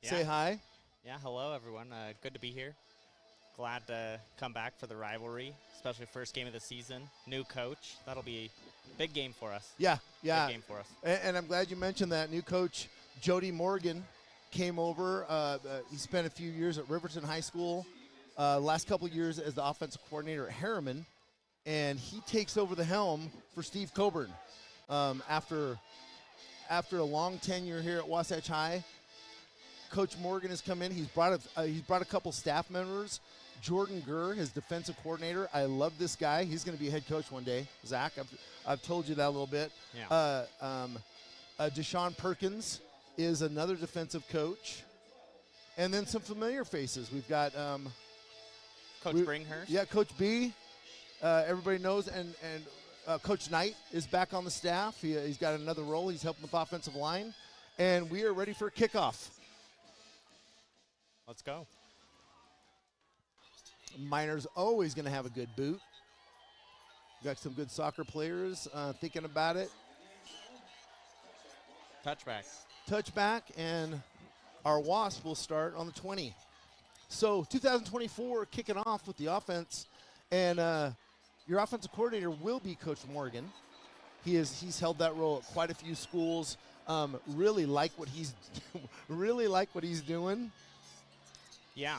Say hi. Yeah, hello everyone. Good to be here. Glad to come back for the rivalry, especially first game of the season. New coach. That'll be a big game for us. Yeah, yeah. Big game for us. And I'm glad you mentioned that. New coach Jody Morgan came over. He spent a few years at Riverton High School, last couple years as the offensive coordinator at Harriman, and he takes over the helm for Steve Coburn after a long tenure here at Wasatch High. Coach Morgan has come in. He's brought a couple staff members. Jordan Gurr, his defensive coordinator. I love this guy. He's going to be a head coach one day. Zach, I've told you that a little bit. Yeah. Deshaun Perkins is another defensive coach. And then some familiar faces. We've got Coach Bringhurst. Yeah, Coach B. Everybody knows. And Coach Knight is back on the staff. He's got another role. He's helping with offensive line. And we are ready for a kickoff. Let's go. Miner's always going to have a good boot. Got some good soccer players thinking about it. Touchback, and our Wasp will start on the 20. So 2024 kicking off with the offense, and your offensive coordinator will be Coach Morgan. He's held that role at quite a few schools. Really like what he's doing. Yeah.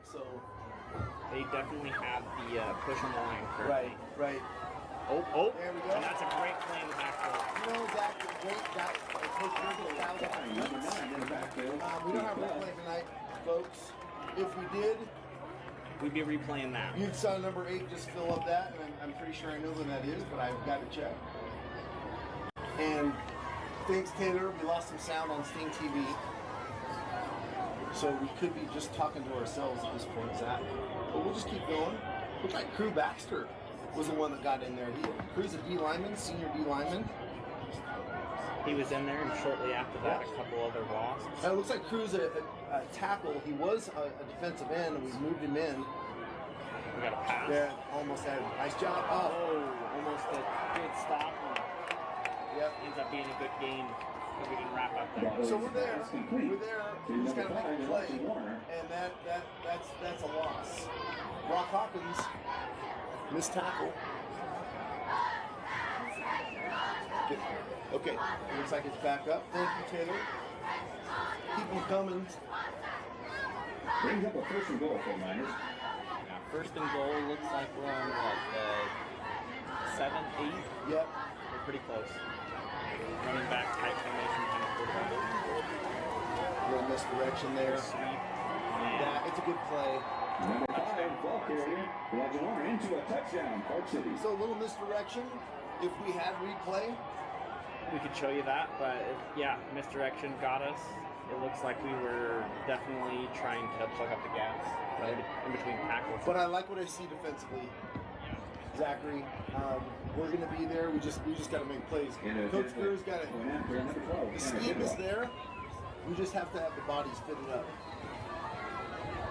quarterback. So They definitely have the push on the line currently. right. Oh, There we go. and that's a great play in the backfield. You know, Zach, great guy. Coach Burger, Number 9 in the backfield. we don't have replay tonight, folks. If we did, We'd be replaying that. you'd saw number 8 just fill up that, and I'm pretty sure I know who that is, but I've got to check. And thanks, Taylor, we lost some sound on Sting TV. So we could be just talking to ourselves at this point, Zach. But we'll just keep going. Looks like Crew Baxter was the one that got in there. Crew's a D lineman, senior D lineman. He was in there, and shortly after that, a couple other Wasps. It looks like Crew's a tackle. He was a defensive end, and we moved him in. We got a pass. Yeah, almost had a nice job. Oh, almost a good stop. Yep. Ends up being a good game. If we can wrap up there. So we're there. We just got to make a play, and that's a loss. Brock Hawkins missed tackle. Okay, looks like it's back up. Thank you, Taylor. Keep them coming. Brings up a first and goal for Miners. Now, first and goal looks like we're on what, 7, 8. Yep. We're pretty close. Running back tight formation kind of quarterback. A little misdirection there. Yeah, it's a good play. Number 5, ball carrier, Legendor into a touchdown, Park City. So a little misdirection. If we had replay, We could show you that, but yeah, misdirection got us. It looks like we were definitely trying to plug up the gaps right in between tackles. but I like what I see defensively. Zachary, we're going to be there. We just got to make plays. Coach Crew's got it. The scheme is there. We just have to have the bodies fitted up.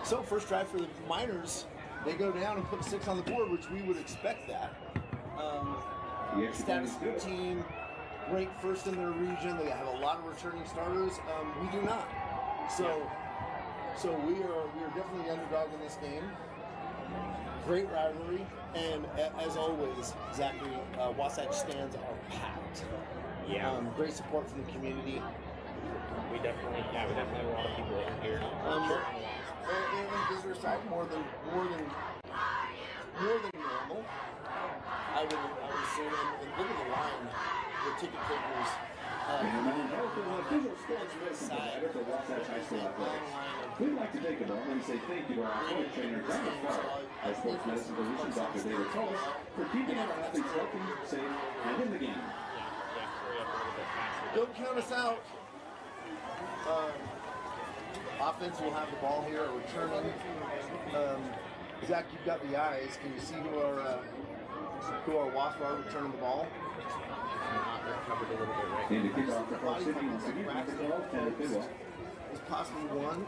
So first drive for the Miners, they go down and put 6 on the board, which we would expect that. Status of the team, ranked first in their region. They have a lot of returning starters. We do not. So we are definitely the underdog in this game. Great rivalry, and as always, Zachary, Wasatch stands are packed. Yeah. Great support from the community. We definitely have a lot of people in here. And visitor side more than normal. I would say, and look at the line, the ticket takers. We'd like to take a moment and say thank you to our athletic trainer, Dr. Clark, our sports medicine physician, Dr. David Tullis, for keeping our athletes healthy, safe, and in the game. Don't count us out. Offense will have the ball here, returning. Zach, you've got the eyes. Can you see who our Wasps are returning the ball? Covered a little bit right And to kick off the Park City, once again, number 12, Tanner Bidwell. It's possibly one.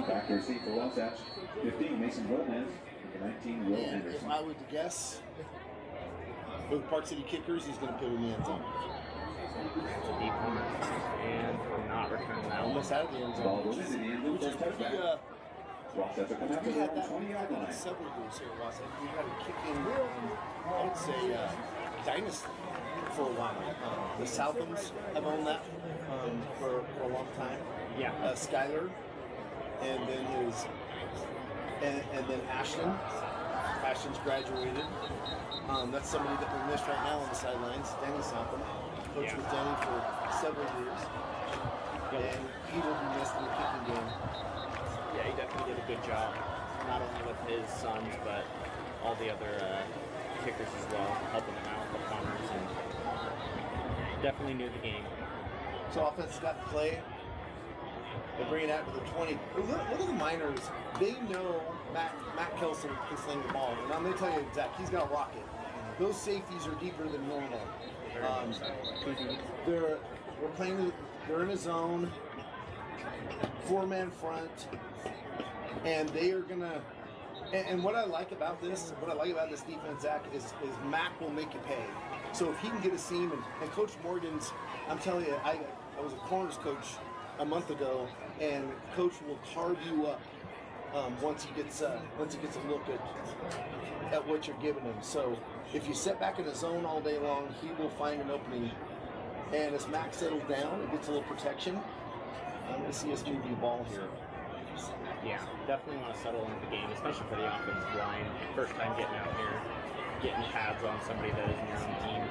Back to receive for Wasatch, 15, Mason Gomez, number 19, Will And if Anderson. I were to guess, with Park City Kickers, he's going to put it in the end zone. It's a deep one. And we're not returning that one. Almost out of the end zone. Ball goes into the end zone for a touchdown. Wasatch will come out to We the had that 20-yard line. several years here, Wasatch. We had a kicking, I would say, dynasty for a while. The Southams have owned that for a long time. Yeah. Skyler, and then and then Ashton. Ashton's graduated. That's somebody that we missed right now on the sidelines. Danny Southam, coached with Danny for several years, and he will be missed in the kicking game. Yeah, he definitely did a good job, not only with his sons, but all the other kickers as well, helping them out, the punters, and definitely knew the game. So offense got to play. They bring it out to the 20. Look at the Miners. They know Matt Kelson can sling the ball. And I'm going to tell you, Zach, he's got a rocket. Those safeties are deeper than normal. They're in a zone, 4-man front, and they are going to. And what I like about this defense, Zach, is Mac will make you pay. So if he can get a seam, and Coach Morgan's, I'm telling you, I was a corners coach a month ago, and Coach will carve you up once he gets a look at what you're giving him. So if you sit back in the zone all day long, he will find an opening. And as Mac settles down and gets a little protection, I'm going to see us move the ball here. Yeah, definitely want to settle into the game, especially for the offensive line. First time getting out here, getting pads on somebody that isn't your own team.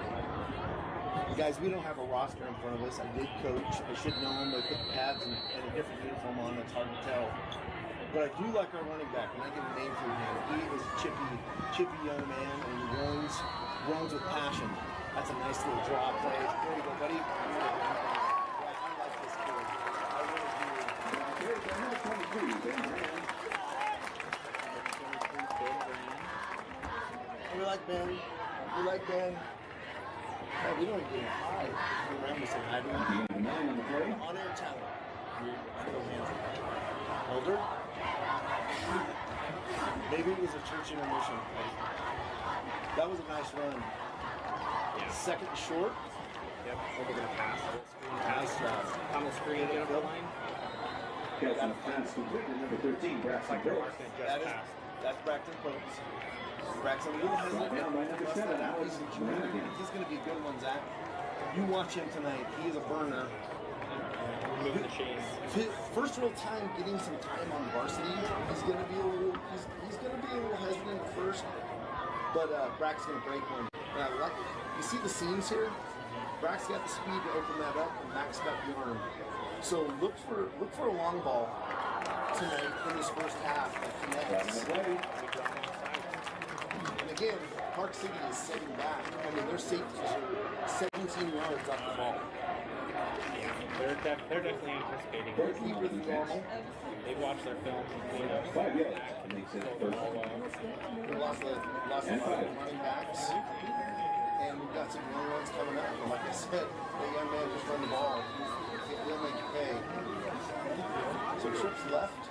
Guys, we don't have a roster in front of us. I did coach. I should know him. They put the pads and a different uniform on. It's hard to tell. But I do like our running back, and I get a name for him. He is a chippy young man, and he runs with passion. That's a nice little draw play. There you go, buddy. I like this kid. I really do. We like Ben. We like Ben. Oh, we don't even get high. We around with some high. On air talent. Elder? Maybe it was a church intermission. That was a nice run. Yeah. Second and short. Yep. So we're going to pass. On the screen, get up the line. Catching a pass completely, number 13, Braxton Phillips. That's Braxton Phillips. Braxton, a little hesitant. He's going to be a good one, Zach. You watch him tonight. He is a burner. Moving the chains. First real time getting some time on varsity. He's going to be a little hesitant at first, but Brax's going to break one. You see the seams here? Brax got the speed to open that up, and Max got the arm. So look for a long ball tonight in this first half that connects. And again, Park City is setting back. I mean, their safeties are 17 yards off the ball. Yeah, they're definitely anticipating. They're deeper than normal. They've watched their film. We lost a lot of running backs. And we've got some young ones coming up. And like I said, the young man just run the ball. He'll make you pay. So trips left.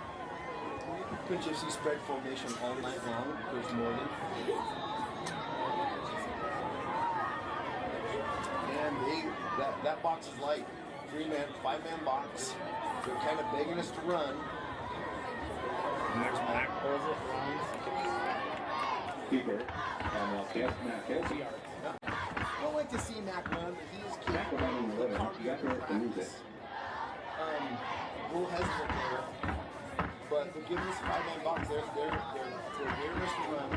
Could you see spread formation all night long? There's Morgan. And that box is light. 5-man box. They're kind of begging us to run. Next back pulls it, runs. Keeper. Matt Kelsey. I don't like to see Mac run, but he is keeping Mac about on 11. You got to lose it. A little hesitant there. But they're giving us a 5-man box. They're daring us to run.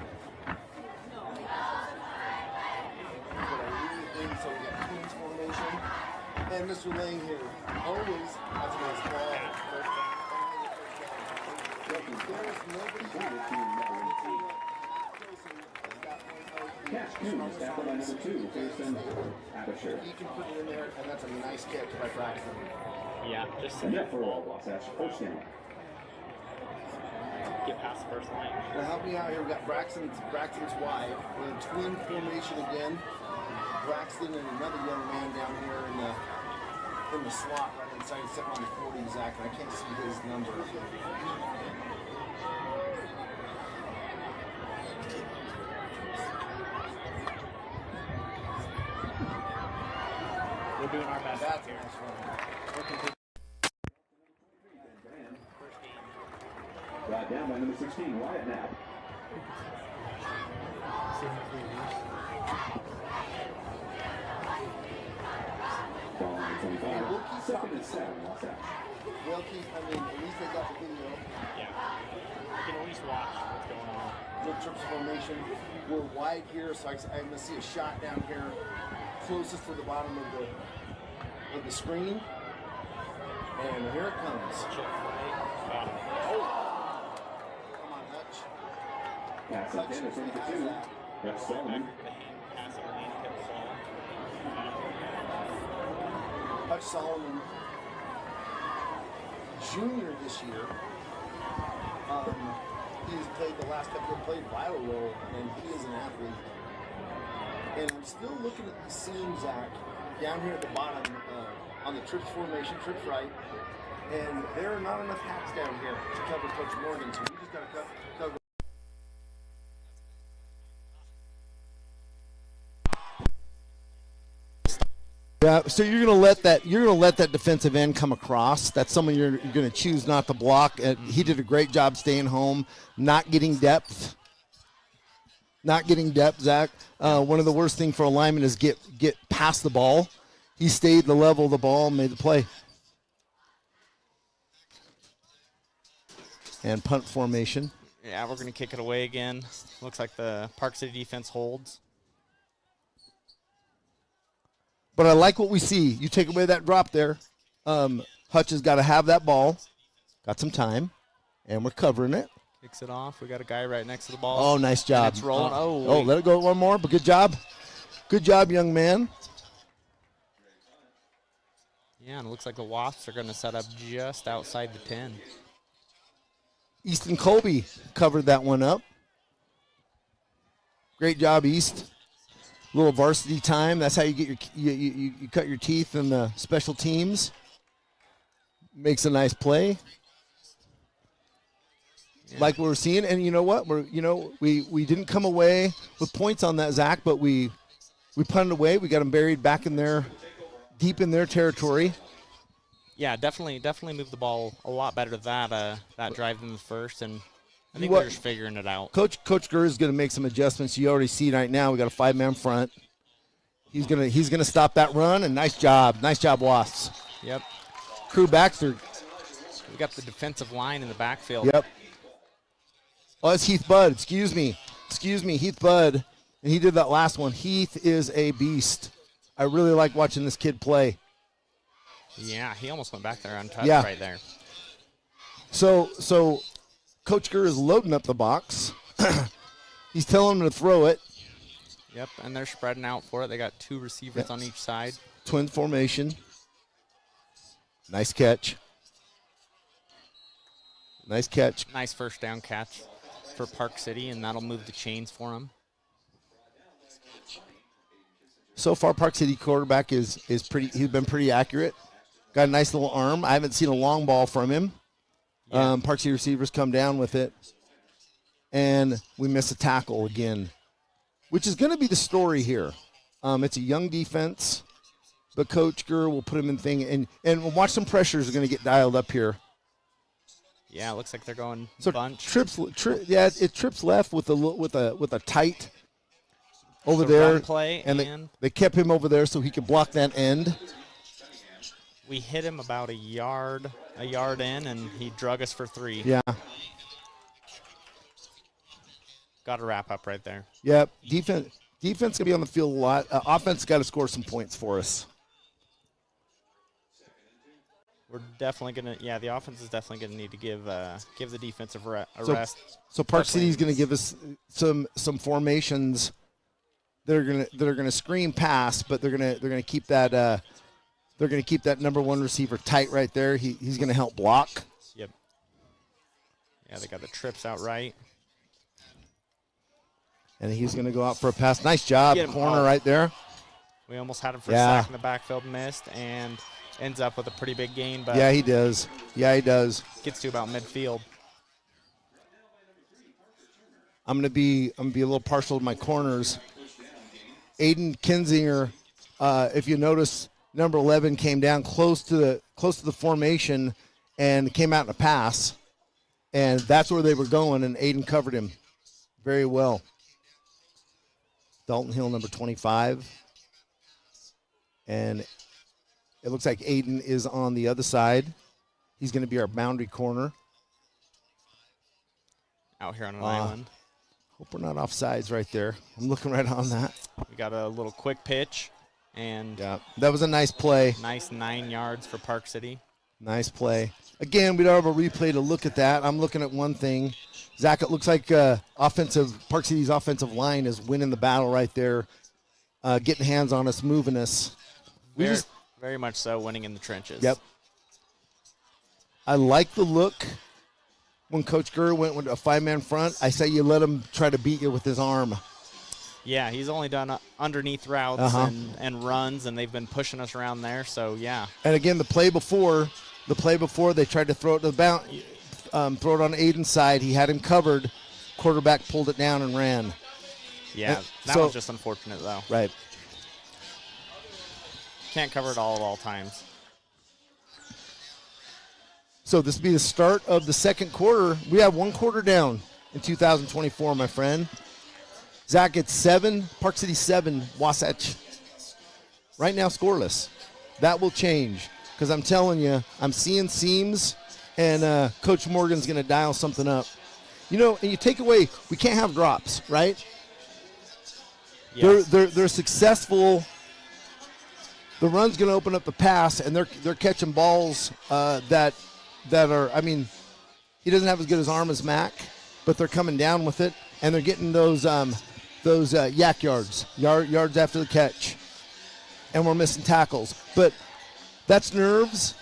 But I really think so. We got Queen's formation. And Mr. Lang here. Always has a nice ball. There's nobody. Catch Hughes, tackle by number 2, Jason Aperture. He can put it in there, and that's a nice catch by Braxton. Yeah, just And that for all Wasatch, first down. get past the first line. Now help me out here. We've got Braxton's wide. We're in twin formation again. Braxton and another young man down here in the slot right inside, sitting on the 40, Zach, and I can't see his number. We're doing our best. That's a nice run. Brought down by number 16, Wyatt Knapp. Ball on 25. Second and 7, Wasatch. Well, Keith, I mean, at least they got the video. Yeah. You can at least watch what's going on. Little trips formation. We're wide here, so I'm going to see a shot down here closest to the bottom of the screen. And here it comes. Oh! Come on, Hutch. Pass intended for number 2. That's Solomon. Hutch Solomon, junior this year. He's played the last couple of played vital role, and he is an athlete. And I'm still looking at the seam, Zach, down here at the bottom on the trips formation, trips right. And there are not enough hats down here to cover Coach Morgan, so we just got to cover. Yeah, so you're gonna let that defensive end come across. That's someone you're gonna choose not to block. He did a great job staying home, not getting depth. Zach. One of the worst things for a lineman is get past the ball. He stayed the level of the ball and made the play. and punt formation. Yeah, we're going to kick it away again. Looks like the Park City defense holds. But I like what we see. You take away that drop there. Hutch has got to have that ball. Got some time, and we're covering it. Kicks it off. We got a guy right next to the ball. Oh, nice job. And it's rolling. Let it go one more, but good job. Good job, young man. Yeah, and it looks like the Wasps are going to set up just outside the 10. Easton Colby covered that one up. Great job, East. Little varsity time. That's how you get you cut your teeth in the special teams. Makes a nice play. Yeah. Like what we're seeing, and you know what? We didn't come away with points on that, Zach, but we punted away. We got them buried back in their deep in their territory. Yeah, definitely moved the ball a lot better that drive than the first, and I think we're just figuring it out. Coach Gurr is going to make some adjustments. You already see right now we got a 5-man front. He's gonna stop that run, and nice job, Wasps. Yep. Crew Baxter. We got the defensive line in the backfield. Yep. Oh, it's Heath Budd. Excuse me, Heath Budd, and he did that last one. Heath is a beast. I really like watching this kid play. Yeah, he almost went back there untouched right there. So Coach Gurr is loading up the box. He's telling him to throw it. Yep, and they're spreading out for it. They got 2 receivers on each side. Twin formation. Nice catch. Nice catch. Nice first down catch for Park City, and that'll move the chains for them. So far, Park City quarterback is pretty. He's been pretty accurate. Got a nice little arm. I haven't seen a long ball from him. Yeah. Park City receivers come down with it, and we miss a tackle again, which is going to be the story here. It's a young defense, but Coach Gurr will put him in thing, and watch some pressures are going to get dialed up here. Yeah, it looks like they're going bunch. It trips left with a tight over the there, run play, and they kept him over there so he could block that end. We hit him about a yard in, and he drug us for 3. Yeah. Got to wrap up right there. Yep. Defense going to be on the field a lot. Offense got to score some points for us. We're definitely going to, the offense is definitely going to need to give the defensive a rest. So Park City is going to give us some formations that are going to screen pass, but they're going to keep that number 1 receiver tight right there. He's going to help block. Yep. Yeah, they got the trips out right. And he's going to go out for a pass. Nice job, corner right there. We almost had him for a sack in the backfield, missed, and ends up with a pretty big gain. But he does. Gets to about midfield. I'm going to be a little partial to my corners. Aiden Kinzinger, if you notice, number 11 came down close to the formation and came out in a pass, and that's where they were going, and Aiden covered him very well. Dalton Hill, number 25, and it looks like Aiden is on the other side. He's going to be our boundary corner. Out here on an island. Hope we're not offsides right there. I'm looking right on that. We got a little quick pitch. And that was a nice play. Nice 9 yards for Park City. Nice play. Again, we don't have a replay to look at that. I'm looking at one thing. Zach, it looks like Park City's offensive line is winning the battle right there, getting hands on us, moving us. Very much so, winning in the trenches. Yep. I like the look when Coach Gurr went with a 5-man front. I say you let him try to beat you with his arm. Yeah, he's only done underneath routes and runs, and they've been pushing us around there. So yeah. And again, the play before they tried to throw it to the throw it on Aiden's side. He had him covered. Quarterback pulled it down and ran. Yeah, that was just unfortunate though. Right. Can't cover it all times. So this will be the start of the second quarter. We have 1 quarter down in 2024, my friend. Zach, it's 7, Park City 7, Wasatch. Right now, scoreless. That will change because I'm telling you, I'm seeing seams and Coach Morgan's going to dial something up. You know, and you take away, we can't have drops, right? Yes. They're successful. The run's going to open up the pass, and they're catching balls that are. I mean, he doesn't have as good as arm as Mac, but they're coming down with it, and they're getting those yak yards after the catch, and we're missing tackles. But that's nerves.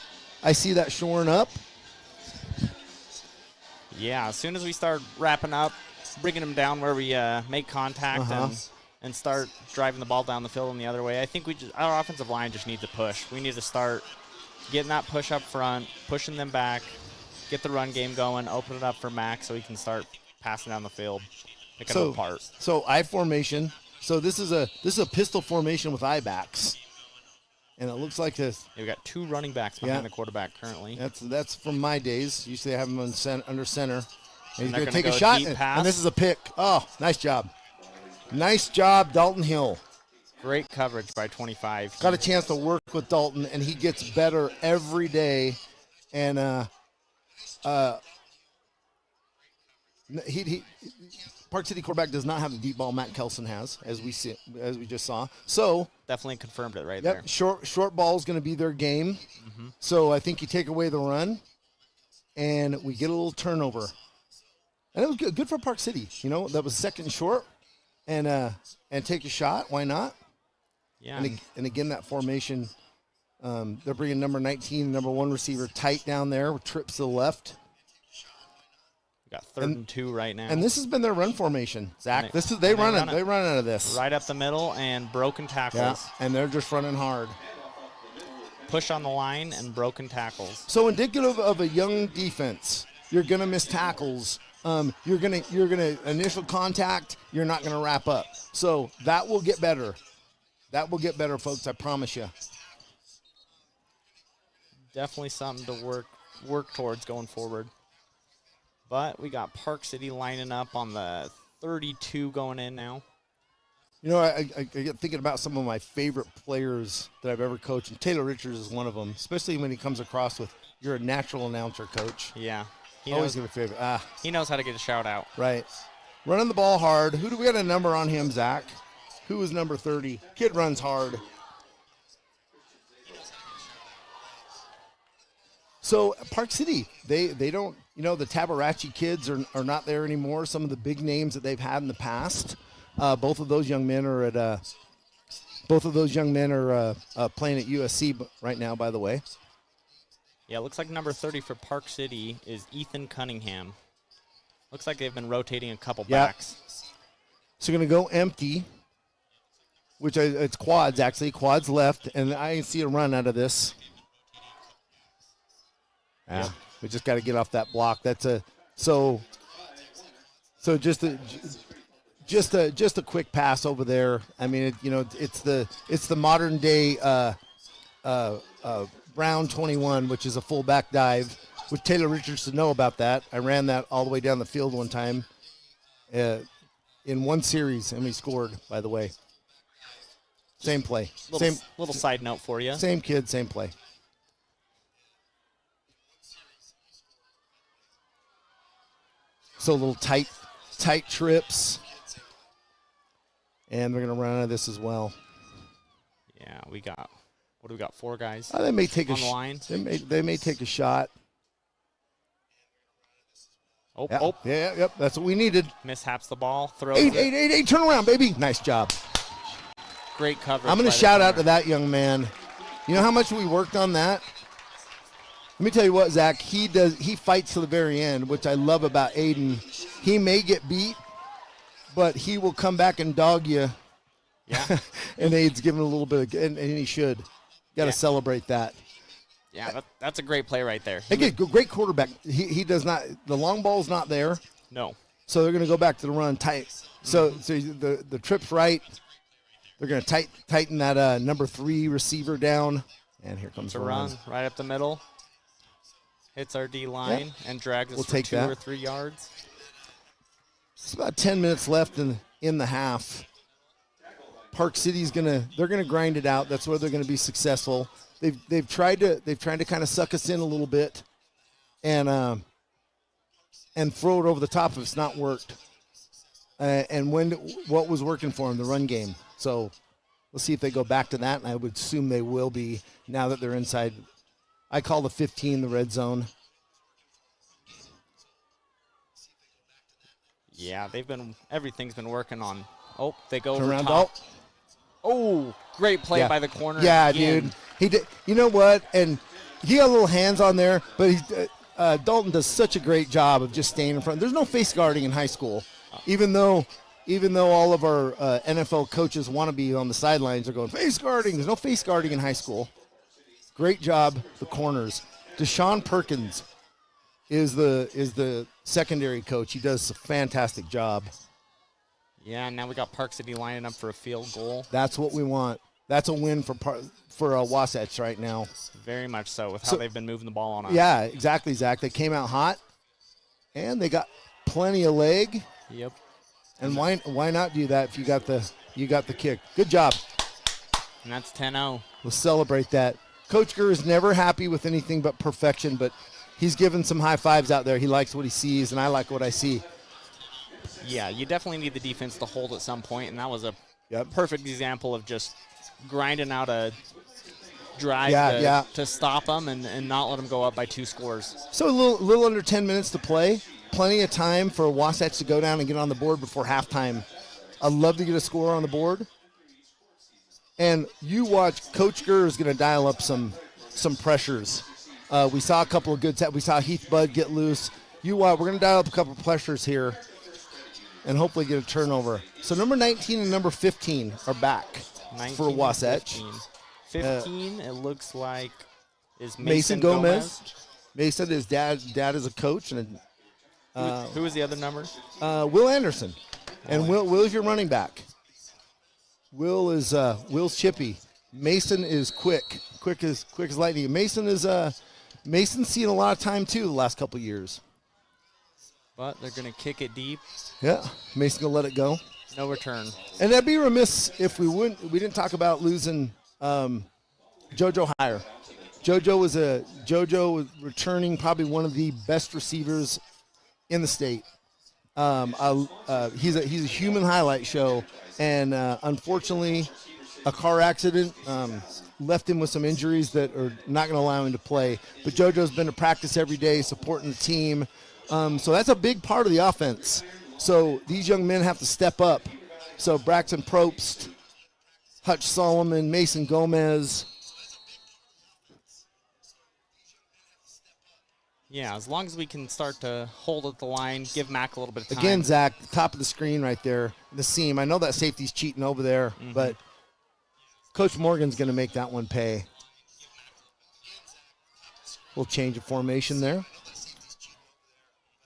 I see that shoring up. Yeah, as soon as we start wrapping up, bringing them down where we make contact and start driving the ball down the field and the other way, I think our offensive line just needs to push. We need to start getting that push up front, pushing them back, get the run game going, open it up for Mac so he can start passing down the field, picking them apart. So I formation. So this is a pistol formation with I backs. And it looks like this. Yeah, we got 2 running backs behind the quarterback currently. That's from my days. Usually I have him under center. And he's going to take go a shot, and this is a pick. Oh, nice job. Nice job, Dalton Hill. Great coverage by 25. Got a chance to work with Dalton, and he gets better every day. And Park City quarterback does not have the deep ball Matt Kelson has, as we just saw. So definitely confirmed it right there. Short ball is going to be their game. Mm-hmm. So I think you take away the run, and we get a little turnover. And it was good for Park City. You know, that was second short, and take a shot. Why not? Yeah. And again, that formation, they're bringing number 19, number 1 receiver tight down there with trips to the left. We got 3rd and 2 right now. And this has been their run formation, Zach. They run out of this. Right up the middle and broken tackles. Yeah, and they're just running hard. Push on the line and broken tackles. So indicative of a young defense. You're gonna miss tackles. You're gonna initial contact. You're not gonna wrap up. So that will get better. That will get better, folks. I promise you. Definitely something to work towards going forward. But we got Park City lining up on the 32 going in now. You know, I get thinking about some of my favorite players that I've ever coached, and Taylor Richards is one of them, especially when he comes across with, you're a natural announcer, coach. Yeah. Always going to be a favorite. He knows how to get a shout out. Right. Running the ball hard. Who do we got a number on him, Zach? Who is number 30? Kid runs hard. So Park City, they don't, you know, the Tabarachi kids are not there anymore. Some of the big names that they've had in the past, both of those young men are playing at USC right now, by the way. Yeah, it looks like number 30 for Park City is Ethan Cunningham. Looks like they've been rotating a couple backs. So going to go empty, which it's quads actually, quads left, and I see a run out of this. Yeah, we just got to get off that block. That's so just a quick pass over there. I mean, it's the modern day Brown 21, which is a fullback dive, with Taylor Richards to know about that. I ran that all the way down the field one time in one series, and we scored, by the way. Same play. Little side note for you. Same kid, same play. So little tight trips. And we're going to run out of this as well. Yeah, what do we got? 4 guys they may take on the line. They may take a shot. Yep, that's what we needed. Mishaps the ball. Throws eight, turn around, baby. Nice job. Great coverage. I'm going to shout out to that young man. You know how much we worked on that? Let me tell you what, Zach, he fights to the very end, which I love about Aiden. He may get beat, but he will come back and dog you. Yeah. And Aiden's giving a little bit and he should. Got to celebrate that. Yeah, that's a great play right there. Again, great quarterback. He does not, the long ball's not there. No. So they're going to go back to the run tight. So the trip's right. They're going to tighten that number 3 receiver down. And here comes the run. Right up the middle. Hits our D line and drags us for 2 or 3 yards. It's about 10 minutes left in the half. Park City's they're gonna grind it out. That's where they're gonna be successful. They've tried to kind of suck us in a little bit, and throw it over the top if it's not worked. And what was working for them, the run game. So let's see if they go back to that, and I would assume they will be now that they're inside. I call the 15 the red zone. Yeah, everything's been working on. Oh, they go Turn over around, top. Oh, great play by the corner. Yeah, again. dude. He did. You know what? And he got little hands on there, but Dalton does such a great job of just staying in front. There's no face guarding in high school, even though all of our NFL coaches want to be on the sidelines. They're going face guarding. There's no face guarding in high school. Great job, the corners. Deshaun Perkins is the secondary coach. He does a fantastic job. Yeah, and now we got Park City lining up for a field goal. That's what we want. That's a win for Wasatch right now. Very much so, with how they've been moving the ball on us. Yeah, exactly, Zach. They came out hot, and they got plenty of leg. Yep. And why not do that if you got the kick? Good job. And that's 10-0. We'll celebrate that. Coach Gurr is never happy with anything but perfection, but he's given some high fives out there. He likes what he sees, and I like what I see. Yeah, you definitely need the defense to hold at some point, and that was a perfect example of just grinding out a drive to stop them and not let them go up by 2 scores. So a little under 10 minutes to play. Plenty of time for Wasatch to go down and get on the board before halftime. I'd love to get a score on the board. And you watch, Coach Gurr is going to dial up some pressures. We saw a couple of good sets. We saw Heath Budd get loose. You watch, we're going to dial up a couple of pressures here and hopefully get a turnover. So number 19 and number 15 are back for Wasatch. 15, it looks like, is Mason Gomez. Mason, his dad is a coach. And who is the other number? Will Anderson. And Will's your running back. Will's chippy. Mason is quick as lightning. Mason's seen a lot of time too the last couple of years. But they're going to kick it deep. Yeah, Mason gonna let it go. No return. And that'd be remiss if we didn't talk about losing JoJo Heyer. JoJo was returning probably one of the best receivers in the state. He's a human highlight show, and unfortunately, a car accident left him with some injuries that are not going to allow him to play. But JoJo's been to practice every day, supporting the team. So that's a big part of the offense. So these young men have to step up. So Braxton Probst, Hutch Solomon, Mason Gomez. Yeah, as long as we can start to hold at the line, give Mac a little bit of time. Again, Zach, top of the screen right there, the seam. I know that safety's cheating over there, but Coach Morgan's going to make that one pay. We'll change the formation there.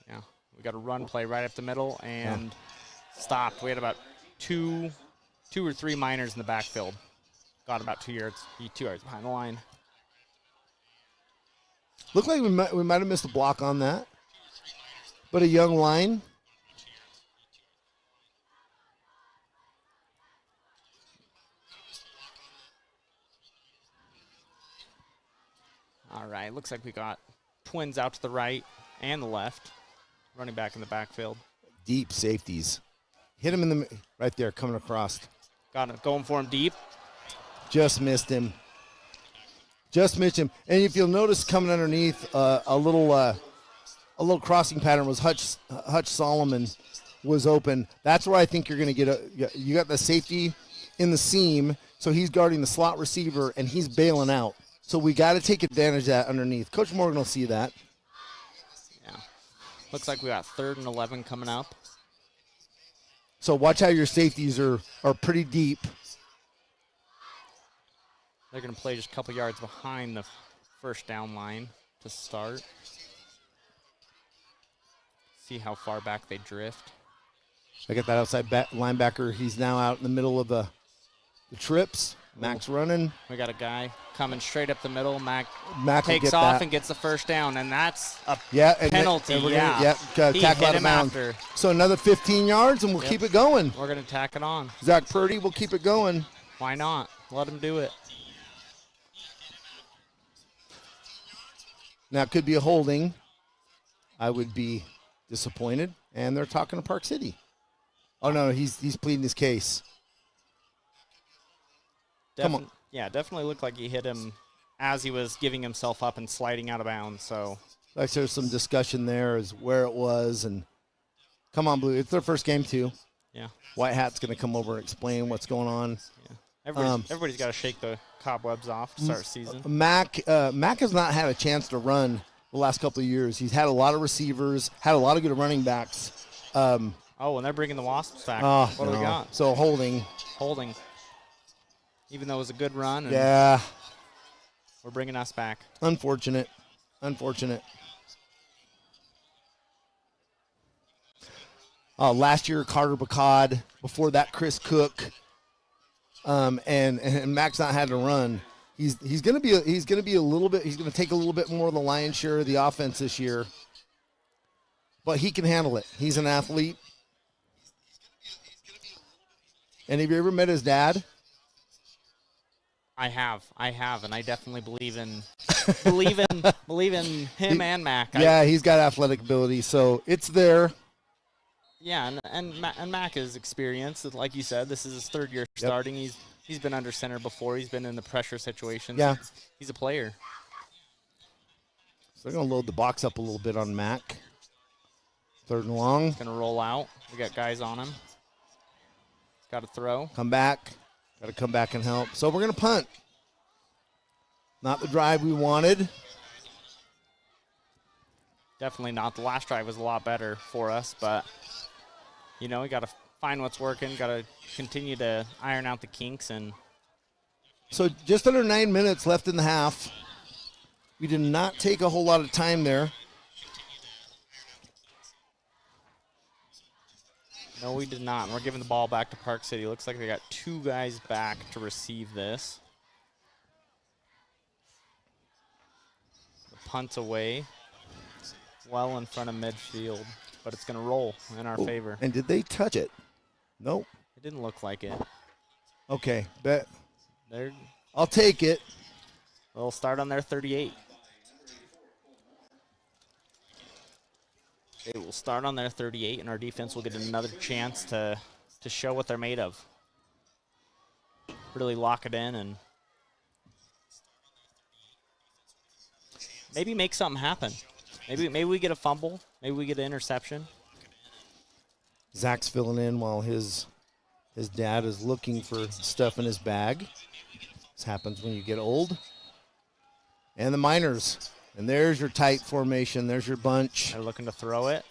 Yeah, we got a run play right up the middle and stopped. We had about two or three minors in the backfield. Got about 2 yards behind the line. Looked like we might have missed a block on that, but a young line. All right, looks like we got twins out to the right and the left, running back in the backfield. Deep safeties. Hit him in the right there, coming across. Got it, going for him deep. Just missed him. And if you'll notice, coming underneath, a little crossing pattern was Hutch Solomon was open. That's where I think you're going to get you got the safety in the seam, so he's guarding the slot receiver and he's bailing out. So we got to take advantage of that underneath. Coach Morgan will see that. Yeah, looks like we got 3rd and 11 coming up. So watch how your safeties are pretty deep. They're going to play just a couple yards behind the first down line to start. See how far back they drift. I got that outside linebacker. He's now out in the middle of the trips. Mac's running. We got a guy coming straight up the middle. Mac takes off and gets the first down, and that's a penalty. And He tackle hit out of him bounds. after. So another 15 yards, and we'll keep it going. We're going to tack it on. Zach Purdy will keep it going. Why not? Let him do it. Now it could be a holding. I would be disappointed. And they're talking to Park City. Oh, no, he's pleading his case. Come on. Yeah, definitely looked like he hit him as he was giving himself up and sliding out of bounds. So, Like there's some discussion there as where it was. And come on, Blue. It's their first game, too. yeah. White Hat's going to come over and explain what's going on. Everybody's got to shake the cobwebs off to start the season. Mac has not had a chance to run the last couple of years. He's had a lot of receivers, had a lot of good running backs. And they're bringing the Wasps back. What do we got? So holding. Even though it was a good run. And Yeah. We're bringing us back. Unfortunate. Last year, Carter Bacad. Before that, Chris Cook. And Mac's not had to run. He's going to be a little bit. He's going to take a little bit more of the lion's share of the offense this year. But he can handle it. He's an athlete. And have you ever met his dad? I have, and I definitely believe in him and Mac. Yeah, he's got athletic ability, so it's there. Yeah, and Mac is experienced. Like you said, this is his third year starting. He's been under center before. He's been in the pressure situations. Yeah, he's a player. So they're gonna load the box up a little bit on Mac. 3rd and long. Gonna roll out. We got guys on him. Got to throw. Come back. Got to come back and help. So we're gonna punt. Not the drive we wanted. Definitely not. The last drive was a lot better for us, but we got to find what's working. Got to continue to iron out the kinks. And so just under 9 minutes left in the half. We did not take a whole lot of time there. No, we did not. And we're giving the ball back to Park City. Looks like they got 2 guys back to receive this. The punt's away. Well in front of midfield, but it's going to roll in our favor. And did they touch it? Nope. It didn't look like it. Okay, bet. I'll take it. They'll start on their 38. They will start on their 38, and our defense will get another chance to show what they're made of. Really lock it in and maybe make something happen. Maybe we get a fumble. Maybe we get an interception. Zach's filling in while his dad is looking for stuff in his bag. This happens when you get old. And the Miners. And there's your tight formation. There's your bunch. They're looking to throw it.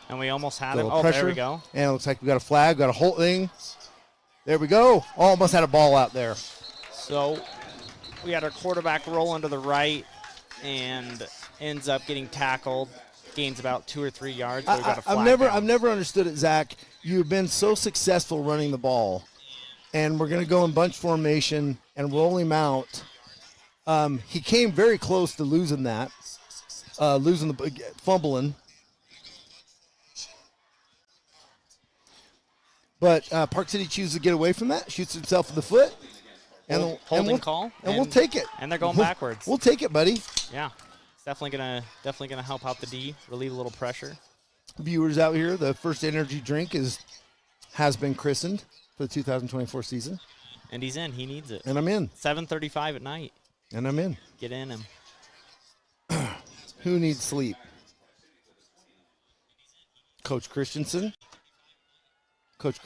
And we almost had him. Pressure. There we go. And it looks like we got a flag, got a holding. There we go. Almost had a ball out there. So we had our quarterback rolling to the right and ends up getting tackled. Gains about 2 or 3 yards. So we got a flag I've never understood it, Zach. You've been so successful running the ball, and we're going to go in bunch formation and roll him out. He came very close to losing that, fumbling. But Park City chooses to get away from that, shoots himself in the foot. And holding call. And we'll take it. And they're going backwards. We'll take it, buddy. Yeah. It's definitely gonna help out the D, relieve a little pressure. Viewers out here, the first energy drink has been christened for the 2024 season. And he's in. He needs it. And I'm in. 7:35 at night. And I'm in. Get in him. Who needs sleep? Coach Christensen. Coach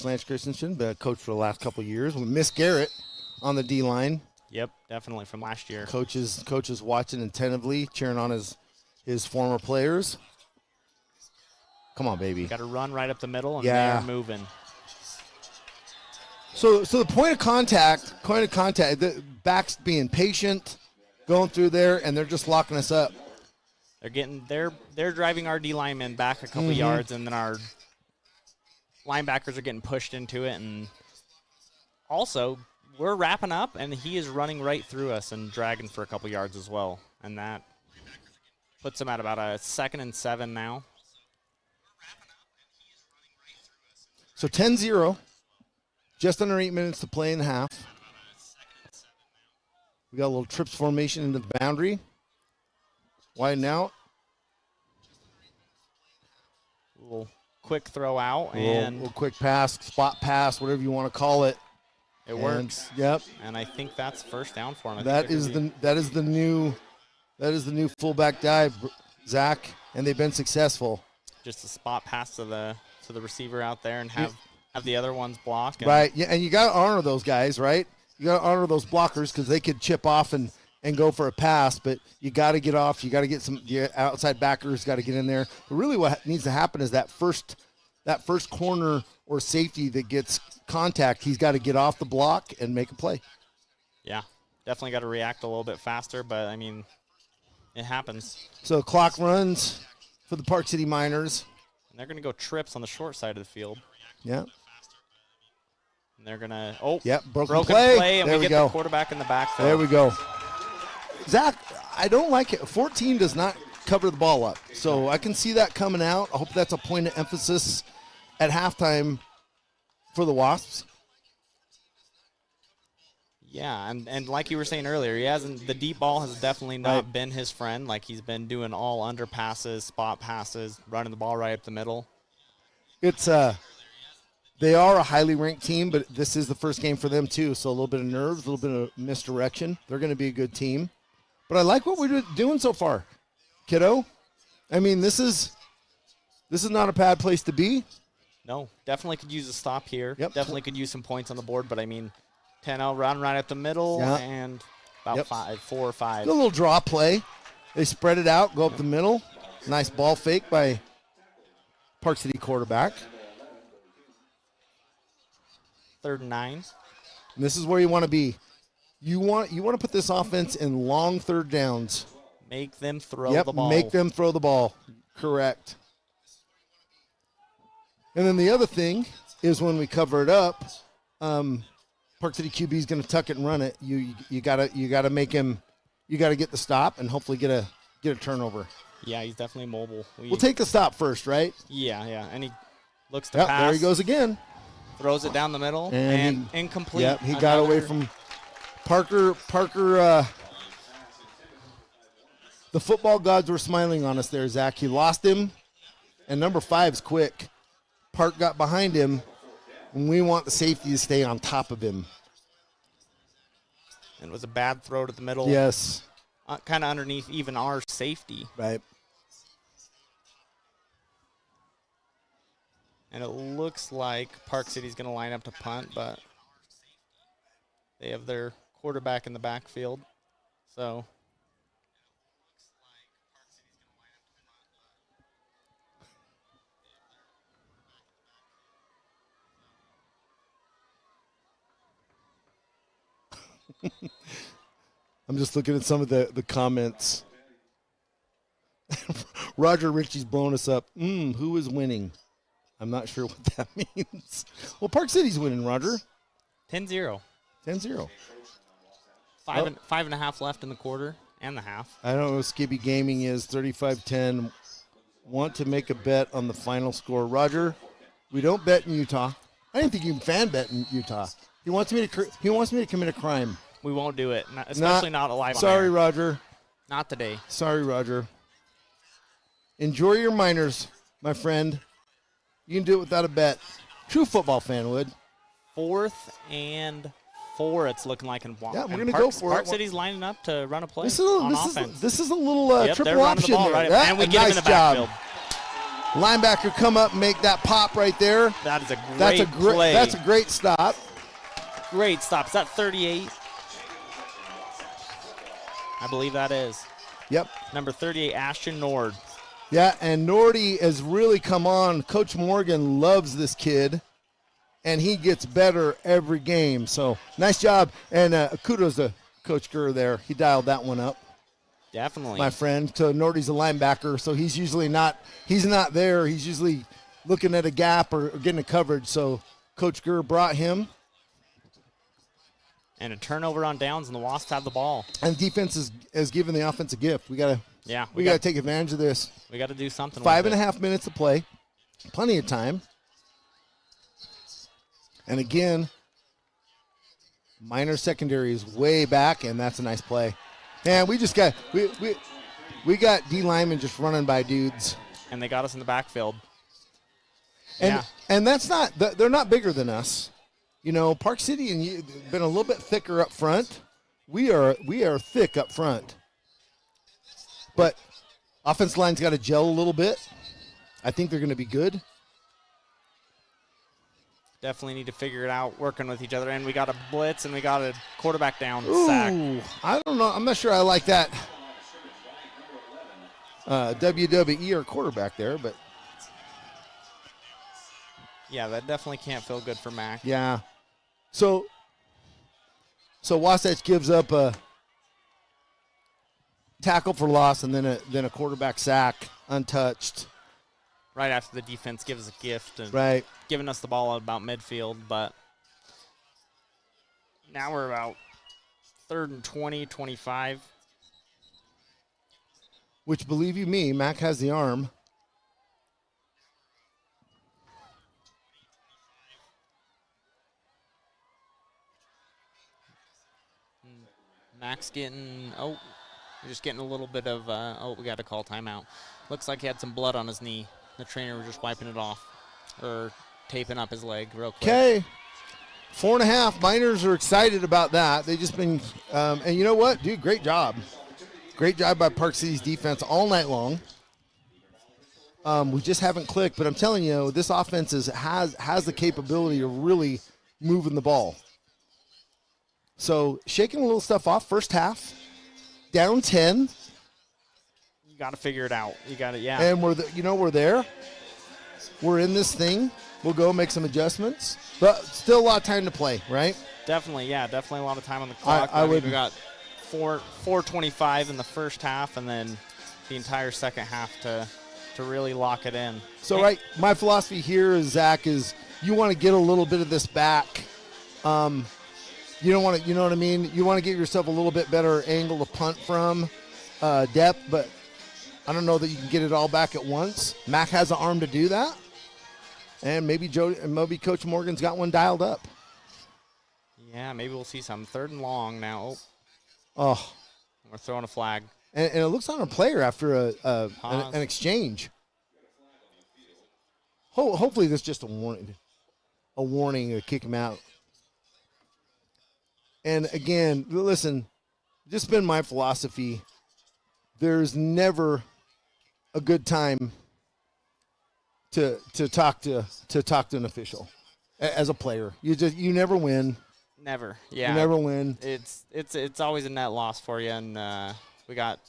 Lance Christensen, the coach for the last couple of years. Miss Garrett on the D-line. Yep, definitely from last year. Coach is watching attentively, cheering on his former players. Come on, baby. Got to run right up the middle, and they're moving. So the point of contact, the back's being patient, going through there, and they're just locking us up. They're driving our D linemen back a couple yards, and then our linebackers are getting pushed into it, and also we're wrapping up, and he is running right through us and dragging for a couple yards as well, and that puts him at about a 2nd and 7 now. So 10-0, just under 8 minutes to play in the half. We got a little trips formation into the boundary. Widen out. little quick throw out, A and little quick pass, spot pass, whatever you want to call it. it works. Yep. And I think that's first down for him. That is the new fullback dive, Zach, and they've been successful. just a spot pass to the receiver out there and have the other ones block. Right. Yeah, and you got to honor those guys, right? You got to honor those blockers because they could chip off and go for a pass, but you got to get off. You got to get some outside backers. Got to get in there. But really, what needs to happen is that first corner or safety that gets contact, he's got to get off the block and make a play. Yeah, definitely got to react a little bit faster, but I mean, it happens. So clock runs for the Park City Miners. And they're going to go trips on the short side of the field. Yeah. And they're going to, broken play, and there we get go. the quarterback in the backfield. There we go. Zach, I don't like it. 14 does not cover the ball up. So I can see that coming out. I hope that's a point of emphasis at halftime for the Wasps. Yeah, and like you were saying earlier, the deep ball has definitely not been his friend. Like, he's been doing all under passes, spot passes, running the ball right up the middle. It's they are a highly ranked team, but this is the first game for them too. So a little bit of nerves, a little bit of misdirection. They're going to be a good team. But I like what we're doing so far, kiddo. I mean, this is not a bad place to be. No, definitely could use a stop here. Yep. Definitely could use some points on the board, but I mean, 10-0 run right up the middle and about 4 or 5. A little draw play. They spread it out, go up the middle. Nice ball fake by Park City quarterback. 3rd and 9. And this is where you want to be. You want to put this offense in long third downs. Make them throw the ball. Make them throw the ball. Correct. And then the other thing is when we cover it up, Park City QB is going to tuck it and run it. You gotta make him. You got to get the stop and hopefully get a turnover. Yeah, he's definitely mobile. We'll take the stop first, right? Yeah, and he looks to pass. There he goes again. Throws it down the middle and incomplete. Yep, he got away from Parker. The football gods were smiling on us there, Zach. He lost him, and number 5's quick. Park got behind him, and we want the safety to stay on top of him. And it was a bad throw to the middle. Yes. Kind of underneath even our safety. Right. And it looks like Park City's going to line up to punt, but they have their quarterback in the backfield. So I'm just looking at some of the comments. Roger Ritchie's blowing us up. Who is winning? I'm not sure what that means. Well, Park City's winning, Roger. 10-0. 10-0. 5.5 left in the quarter and the half. I don't know what Skibby Gaming is. 35-10. Want to make a bet on the final score. Roger, we don't bet in Utah. I didn't think you can fan bet in Utah. He wants me to commit a crime. We won't do it, especially not live on Sorry, air. Roger. Not today. Sorry, Roger. Enjoy your minors, my friend. You can do it without a bet. True football fan would. 4th and 4, it's looking like. Yeah, we're going to go for Park it. City's lining up to run a play This offense. is a little triple option the ball there. right, and we get him in the backfield. Linebacker come up and make that pop right there. That is a great play. That's a great stop. Great stop. Is that 38? I believe that is. Yep. Number 38, Ashton Nord. Yeah, and Nordy has really come on. Coach Morgan loves this kid, and he gets better every game. So nice job, and kudos to Coach Gurr there. He dialed that one up. Definitely. My friend. So Nordy's a linebacker, so he's usually not there. He's usually looking at a gap or getting a coverage. So Coach Gurr brought him. And a turnover on downs, and the Wasps have the ball. And defense has given the offense a gift. We gotta take advantage of this. We got to do something. 5.5 minutes to play, plenty of time. And again, minor secondary is way back, and that's a nice play. And we just got we got D linemen just running by dudes. And they got us in the backfield. And that's not, they're not bigger than us. You know, Park City and you been a little bit thicker up front. We are thick up front. But offense line's got to gel a little bit. I think they're going to be good. Definitely need to figure it out, working with each other. And we got a blitz, and we got a quarterback down, Ooh, sack. I don't know. I'm not sure I like that WWE or quarterback there, but. Yeah, that definitely can't feel good for Mac. Yeah. So Wasatch gives up a tackle for loss and then a quarterback sack untouched. Right after the defense gives a gift and right. giving us the ball at about midfield, but now we're about 3rd and 20, 25. Which, believe you me, Mac has the arm. Mac's getting, we're just getting a little bit of, we got to call timeout. Looks like he had some blood on his knee. The trainer was just wiping it off or taping up his leg real quick. Okay. 4.5. Miners are excited about that. They just been, and you know what, dude, great job. Great job by Park City's defense all night long. We just haven't clicked, but I'm telling you, this offense has the capability of really moving the ball. So shaking a little stuff off first half, down 10. You got to figure it out. You got it, yeah. And we're there. We're in this thing. We'll go make some adjustments, but still a lot of time to play, right? Definitely, yeah. Definitely a lot of time on the clock. We got 4:25 in the first half, and then the entire second half to really lock it in. So, right, my philosophy here is, Zach, is you want to get a little bit of this back. You don't want to, you know what I mean? You want to get yourself a little bit better angle to punt from, depth, but I don't know that you can get it all back at once. Mac has the arm to do that. And maybe Coach Morgan's got one dialed up. Yeah, maybe we'll see some. 3rd and long now. Oh. We're throwing a flag. And it looks on a player after an exchange. Hopefully this is just a warning to kick him out. And again, listen, this has been my philosophy. There's never a good time to talk to an official as a player. You never win. Never. Yeah. You never win. It's always a net loss for you, and we got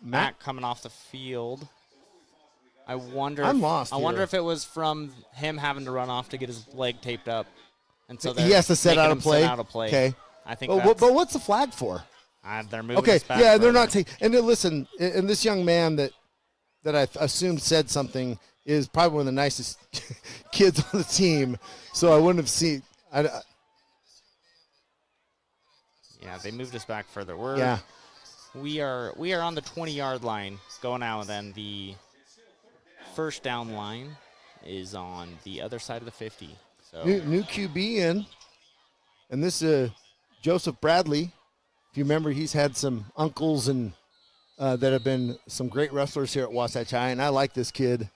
Mac coming off the field. I wonder if it was from him having to run off to get his leg taped up. And so he has to set out a play. Okay. I think but what's the flag for? They're moving us back further. They're not taking. And listen, and this young man that I assumed said something is probably one of the nicest kids on the team. So I wouldn't have seen. Yeah, they moved us back further. We are on the 20-yard line going out, and then the first down line is on the other side of the 50. So new QB in, and this is Joseph Bradley. If you remember, he's had some uncles and that have been some great wrestlers here at Wasatch High, and I like this kid.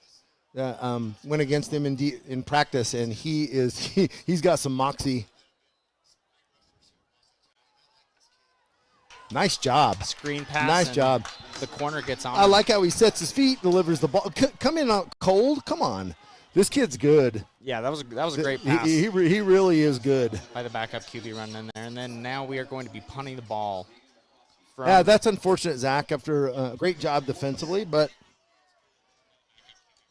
Went against him in practice, and he's got some moxie. Nice job. Screen pass. Nice job. The corner gets on. I like how he sets his feet, delivers the ball. Come in out cold. Come on. This kid's good. Yeah, that was a great pass. He really is good. By the backup QB running in there. And then now we are going to be punting the ball. Yeah, that's unfortunate, Zach, after a great job defensively. But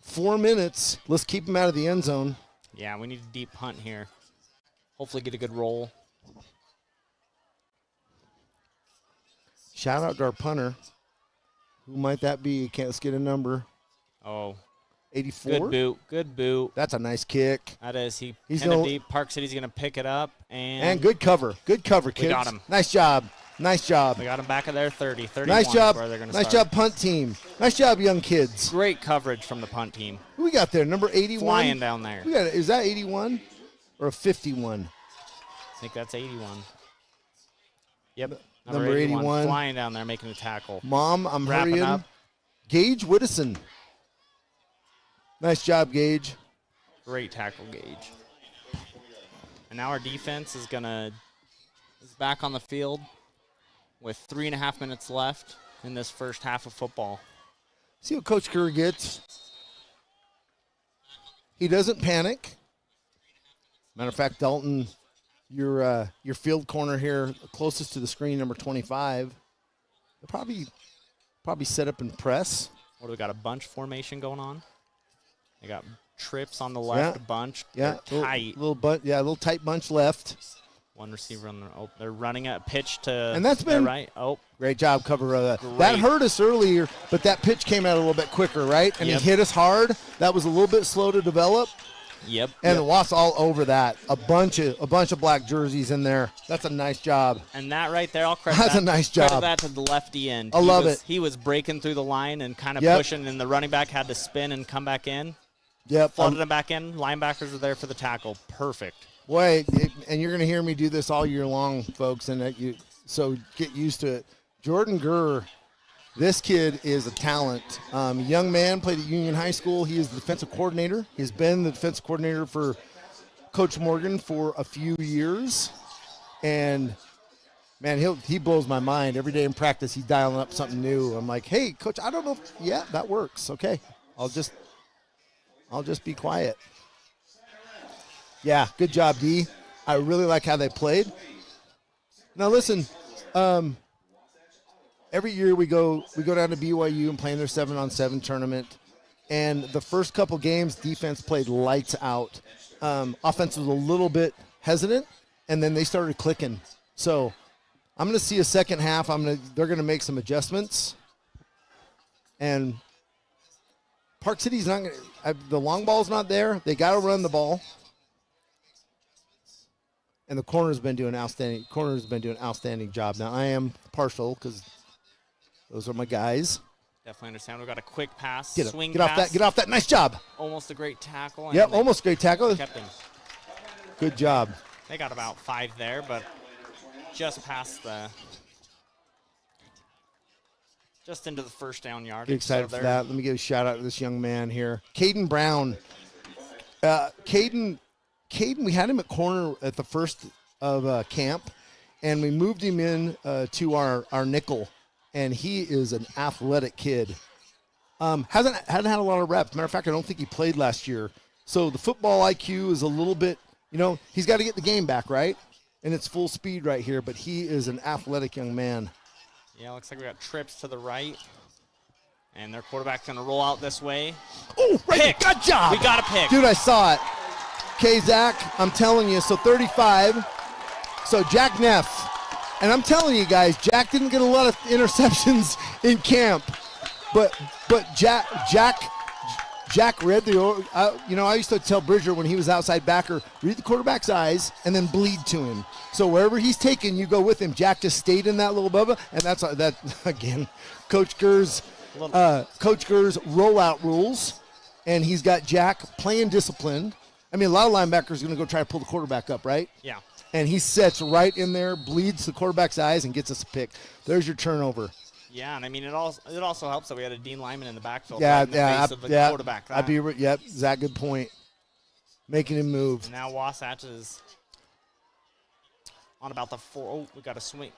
4 minutes. Let's keep him out of the end zone. Yeah, we need a deep punt here. Hopefully get a good roll. Shout out to our punter. Who might that be? Let's get a number. 84? Good boot. That's a nice kick. That is. He's going deep. Park City's going to pick it up. And good cover. Good cover, kids. We got him. Nice job. Nice job. We got him back at their 30. 31 nice job. Where they're gonna nice start. job, punt team. Nice job, young kids. Great coverage from the punt team. Who we got there? Number 81? Flying down there. Is that 81 or 51? I think that's 81. Yep. Number 81. Flying down there, making the tackle. Mom, I'm wrapping hurrying. Up. Gage Whittison. Nice job, Gage. Great tackle gauge. And now our defense is back on the field with 3.5 minutes left in this first half of football. See what Coach Kerr gets. He doesn't panic. Matter of fact, Dalton, your field corner here, closest to the screen, number 25. They'll probably set up and press. What do we got? A bunch formation going on. They got trips on the left, bunch. Yeah, they're tight. Little tight bunch left. One receiver on the. Oh, they're running a pitch to. And that's been right. Oh, great job, cover. That hurt us earlier, but that pitch came out a little bit quicker, right? And he hit us hard. That was a little bit slow to develop. Yep. And the Wasps all over that. A bunch of black jerseys in there. That's a nice job. And that right there, I'll credit That's that. a nice job. Credit that to the lefty end. I love it. He was breaking through the line and kind of pushing, and the running back had to spin and come back in. Yep. Flooded him back in. Linebackers were there for the tackle. Perfect. Boy, and you're going to hear me do this all year long, folks, so get used to it. Jordan Gurr, this kid is a talent. Young man, played at Union High School. He is the defensive coordinator. He's been the defensive coordinator for Coach Morgan for a few years. And, man, he blows my mind. Every day in practice, he's dialing up something new. I'm like, hey, Coach, I don't know if, that works. Okay, I'll just be quiet. Yeah, good job, D. I really like how they played. Now, listen, every year we go down to BYU and play in their 7-on-7 tournament. And the first couple games, defense played lights out. Offense was a little bit hesitant, and then they started clicking. So I'm going to see a second half. They're going to make some adjustments. And Park City's not going to – the long ball's not there. They got to run the ball. And the corner's been doing an outstanding job. Now, I am partial because those are my guys. Definitely understand. We've got a quick pass, Get pass. off that. Nice job. Almost a great tackle. Yep, almost great tackle. Kept him. Good job. They got about 5 there, but just into the first down yard. Get excited for that. Let me give a shout out to this young man here, Caden Brown. Caden, we had him at corner at the first of camp, and we moved him in to our nickel, and he is an athletic kid. Hasn't had a lot of reps. Matter of fact, I don't think he played last year. So the football IQ is a little bit, he's got to get the game back, right? And it's full speed right here, but he is an athletic young man. Yeah, looks like we got trips to the right, and their quarterback's going to roll out this way. Oh, right. Pick. Good job. We got a pick. Dude, I saw it. Okay, Zach, I'm telling you, so 35. So Jack Neff. And I'm telling you guys, Jack didn't get a lot of interceptions in camp. But Jack read the, I used to tell Bridger when he was outside backer, read the quarterback's eyes and then bleed to him. So wherever he's taken, you go with him. Jack just stayed in that little bubba, and that's again, Coach Gurr's rollout rules, and he's got Jack playing disciplined. I mean, a lot of linebackers are going to go try to pull the quarterback up, right? Yeah. And he sets right in there, bleeds the quarterback's eyes, and gets us a pick. There's your turnover. Yeah, and I mean, it also helps that we had a Dean Lyman in the backfield. Yeah, right in the face of the quarterback. Zach, good point. Making him move. Now Wasatch is on about the 4. Oh, we got a swing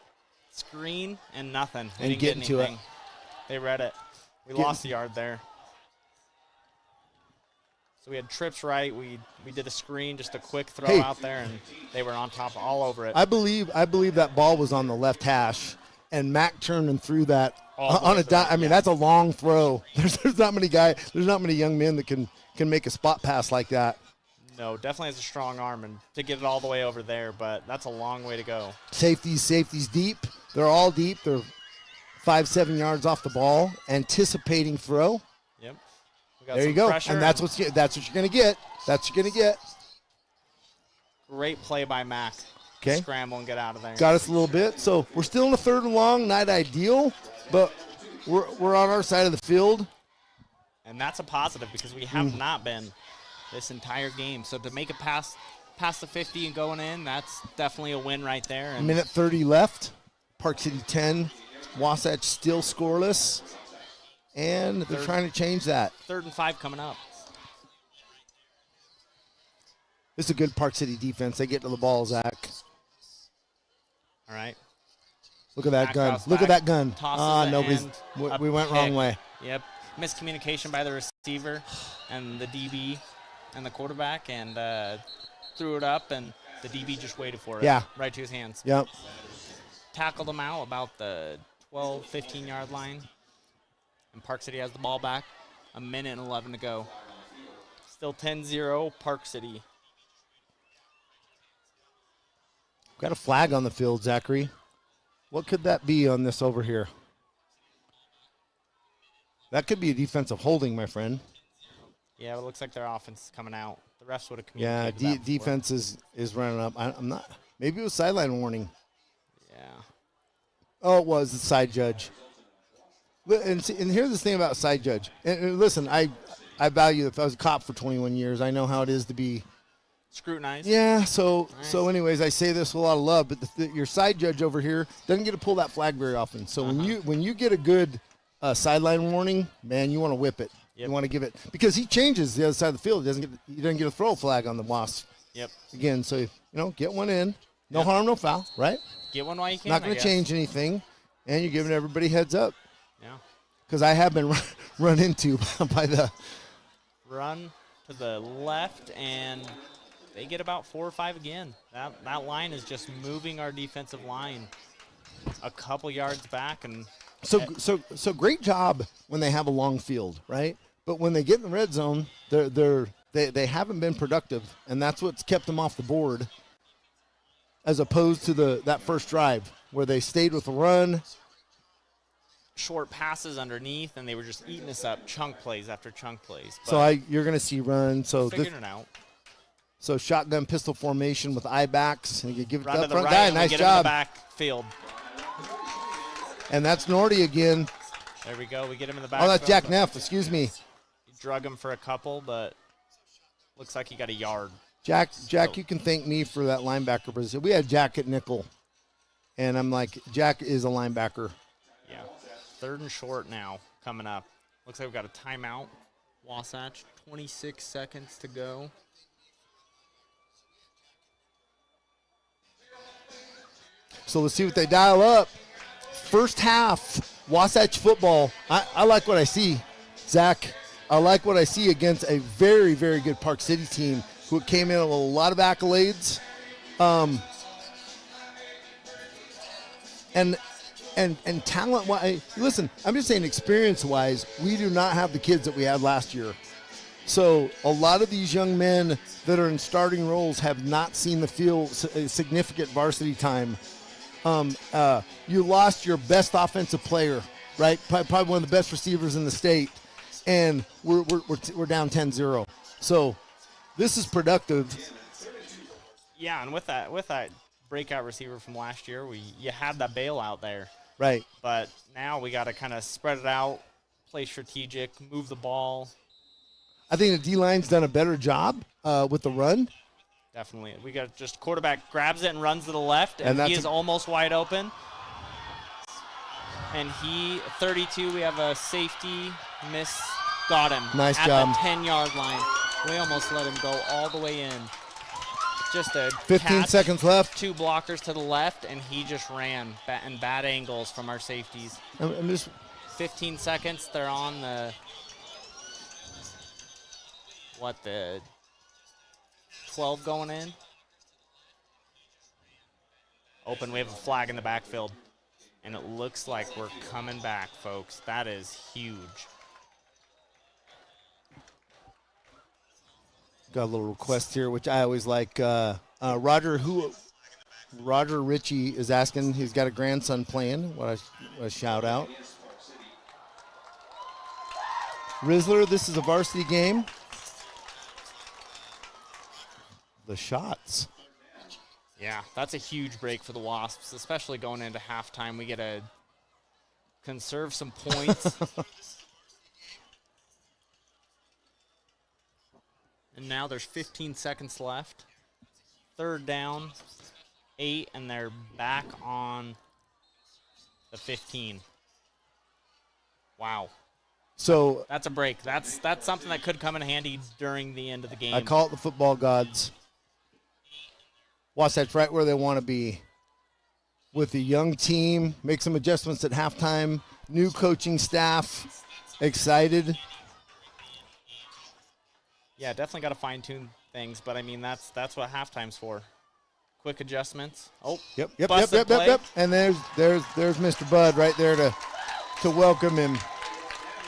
screen and nothing. They didn't get anything. To it. They read it. We lost the yard there. So we had trips right. We did a screen, just a quick throw out there, and they were on top all over it. I believe that ball was on the left hash, and Mac turned and threw that on a dime. I mean, that's a long throw. There's not many young men that can make a spot pass like that. No, definitely has a strong arm, and to get it all the way over there, but that's a long way to go. Safeties deep. They're all deep. They're 5-7 yards off the ball, anticipating throw. Yep. There you go. And that's what you're going to get. That's what you're going to get. Great play by Mac. Okay. Scramble and get out of there. Got us a little bit. So we're still in the 3rd and long, not ideal, but we're on our side of the field. And that's a positive because we have not been this entire game. So to make it past the 50 and going in, that's definitely a win right there. And minute 30 left. Park City 10. Wasatch still scoreless. And they're trying to change that. 3rd and 5 coming up. This is a good Park City defense. They get to the ball, Zach. All right. Look at that Back gun. cross Look at back. that gun. Tosses it Nobody's. and We went pick. wrong way. Yep. Miscommunication by the receiver and the DB and the quarterback, and threw it up, and the DB just waited for it. Yeah. Right to his hands. Yep. Tackled him out about the 12, 15-yard line. And Park City has the ball back. A minute and 11 to go. Still 10-0 Park City. Got a flag on the field, Zachary. What could that be on this over here? That could be a defensive holding, my friend. Yeah, it looks like their offense is coming out. The refs would have Yeah, communicated that before. defense is running up. I'm not. Maybe it was sideline warning. Yeah. Oh, it was the side judge. And here's the thing about side judge. And listen, I value if I was a cop for 21 years, I know how it is to be Scrutinized. Yeah, so Nice. anyways, I say this with a lot of love, but your side judge over here doesn't get to pull that flag very often. So when you get a good sideline warning, man, you want to whip it. Yep. You want to give it because he changes the other side of the field. He doesn't get a throw flag on the Wasp. Yep. Again, so get one in, no harm, no foul, right? Get one while you can. Not going to change anything, and you're giving everybody heads up. Yeah. Because I have been run into by the Run to the left, and they get about 4 or 5 again. That line is just moving our defensive line a couple yards back, and so great job when they have a long field, right? But when they get in the red zone, they haven't been productive, and that's what's kept them off the board. As opposed to that first drive where they stayed with the run. short passes underneath, and they were just eating us up, chunk plays after chunk plays. But So you're going to see run. So figuring it out. So shotgun pistol formation with eye backs, and you give it Run to to the the front right, guy. and we Nice get him in the job. backfield. And that's Nordy again. There we go. We get him in the Oh, backfield. that's Jack Neff. Excuse me. Drug him for a couple, but looks like he got a yard. Jack, you can thank me for that linebacker position. We had Jack at nickel, and I'm like, Jack is a linebacker. Yeah. 3rd and short now coming up. Looks like we've got a timeout. Wasatch, 26 seconds to go. So let's see what they dial up. First half, Wasatch football. I like what I see, Zach. I like what I see against a very, very good Park City team who came in with a lot of accolades. And talent-wise, listen, I'm just saying experience-wise, we do not have the kids that we had last year. So a lot of these young men that are in starting roles have not seen the field significant varsity time. You lost your best offensive player, right? Probably one of the best receivers in the state, and we're down 10-0. So this is productive. Yeah, and with that breakout receiver from last year, you had that bailout there. Right. But now we got to kind of spread it out, play strategic, move the ball. I think the D-line's done a better job with the run. Definitely. We got just quarterback grabs it and runs to the left, and that's he is almost wide open. And 32, we have a safety miss. Got him. Nice at job. the 10-yard line. We almost let him go all the way in. Just a 15 catch, seconds left. 2 blockers to the left, and he just ran in bad angles from our safeties. I'm just 15 seconds. They're on the 12 going in. Open. We have a flag in the backfield. And it looks like we're coming back, folks. That is huge. got a little request here, which I always like. Roger Ritchie is asking. He's got a grandson playing. What a shout out. Rizzler, this is a varsity game. The shots. Yeah, that's a huge break for the Wasps, especially going into halftime. We get to conserve some points. And now there's 15 seconds left. 3rd down, 8, and they're back on the 15. Wow. So That's a break. That's something that could come in handy during the end of the game. I call it the football gods. Wasatch right where they want to be with the young team. Make some adjustments at halftime. New coaching staff. Excited. Yeah, definitely got to fine tune things, but I mean that's what halftime's for. Quick adjustments. Oh, Yep. busted play. And there's Mr. Bud right there to welcome him.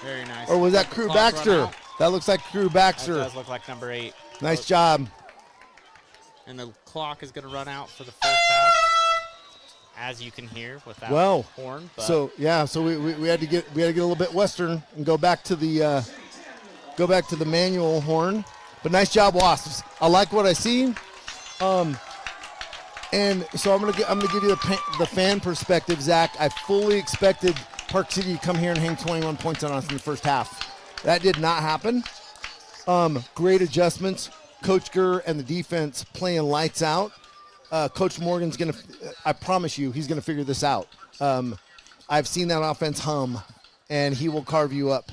Very nice. Or was that Let the Crew clock run Baxter? out. That looks like Crew That Baxter. does look like number 8. Nice job. And the clock is going to run out for the first half, as you can hear without horn. But So we had to get a little bit Western and go back to the manual horn. But nice job, Wasps. I like what I see. And so I'm gonna give you the fan perspective, Zach. I fully expected Park City to come here and hang 21 points on us in the first half. That did not happen. Great adjustments. Coach Gurr and the defense playing lights out. Coach Morgan's I promise you, he's gonna figure this out. I've seen that offense hum, and he will carve you up.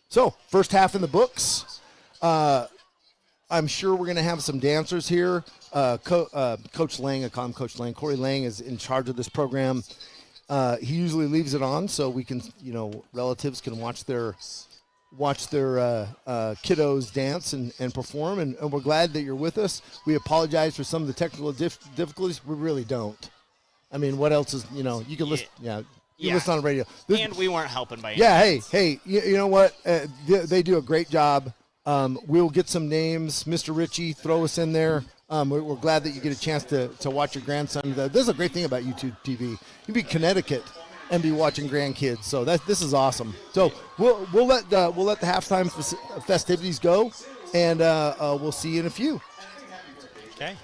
So first half in the books. I'm sure we're gonna have some dancers here. Coach Lang, I call him Coach Lang. Corey Lang is in charge of this program. He usually leaves it on so we can, relatives can watch their kiddos dance and perform. And we're glad that you're with us. We apologize for some of the technical difficulties. We really don't. I mean, what else is, you can listen. Yeah. You listen on the radio. And we weren't helping by any means. Hey, you know what? They do a great job. We'll get some names. Mr. Ritchie, throw us in there. We're glad that you get a chance to watch your grandson. This is a great thing about YouTube TV. You can be Connecticut and be watching grandkids. So this is awesome. So we'll let the halftime festivities go, and we'll see you in a few. Okay.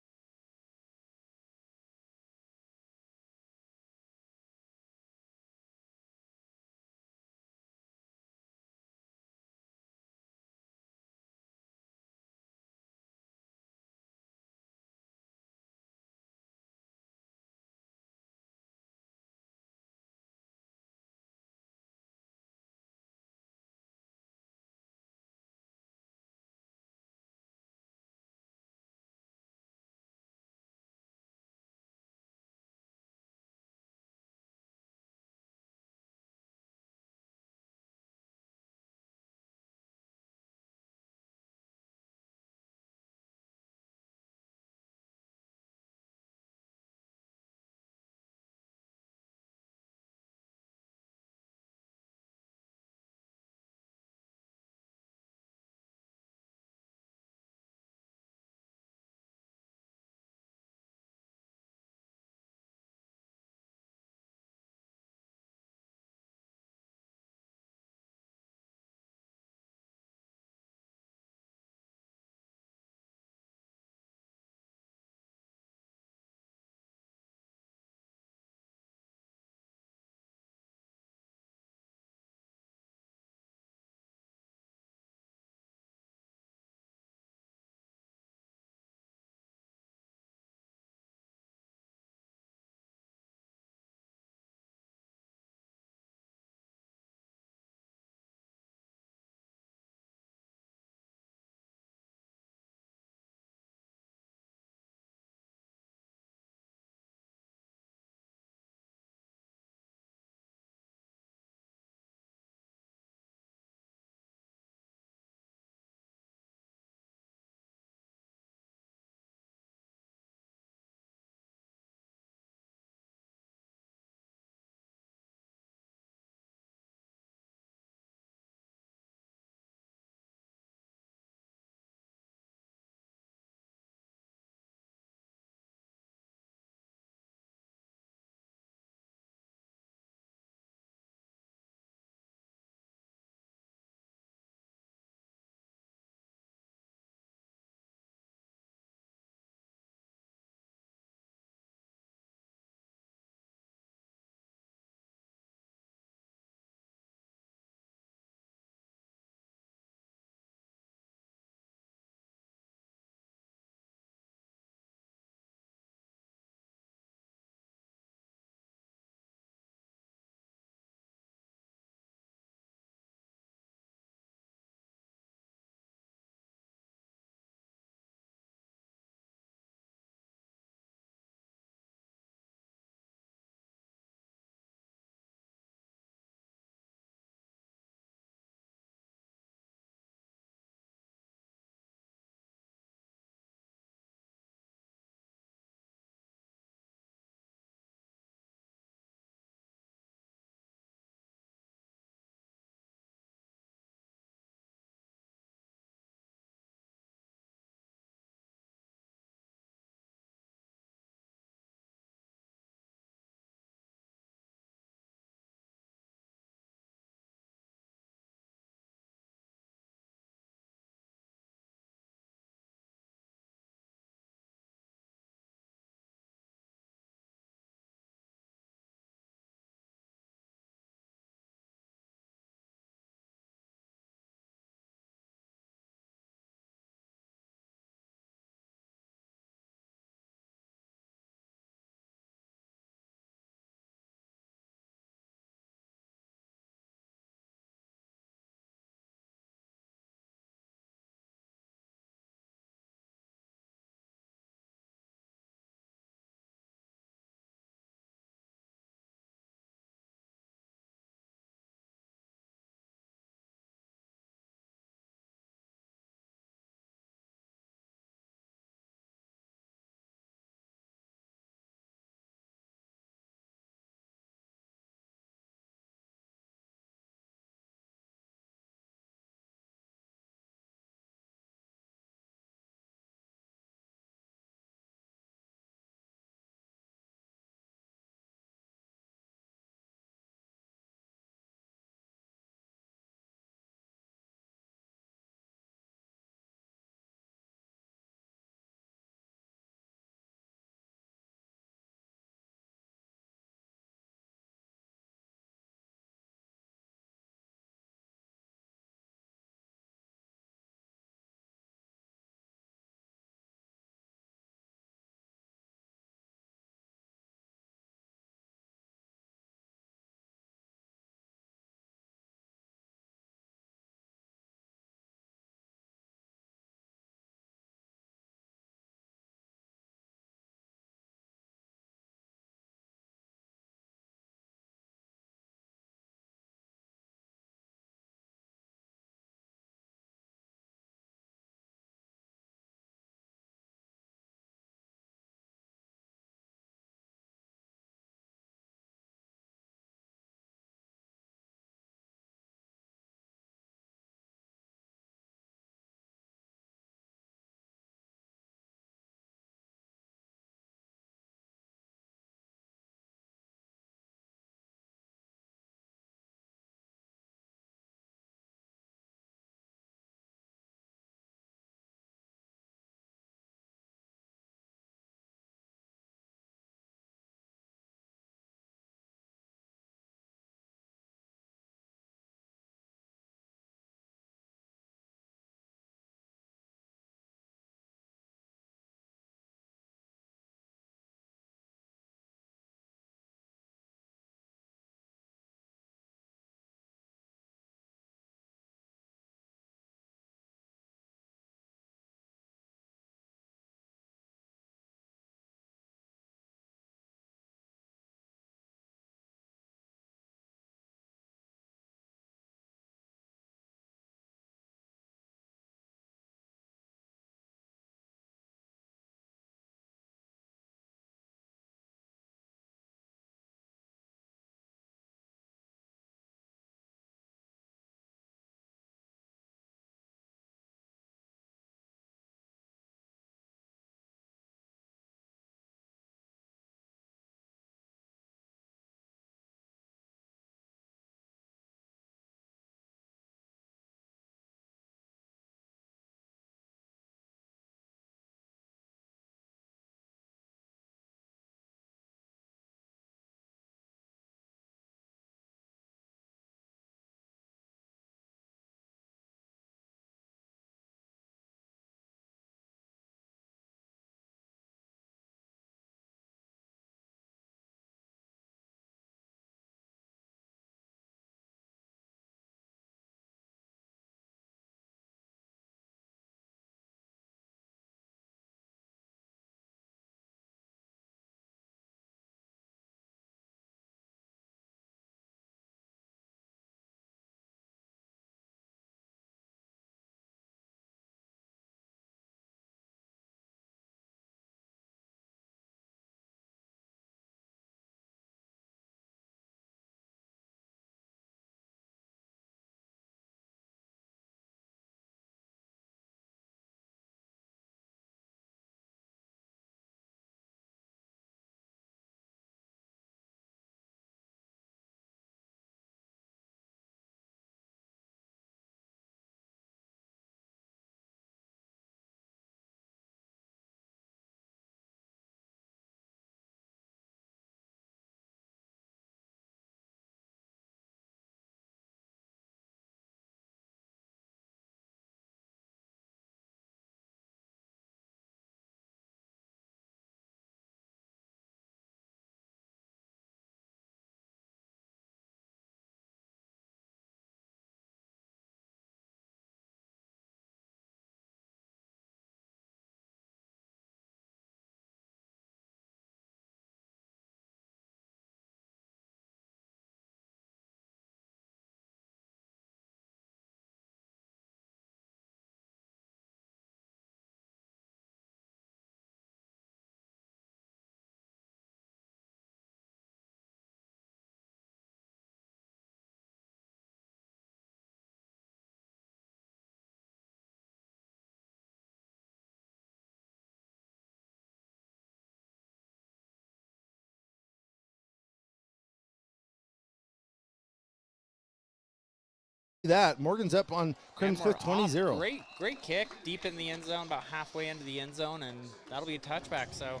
that. Morgan's up on Crim's And we're fifth, 20-0. off. Great kick deep in the end zone, about halfway into the end zone, and that'll be a touchback. So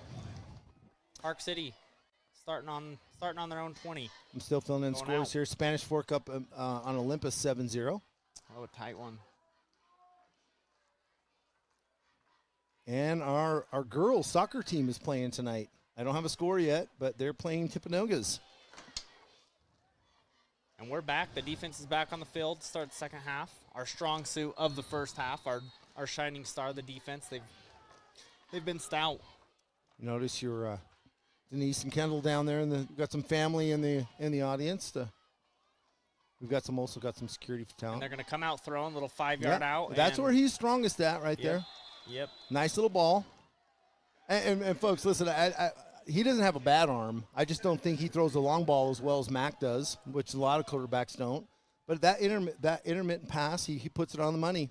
Park City starting on their own 20. I'm still filling in Going scores out. here. Spanish Fork up on Olympus 7-0. Oh, a tight one. And our girls soccer team is playing tonight. I don't have a score yet, but they're playing Timpanogos. And we're back. The defense is back on the field to start the second half. Our strong suit of the first half, our shining star of the defense. They've been stout. You notice your Denise and Kendall down there, and we've got some family in the audience. We've got also got some security for And talent. they're going to come out throwing, little 5-yard out. That's and where he's strongest at, right there. Yep. Nice little ball. And folks, listen, he doesn't have a bad arm. I just don't think he throws the long ball as well as Mac does, which a lot of quarterbacks don't. But that intermittent pass, he puts it on the money.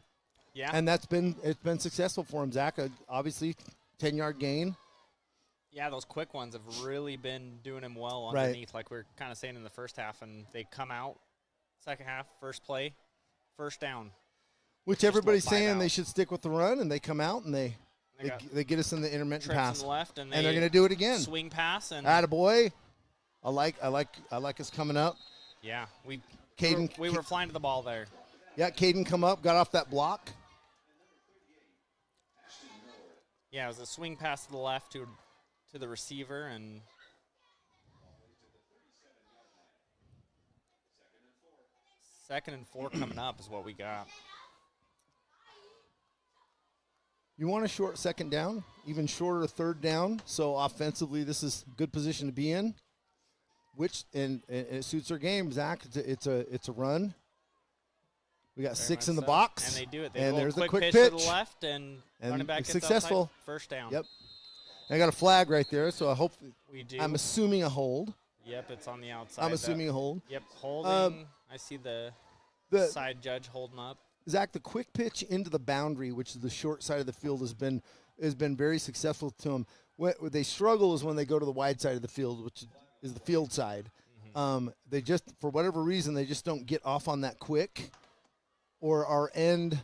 Yeah. And it's been successful for him, Zach. Obviously, 10-yard gain. Yeah, those quick ones have really been doing him well Right. underneath, like we were kind of saying in the first half. And they come out, second half, first play, first down. Which Just everybody's go 5 saying out. they should stick with the run, and they come out and they get us in the intermittent Trips pass. in the left, and they're going to do it again. Swing pass, and Attaboy. I like us coming up. yeah, we Caden, were flying to the ball there. Yeah, Caden come up, got off that block. Yeah, it was a swing pass to the left to the receiver, and second and 4 coming up is what we got. You want a short second down, even shorter third down. So offensively, this is a good position to be in. And it suits our game, Zach. It's a run. We got Very 6 much in the so. box. And they do it. They and go there's a the quick quick pitch to pitch. the left, and running back it's gets successful. outside, first down. Yep. I got a flag right there, so I hope. We do. I'm assuming a hold. Yep, it's on the outside. I'm assuming a hold. Yep, holding. I see the side judge holding up. Zach, the quick pitch into the boundary, which is the short side of the field, has been very successful to them. What they struggle is when they go to the wide side of the field, which is the field side. They just, for whatever reason, they just don't get off on that quick, or our end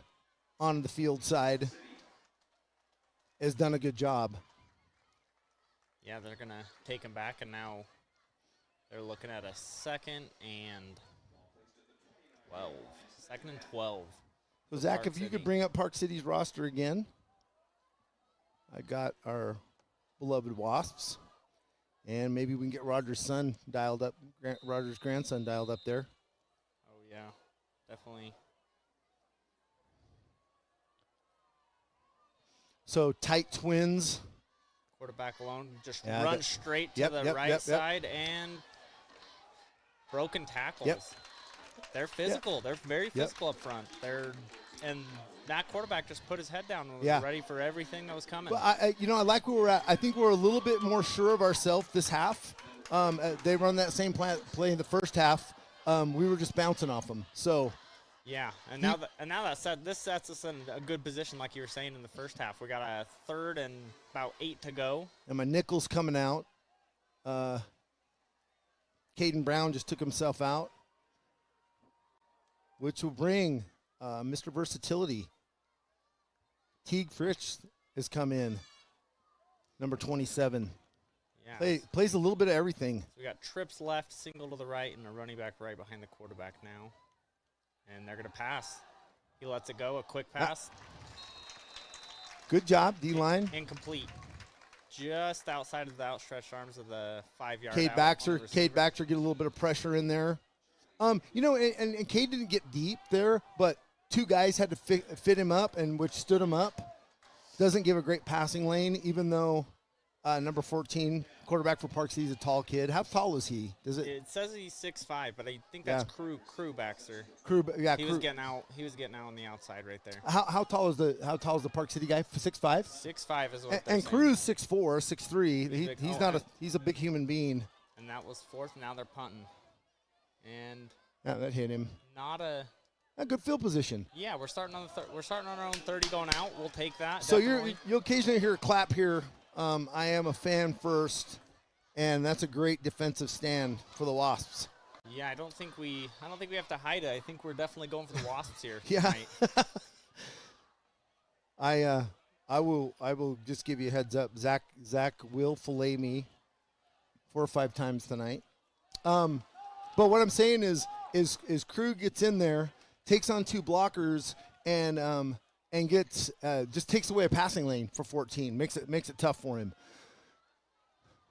on the field side has done a good job. Yeah, they're going to take him back, and now they're looking at a second and 12. Second and 12. So, for Zach, Park if you City. could bring up Park City's roster again. I got our beloved Wasps, and maybe we can get Roger's son dialed up, Roger's grandson dialed up there. Oh, yeah, definitely. So, tight twins. Quarterback alone, just Yeah, run straight to the right side and broken tackles. Yep. They're physical. They're very physical up front. And that quarterback just put his head down and was ready for everything that was coming. Well, I like where we're at. I think we're a little bit more sure of ourselves this half. They run that same play in the first half. We were just bouncing off them. So. Yeah, and now that said, this sets us in a good position, like you were saying in the first half. We got a third and about 8 to go. And my nickel's coming out. Caden Brown just took himself out, which will bring Mr. Versatility. Teague Fritsch has come in, number 27. Yeah. Plays a little bit of everything. So we got trips left, single to the right, and a running back right behind the quarterback now. And they're going to pass. He lets it go, a quick pass. Good job, D-line. Incomplete. Just outside of the outstretched arms of the 5-yard Cade out Baxter. on the Cade receiver. Baxter get a little bit of pressure in there. And Cade didn't get deep there, but 2 guys had to fit him up, and which stood him up. Doesn't give a great passing lane, even though number 14, quarterback for Park City, is a tall kid. How tall is he? It says he's 6'5", but I think that's Crew Baxter. He was getting out on the outside right there. How tall is the Park City guy? 6'5"? 6'5" is what they're And saying. Crew's 6'4", 6'3". He's big. He's a big human being. And that was fourth. Now they're punting. And Yeah, that hit him. not a good field position. Yeah, we're starting on our own 30 going out. We'll take that. So definitely. you'll occasionally hear a clap here. I am a fan first, and that's a great defensive stand for the Wasps. Yeah, I don't think we have to hide it. I think we're definitely going for the Wasps here Yeah. tonight. I will just give you a heads up. Zach will fillet me 4 or 5 times tonight. But what I'm saying is Krug gets in there, takes on 2 blockers, and gets just takes away a passing lane for 14. Makes it tough for him.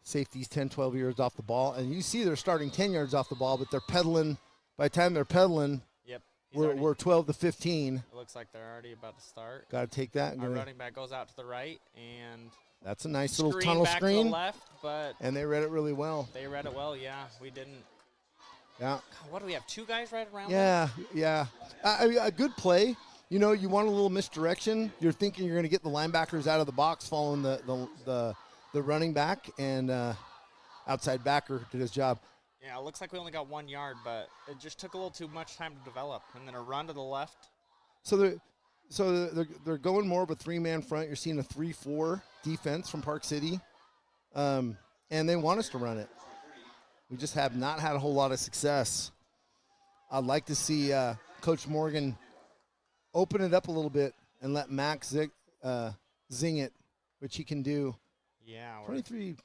Safety's 10, 12 yards off the ball, and you see they're starting 10 yards off the ball, but they're pedaling. By the time they're pedaling, Yep. we're 12 to 15. It looks like they're already about to start. Got to take that. Our running back goes out to the right, and that's a nice little screen tunnel back screen. to the left, but And they read it really well. they read it well. Yeah, we didn't. Yeah. God, what do we have? 2 guys right around? Yeah. A good play. You know, you want a little misdirection. You're thinking you're going to get the linebackers out of the box following the running back, and outside backer did his job. Yeah, it looks like we only got 1 yard, but it just took a little too much time to develop. And then a run to the left. So they're going more of a 3-man front. You're seeing a 3-4 defense from Park City, and they want us to run it. We just have not had a whole lot of success. I'd like to see Coach Morgan open it up a little bit and let Max zing it, which he can do. Yeah. 23.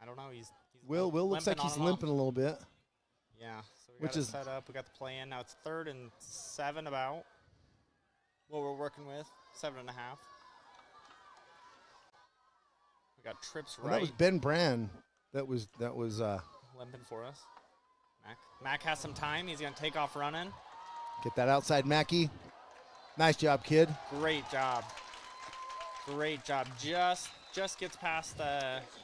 I don't know. He's Will looks like he's limping a little bit. Yeah. So we got it set up. We got the play in. Now it's 3rd and 7 about. What we're working with, 7.5. We got trips right. Well, that was Ben Brand. That was limping for us. Mac has some time. He's gonna take off running. Get that outside, Mackey. Nice job, kid. Great job. Just gets past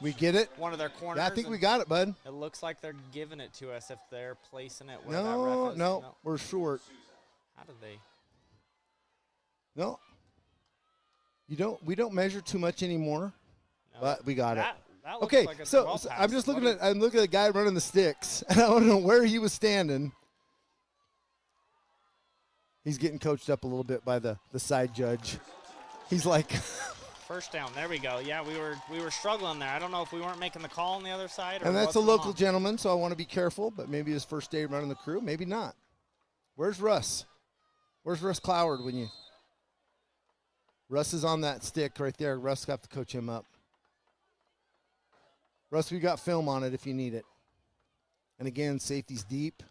we get it. One of their corners. Yeah, I think we got it, bud. It looks like they're giving it to us if they're placing it where that ref is. No, we're short. How did they? No. We don't measure too much anymore, but we got it. That looks okay, like it's so well passed. I'm looking at the guy running the sticks, and I don't know where he was standing. He's getting coached up a little bit by the side judge. He's like first down. There we go. Yeah, we were struggling there. I don't know if we weren't making the call on the other side. And that's a local gentleman, so I want to be careful. But maybe his first day running the crew, maybe not. Where's Russ? Where's Russ Cloward when you? Russ is on that stick right there. Russ got to coach him up. Russ, we got film on it if you need it. And again, safety's deep.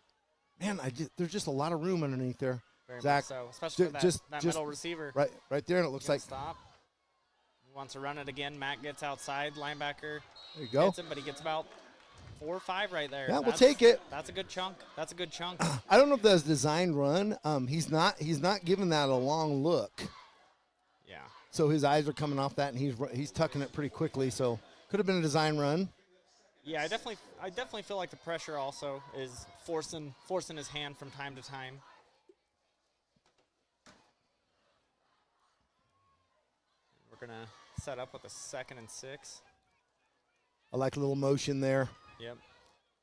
Man, there's just a lot of room underneath there. Very Zach, much so, especially for that middle receiver. Right there, and it looks like stop. He wants to run it again. Matt gets outside. Linebacker. There you go. Hits him, but he gets about 4 or 5 right there. Yeah, we'll take it. That's a good chunk. I don't know if that's a design run. He's not giving that a long look. Yeah. So his eyes are coming off that, and he's tucking it pretty quickly. So could have been a design run. Yeah, I definitely feel like the pressure also is forcing his hand from time to time. We're going to set up with a 2nd and 6. I like a little motion there. Yep.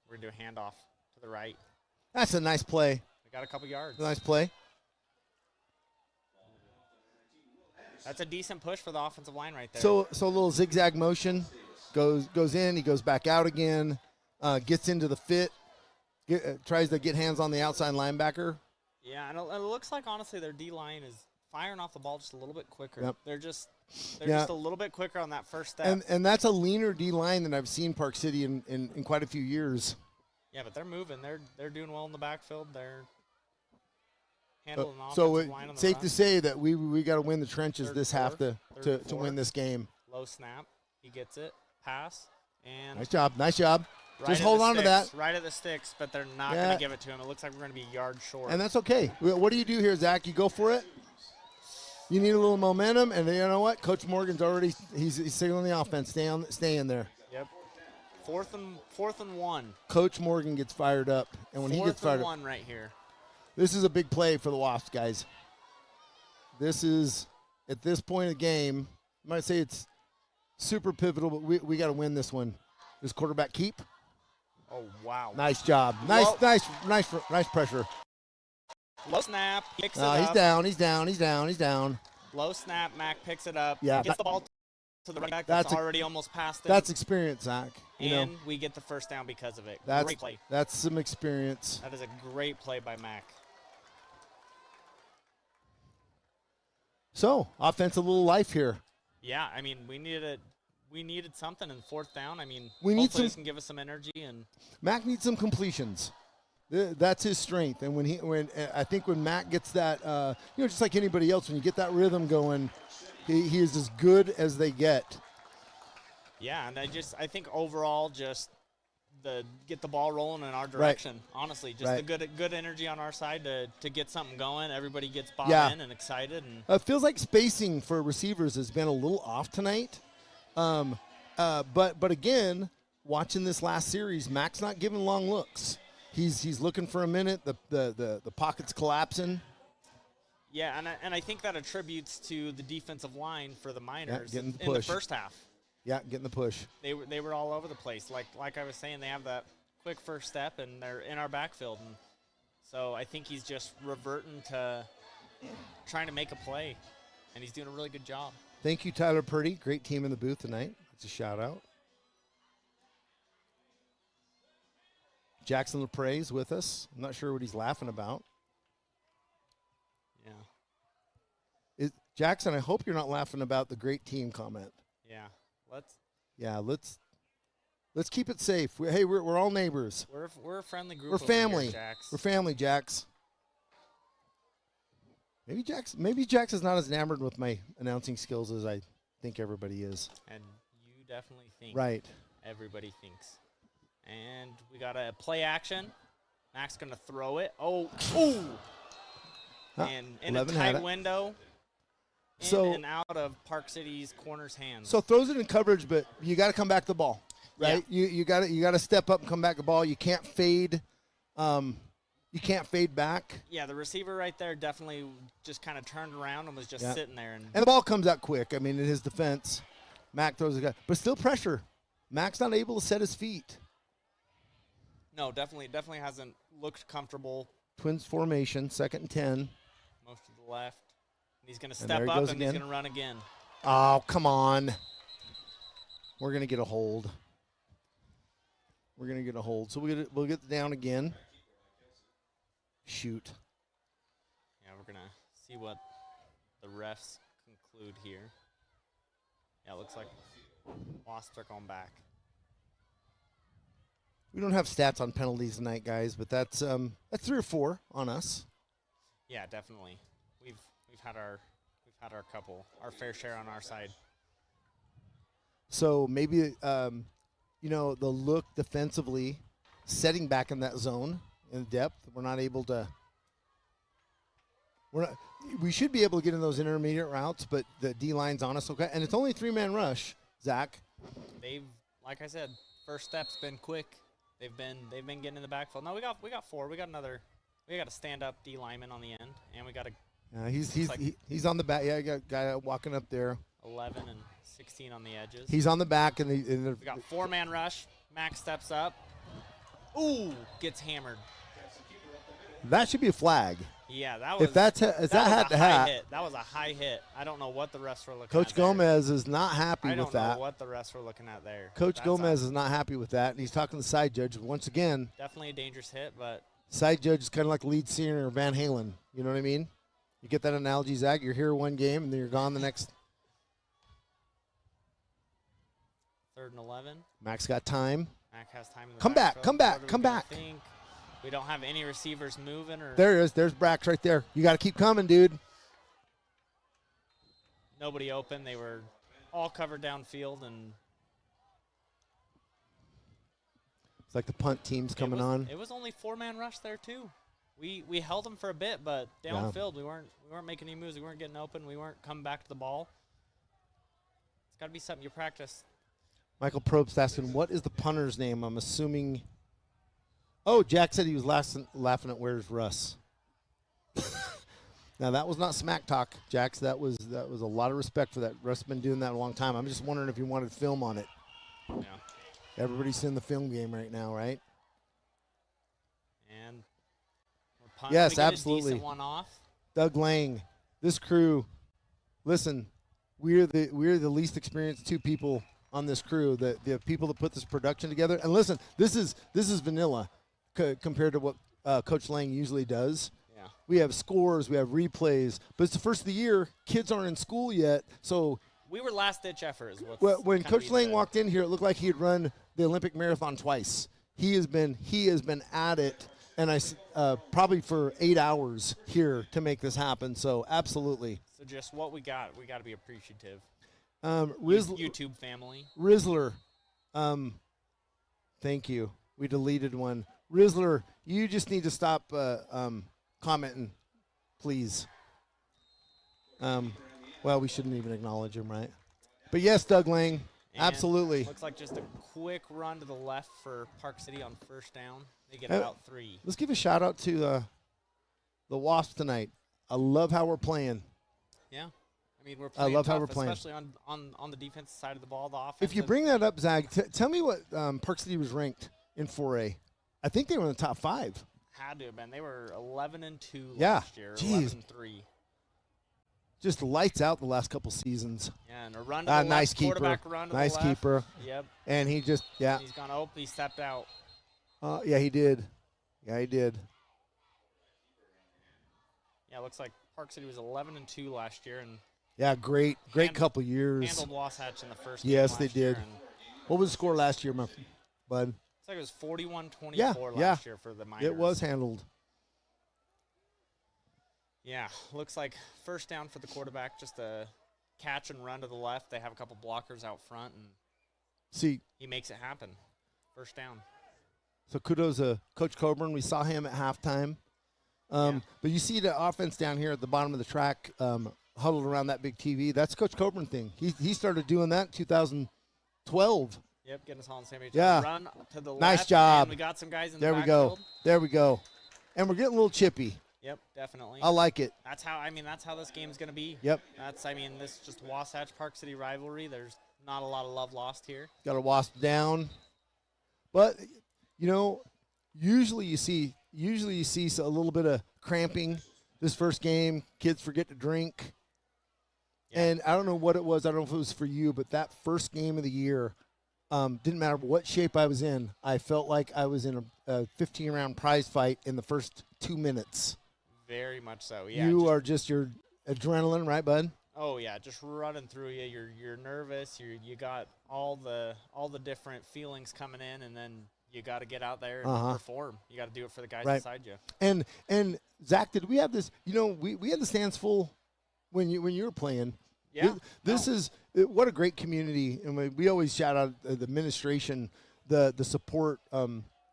We're going to do a handoff to the right. That's a nice play. We got a couple yards. Nice play. That's a decent push for the offensive line right there. So a little zigzag motion. Goes in, he goes back out again, gets into the fit, tries to get hands on the outside linebacker. Yeah, and it looks like, honestly, their D-line is firing off the ball just a little bit quicker. Yep. They're just a little bit quicker on that first step. And that's a leaner D-line than I've seen Park City in quite a few years. Yeah, but they're moving. They're doing well in the backfield. They're handling the so offensive line on the safe run. to say that we got to win the trenches Third this and half four. to win this game. Low snap. He gets it. Pass. And Nice job. Right Just at hold the on to sticks, that. Right at the sticks, but they're not going to give it to him. It looks like we're going to be a yard short. And that's okay. What do you do here, Zach? You go for it? You need a little momentum, and you know what? Coach Morgan's already he's signaling the offense. Stay in there. Yep. Fourth and 1. Coach Morgan gets fired up, and when he gets fired up, 1 right here. this is a big play for the Wasps, guys. This is, at this point of the game, I might say it's super pivotal, but we got to win this one. Does quarterback keep? Oh, wow. Nice job. Nice pressure. Low snap. Picks it He's up. down. Low snap. Mac picks it up. Yeah. Gets the ball to the running back that's already almost past it. That's experience, Zach. And we get the first down because of it. Great play. That's some experience. That is a great play by Mac. So, offense a little life here. Yeah, I mean, we needed something in fourth down. I mean, hopefully this can give us some energy. And Mac needs some completions. That's his strength. And when I think when Mac gets that, just like anybody else, when you get that rhythm going, he is as good as they get. Yeah, and I think overall just get the ball rolling in our direction. Right. Honestly, just the good energy on our side to get something going. Everybody gets bought in and excited. And it feels like spacing for receivers has been a little off tonight. But again, watching this last series, Mac's not giving long looks. He's looking for a minute. The pocket's collapsing. Yeah, and I think that attributes to the defensive line for the Miners in the first half. Yeah, getting the push. They were all over the place. Like I was saying, they have that quick first step, and they're in our backfield. And so I think he's just reverting to trying to make a play, and he's doing a really good job. Thank you, Tyler Purdy. Great team in the booth tonight. That's a shout-out. Jackson LePray's with us. I'm not sure what he's laughing about. Yeah. Jackson, I hope you're not laughing about the great team comment. Yeah. Let's keep it safe. We're all neighbors. We're a friendly group. We're family. Here, Jax. We're family, Jax. Maybe Jax is not as enamored with my announcing skills as I think everybody is. And you definitely think. Right. Everybody thinks. And we got a play action. Mac's going to throw it. Oh, ooh. And in a tight window. And out of Park City's corner's hands. So throws it in coverage, but you got to come back the ball, right? Yeah. You got to step up and come back the ball. You can't fade. You can't fade back. Yeah, the receiver right there definitely just kind of turned around and was just sitting there. And the ball comes out quick. I mean, in his defense, Mac throws it, but still pressure. Mac's not able to set his feet. No, definitely hasn't looked comfortable. Twins formation, 2nd and 10. Most to the left. He's going to step up and he's going to run again. Oh, come on. We're going to get a hold. So we'll get down again. Shoot. Yeah, we're going to see what the refs conclude here. Yeah, it looks like Wasps are going back. We don't have stats on penalties tonight, guys, but that's 3 or 4 on us. Yeah, definitely. We've had our fair share on our side. So maybe the look defensively, setting back in that zone in depth, we're not able to. We should be able to get in those intermediate routes, but the D line's on us, okay? And it's only 3-man rush, Zach. Like I said, first step's been quick. They've been getting in the backfield. No, we got 4. We got a stand-up D lineman on the end, and we got a. He's on the back. Yeah, I got a guy walking up there. 11 and 16 on the edges. He's on the back, and we got 4-man rush. Max steps up. Ooh, gets hammered. That should be a flag. Yeah, that was. That was a high hit. I don't know what the refs were looking at. Coach Gomez is not happy with that. I don't know what the refs were looking at there. Coach Gomez is not happy with that, and he's talking to the side judge once again. Definitely a dangerous hit, but side judge is kind of like lead singer Van Halen. You know what I mean? You get that analogy, Zach? You're here one game, and then you're gone the next. 3rd and 11. Max got time. Mac has time in the Come back. We don't have any receivers moving. There it is. There's Brax right there. You got to keep coming, dude. Nobody open. They were all covered downfield, and it's like the punt team's coming on. It was only 4-man rush there too. We held them for a bit, but downfield we weren't making any moves. We weren't getting open. We weren't coming back to the ball. It's got to be something you practice. Michael Probst asking, what is the punter's name? I'm assuming. Oh, Jack said he was laughing at Where's Russ. Now, that was not smack talk, Jax. That was a lot of respect for that. Russ has been doing that a long time. I'm just wondering if you wanted film on it. Yeah. Everybody's in the film game right now, right? And we're punting. Yes, we get absolutely. A decent one off. Doug Lang, this crew, listen, we're the least experienced two people on this crew, the people that put this production together. And listen, this is vanilla compared to what Coach Lang usually does. Yeah. We have scores, we have replays, but it's the first of the year. Kids aren't in school yet, so We were last-ditch efforts. when Coach Lang walked in here, it looked like he had run the Olympic marathon twice. He has been at it, and probably for 8 hours here to make this happen. So absolutely. So just what we got to be appreciative. YouTube family. Rizzler, thank you. We deleted one. Rizzler, you just need to stop commenting, please. Well, we shouldn't even acknowledge him, right? But yes, Doug Lang, And absolutely. Looks like just a quick run to the left for Park City on first down. They get about 3. Let's give a shout out to the Wasps tonight. I love how we're playing. Yeah. I mean, we're playing I love tough, how we're playing. especially on the defensive side of the ball. The offense. If you bring that up, Zag, tell me what Park City was ranked in 4A. I think they were in the top 5. Had to have been. They were 11-2 Yeah. last year. Jeez. 11-3. Just lights out the last couple seasons. Yeah, and a run to the Nice left, keeper. quarterback run to Nice the left. keeper. Yep. And he just, yeah. He's gone. Oh, he stepped out. Yeah, he did. Yeah, he did. Yeah, it looks like Park City was 11-2 last year and Yeah, great couple years. handled Wasatch in the first Yes, game they last year, did. and What was the score last year, bud? looks like it was 41-24 Yeah, last year for the Miners. It was handled. Yeah, looks like first down for the quarterback, just a catch and run to the left. They have a couple blockers out front, and See, he makes it happen. First down. so kudos to Coach Coburn. We saw him at halftime. But you see the offense down here at the bottom of the track huddled around that big TV. That's Coach Coburn thing. He started doing that in 2012. Yep, getting us all on the same page. Yeah. Run to the left. Nice job. And we got some guys in There the we go. backfield. There we go. And we're getting a little chippy. Yep, definitely. I like it. That's how this game's going to be. Yep. This is just Wasatch Park City rivalry. There's not a lot of love lost here. Got a Wasp down. But, usually you see a little bit of cramping this first game. Kids forget to drink. Yeah. And I don't know what it was. I don't know if it was for you, but that first game of the year, didn't matter what shape I was in. I felt like I was in a 15-round prize fight in the first 2 minutes. Very much so. Yeah. You are just your adrenaline, right, bud? Oh yeah, just running through you. You're nervous. You got all the different feelings coming in, and then you got to get out there and perform. You got to do it for the guys beside you. And Zach, did we have this? We had the stands full when you were playing. Yeah. This is what a great community, and we always shout out the administration, the support.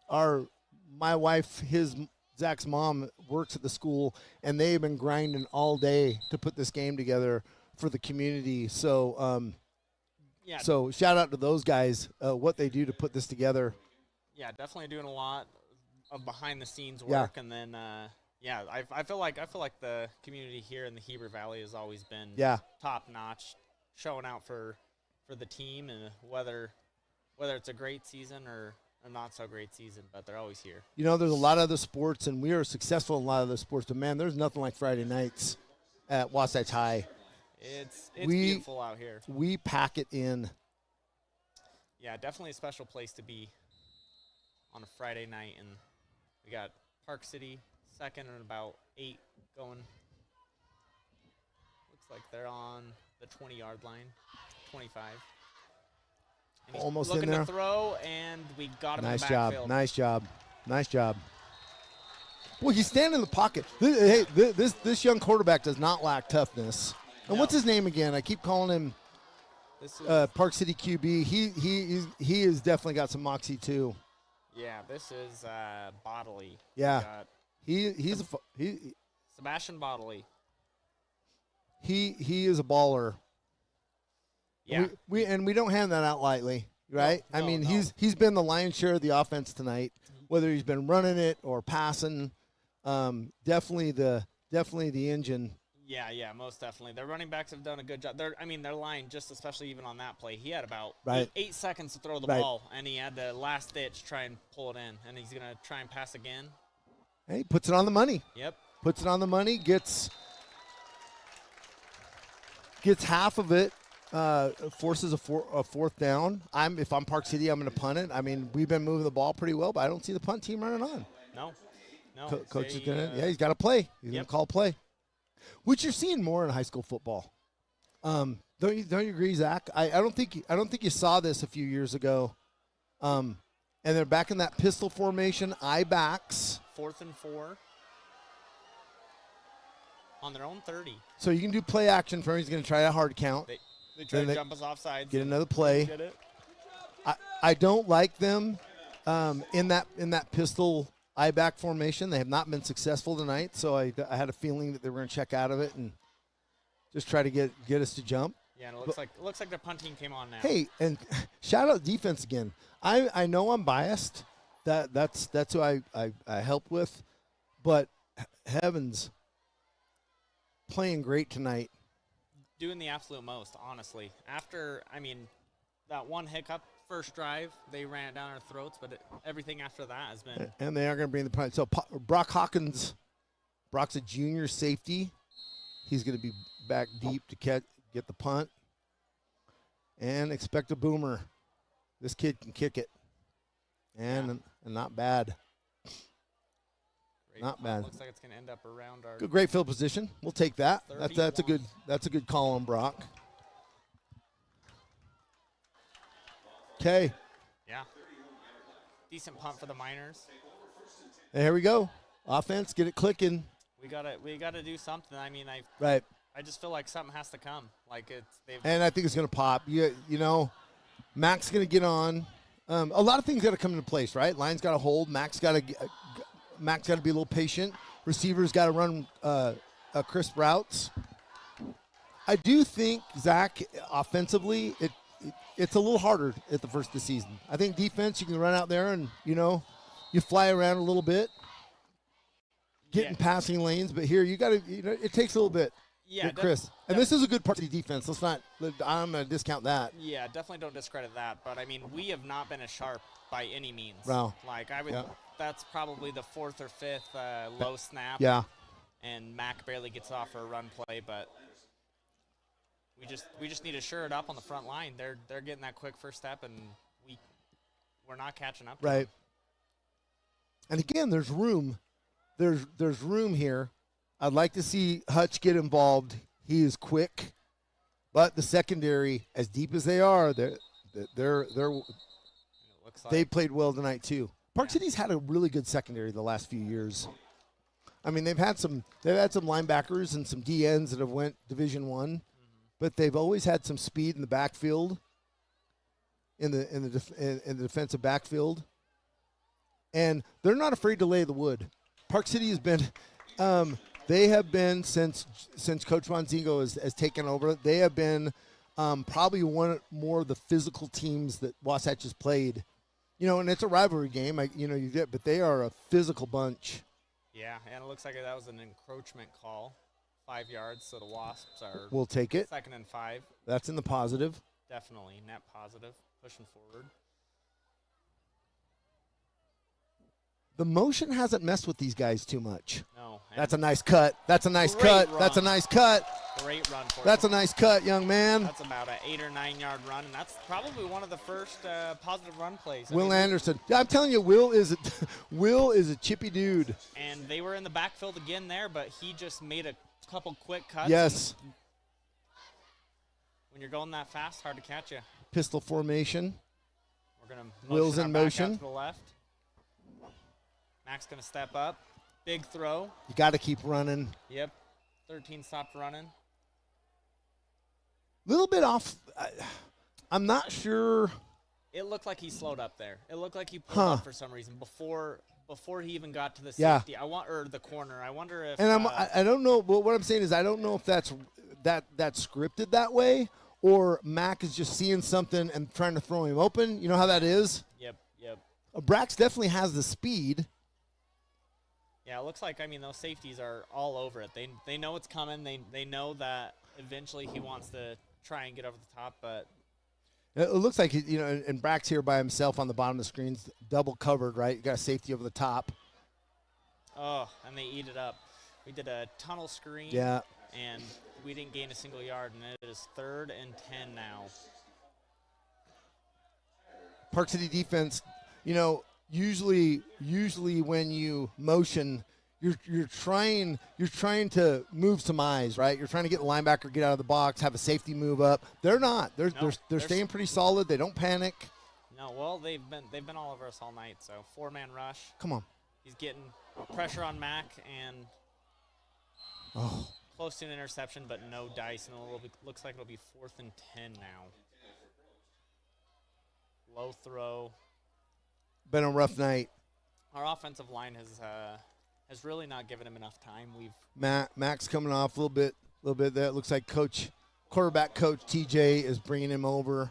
My wife, Zach's mom works at the school, and they've been grinding all day to put this game together for the community. So, So shout out to those guys, what they do to put this together. Yeah, definitely doing a lot of behind the scenes work, and then I feel like the community here in the Heber Valley has always been top notch, showing out for the team, and whether it's a great season or a not so great season, but they're always here. There's a lot of other sports, and we are successful in a lot of those sports, but man, there's nothing like Friday nights at Wasatch High. It's beautiful out here. We pack it in. Yeah, definitely a special place to be on a Friday night, and we got Park City second and about 8 going. Looks like they're on the 20-yard line, 25. And he's Almost looking in there. to throw, and we got him in the Nice backfield. Nice job. Well, he's standing in the pocket. Hey, this young quarterback does not lack toughness. And what's his name again? I keep calling him Park City QB. He has definitely got some moxie too. Yeah, this is Bodley. Yeah, he's Sebastian Bodley. He is a baller. Yeah, we don't hand that out lightly, right? No, no. He's been the lion's share of the offense tonight, whether he's been running it or passing. Definitely the engine. Yeah, most definitely. Their running backs have done a good job. Their line, just especially even on that play, he had about 8 seconds to throw the ball, and he had the last ditch try and pull it in, and he's going to try and pass again. Hey, puts it on the money. Yep. Puts it on the money, gets half of it, forces a fourth down, if I'm Park City, I'm going to punt it. I mean, we've been moving the ball pretty well, but I don't see the punt team running on. No. Coach is going to, he's got to play. He's going to call play, which you're seeing more in high school football. Don't you agree, Zach? I don't think you saw this a few years ago. And they're back in that pistol formation, eye backs. 4th and 4 on their own 30. So you can do play action for him. He's going to try a hard count. They try to jump us off sides. Get another play. Get it. I don't like them in that pistol eye back formation. They have not been successful tonight, so I had a feeling that they were going to check out of it and just try to get us to jump. Yeah, and it looks like their punt team came on now. Hey, and shout out defense again. I know I'm biased. That's who I help with, but heavens, playing great tonight. Doing the absolute most, honestly. After, that one hiccup first drive, they ran it down our throats, but everything after that has been. And they are going to bring the punt. So Brock Hawkins, Brock's a junior safety. He's going to be back deep to get the punt. And expect a boomer. This kid can kick it. And not bad. Not bad. Looks like it's going to end up around our great field position. We'll take that. That's a good call on Brock. Okay. Yeah. Decent punt for the Miners. And here we go. Offense, get it clicking. We gotta do something. Right. I just feel like something has to come. And I think it's going to pop. You know, Mac's going to get on. A lot of things got to come into place, right? Line's got to hold. Mac's got to be a little patient. Receivers got to run crisp routes. I do think, Zach, offensively, it's a little harder at the first of the season. I think defense, you can run out there and, you fly around a little bit, get in passing lanes. But here, you got to, it takes a little bit. Yeah, Chris. And this is a good part of the defense. I'm going to discount that. Yeah, definitely don't discredit that. But, we have not been as sharp by any means. Wow. That's probably the 4th or 5th low snap. Yeah. And Mac barely gets off for a run play, but we just need to shore it up on the front line. They're getting that quick first step, and we're not catching up. Right. And again, there's room. There's room here. I'd like to see Hutch get involved. He is quick, but the secondary, as deep as they are, they played well tonight too. Park City's had a really good secondary the last few years. They've had some linebackers and some DNs that have went Division I, but they've always had some speed in the backfield, in the defensive backfield, and they're not afraid to lay the wood. Park City has been. They have been, since Coach Monzingo has taken over, they have been probably one more of the physical teams that Wasatch has played. And it's a rivalry game, but they are a physical bunch. Yeah, and it looks like that was an encroachment call, 5 yards, so the Wasps are we'll take it. 2nd and 5. That's in the positive. Definitely, net positive, pushing forward. The motion hasn't messed with these guys too much. No. That's a nice cut. That's a nice cut. Run. That's a nice cut. Great run for That's them. a nice cut, young man. That's about an 8 or 9 yard run, and that's probably one of the first positive run plays. Will Anderson. I'm telling you, Will is a chippy dude. And they were in the backfield again there, but he just made a couple quick cuts. Yes. When you're going that fast, hard to catch you. Pistol formation. We're going to Will's in motion. Out to the left. Mac's going to step up. Big throw. You got to keep running. Yep. 13 stopped running. Little bit off. I'm not sure. It looked like he slowed up there. It looked like he pulled up for some reason before he even got to the safety. Or the corner. I wonder if. And I don't know. But what I'm saying is I don't know if that's scripted that way or Mac is just seeing something and trying to throw him open. You know how that is. Yep. Brax definitely has the speed. Yeah, it looks like, those safeties are all over it. They know it's coming. They know that eventually he wants to try and get over the top, but it looks like, and Brax here by himself on the bottom of the screen's double covered, right? You got a safety over the top. Oh, and they eat it up. We did a tunnel screen. Yeah. and we didn't gain a single yard, and it is 3rd and 10 now. Park City defense, usually when you motion, you're trying to move some eyes, right? You're trying to get the linebacker, get out of the box, have a safety move up. They're not. They're staying pretty solid. They don't panic. No, well, they've been all over us all night. So 4-man rush. Come on. He's getting pressure on Mac and close to an interception, but no dice, and looks like it'll be 4th and 10 now. Low throw. Been a rough night. Our offensive line has really not given him enough time. Mac's coming off a little bit there. It looks like quarterback coach TJ is bringing him over,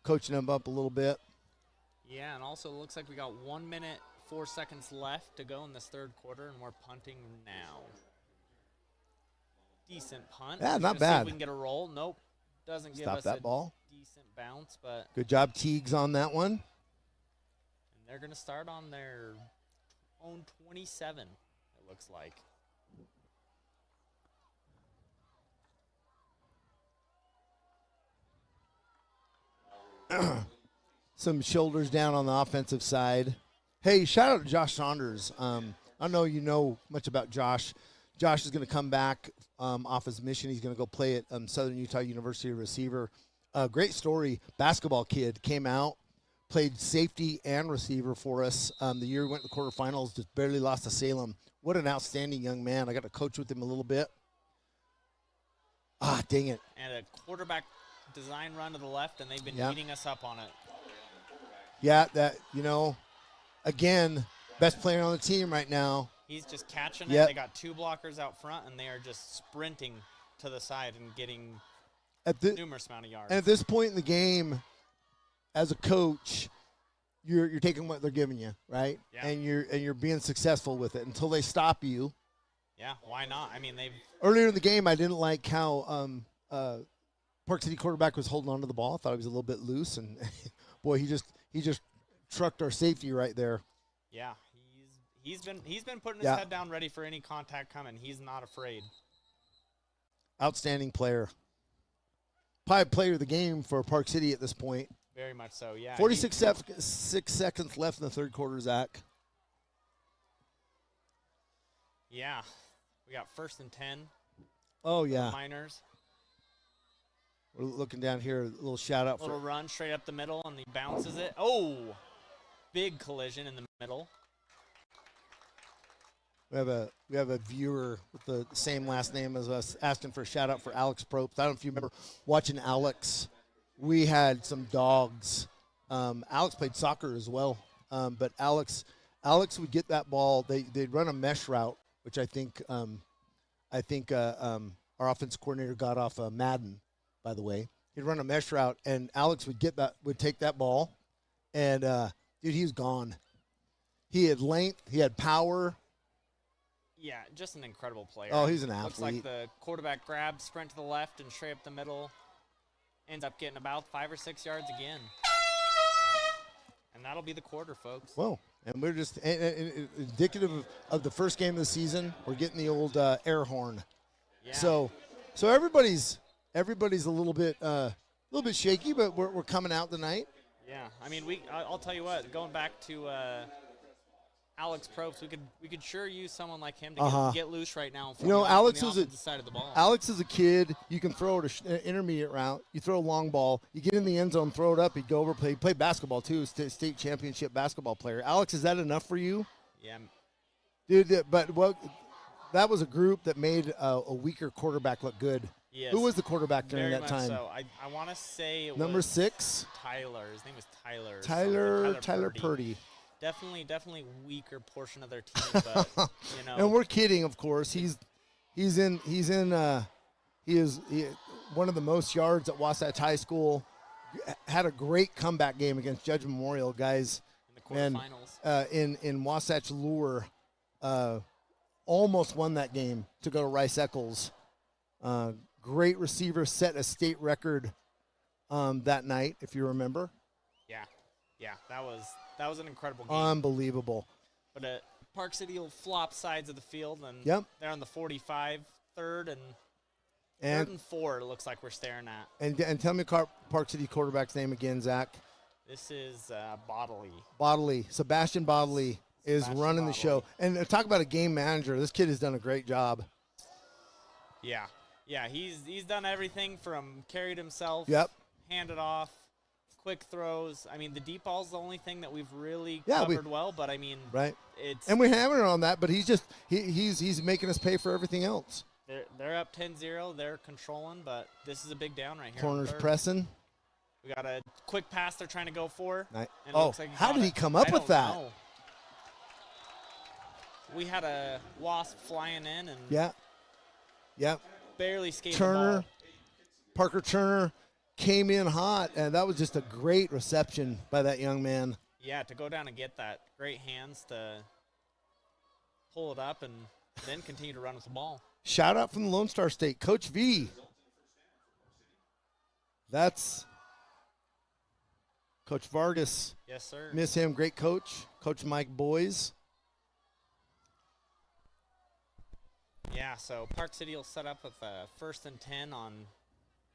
coaching him up a little bit. Yeah, and also it looks like we got 1 minute, 4 seconds left to go in this 3rd quarter, and we're punting now. Decent punt. Yeah, not See bad. if we can get a roll. Nope. Doesn't give Stop us that a ball. decent bounce, but Good job, Teagues, on that one. and they're going to start on their own 27, it looks like. Some shoulders down on the offensive side. Hey, shout out to Josh Saunders. I know you know much about Josh. Josh is going to come back off his mission. He's going to go play at Southern Utah University receiver. Great story. Basketball kid came out, played safety and receiver for us. The year we went to the quarterfinals, just barely lost to Salem. What an outstanding young man. I got to coach with him a little bit. Ah, dang it. And a quarterback design run to the left, and they've been eating us up on it. Yeah, again, best player on the team right now. He's just catching it. They got 2 blockers out front, and they are just sprinting to the side and getting numerous amount of yards. And at this point in the game, as a coach, you're taking what they're giving you, right? Yeah. And you're being successful with it until they stop you. Yeah, why not? I mean, Earlier in the game, I didn't like how Park City quarterback was holding on to the ball. I thought he was a little bit loose, and boy, he just trucked our safety right there. Yeah, he's been putting his head down, ready for any contact coming. He's not afraid. Outstanding player. Probably player of the game for Park City at this point. Very much so, yeah. 46 seconds left in the 3rd quarter, Zach. Yeah. We got 1st and 10. Oh, yeah. Miners. We're looking down here. A little shout out Little run straight up the middle, and he bounces it. Oh, big collision in the middle. We have a viewer with the same last name as us asking for a shout out for Alex Probst. I don't know if you remember watching Alex. We had some dogs. Alex played soccer as well, but Alex would get that ball. They'd run a mesh route, which I think our offensive coordinator got off Madden, by the way. He'd run a mesh route, and Alex would take that ball, and dude, he was gone. He had length, he had power. Yeah, just an incredible player. Oh, he's an athlete. Looks like the quarterback grabs, sprint to the left, and straight up the middle. Ends up getting about 5 or 6 yards again. And that'll be the quarter, folks. Whoa. And we're just indicative of the first game of the season. We're getting the old air horn. Yeah. So everybody's a little bit shaky, but we're coming out tonight. Yeah, I mean, I'll tell you what. Going back to Alex Probst, we could sure use someone like him to get loose right now. Alex was the side of the ball. Alex is a kid. You can throw it an intermediate route. You throw a long ball. You get in the end zone, throw it up. He'd go over, play basketball too. State championship basketball player. Alex, is that enough for you? Yeah, dude. That was a group that made a weaker quarterback look good. Yes. Who was the quarterback during that time? So I want to say it number was 6. Tyler. His name was Tyler. Tyler Purdy. Definitely weaker portion of their team, but And we're kidding, of course. He is one of the most yards at Wasatch High School. Had a great comeback game against Judge Memorial, guys. In the quarterfinals. In Wasatch Lure, almost won that game to go to Rice Eccles. Great receiver, set a state record that night, if you remember. Yeah, that was an incredible game. Unbelievable. But Park City will flop sides of the field, and Yep. they're on the 45, 3rd and And 3rd and 4, it looks like we're staring at. and tell me Park City quarterback's name again, Zach. This is Bodley. Bodley. Sebastian Bodley is running the show. And talk about a game manager. This kid has done a great job. Yeah. Yeah, he's done everything from carried himself, Yep. handed off, quick throws. I mean, the deep ball's the only thing that we've really covered well, but I mean, right. It's and we're hammering on that, but he's making us pay for everything else. They're up 10-0. They're controlling, but this is a big down right here. Corners pressing. We got a quick pass they're trying to go for. Nice. And it looks like how did he come up with that? Know. We had a wasp flying in and yeah, barely skated Turner, the ball. Parker Turner came in hot, and that was just a great reception by that young man. Yeah, to go down and get that. Great hands to pull it up and then continue to run with the ball. Shout out from the Lone Star State, Coach V. That's Coach Vargas. Yes, sir. Miss him. Great coach. Coach Mike Boys. Yeah, so Park City will set up with 1st and 10 on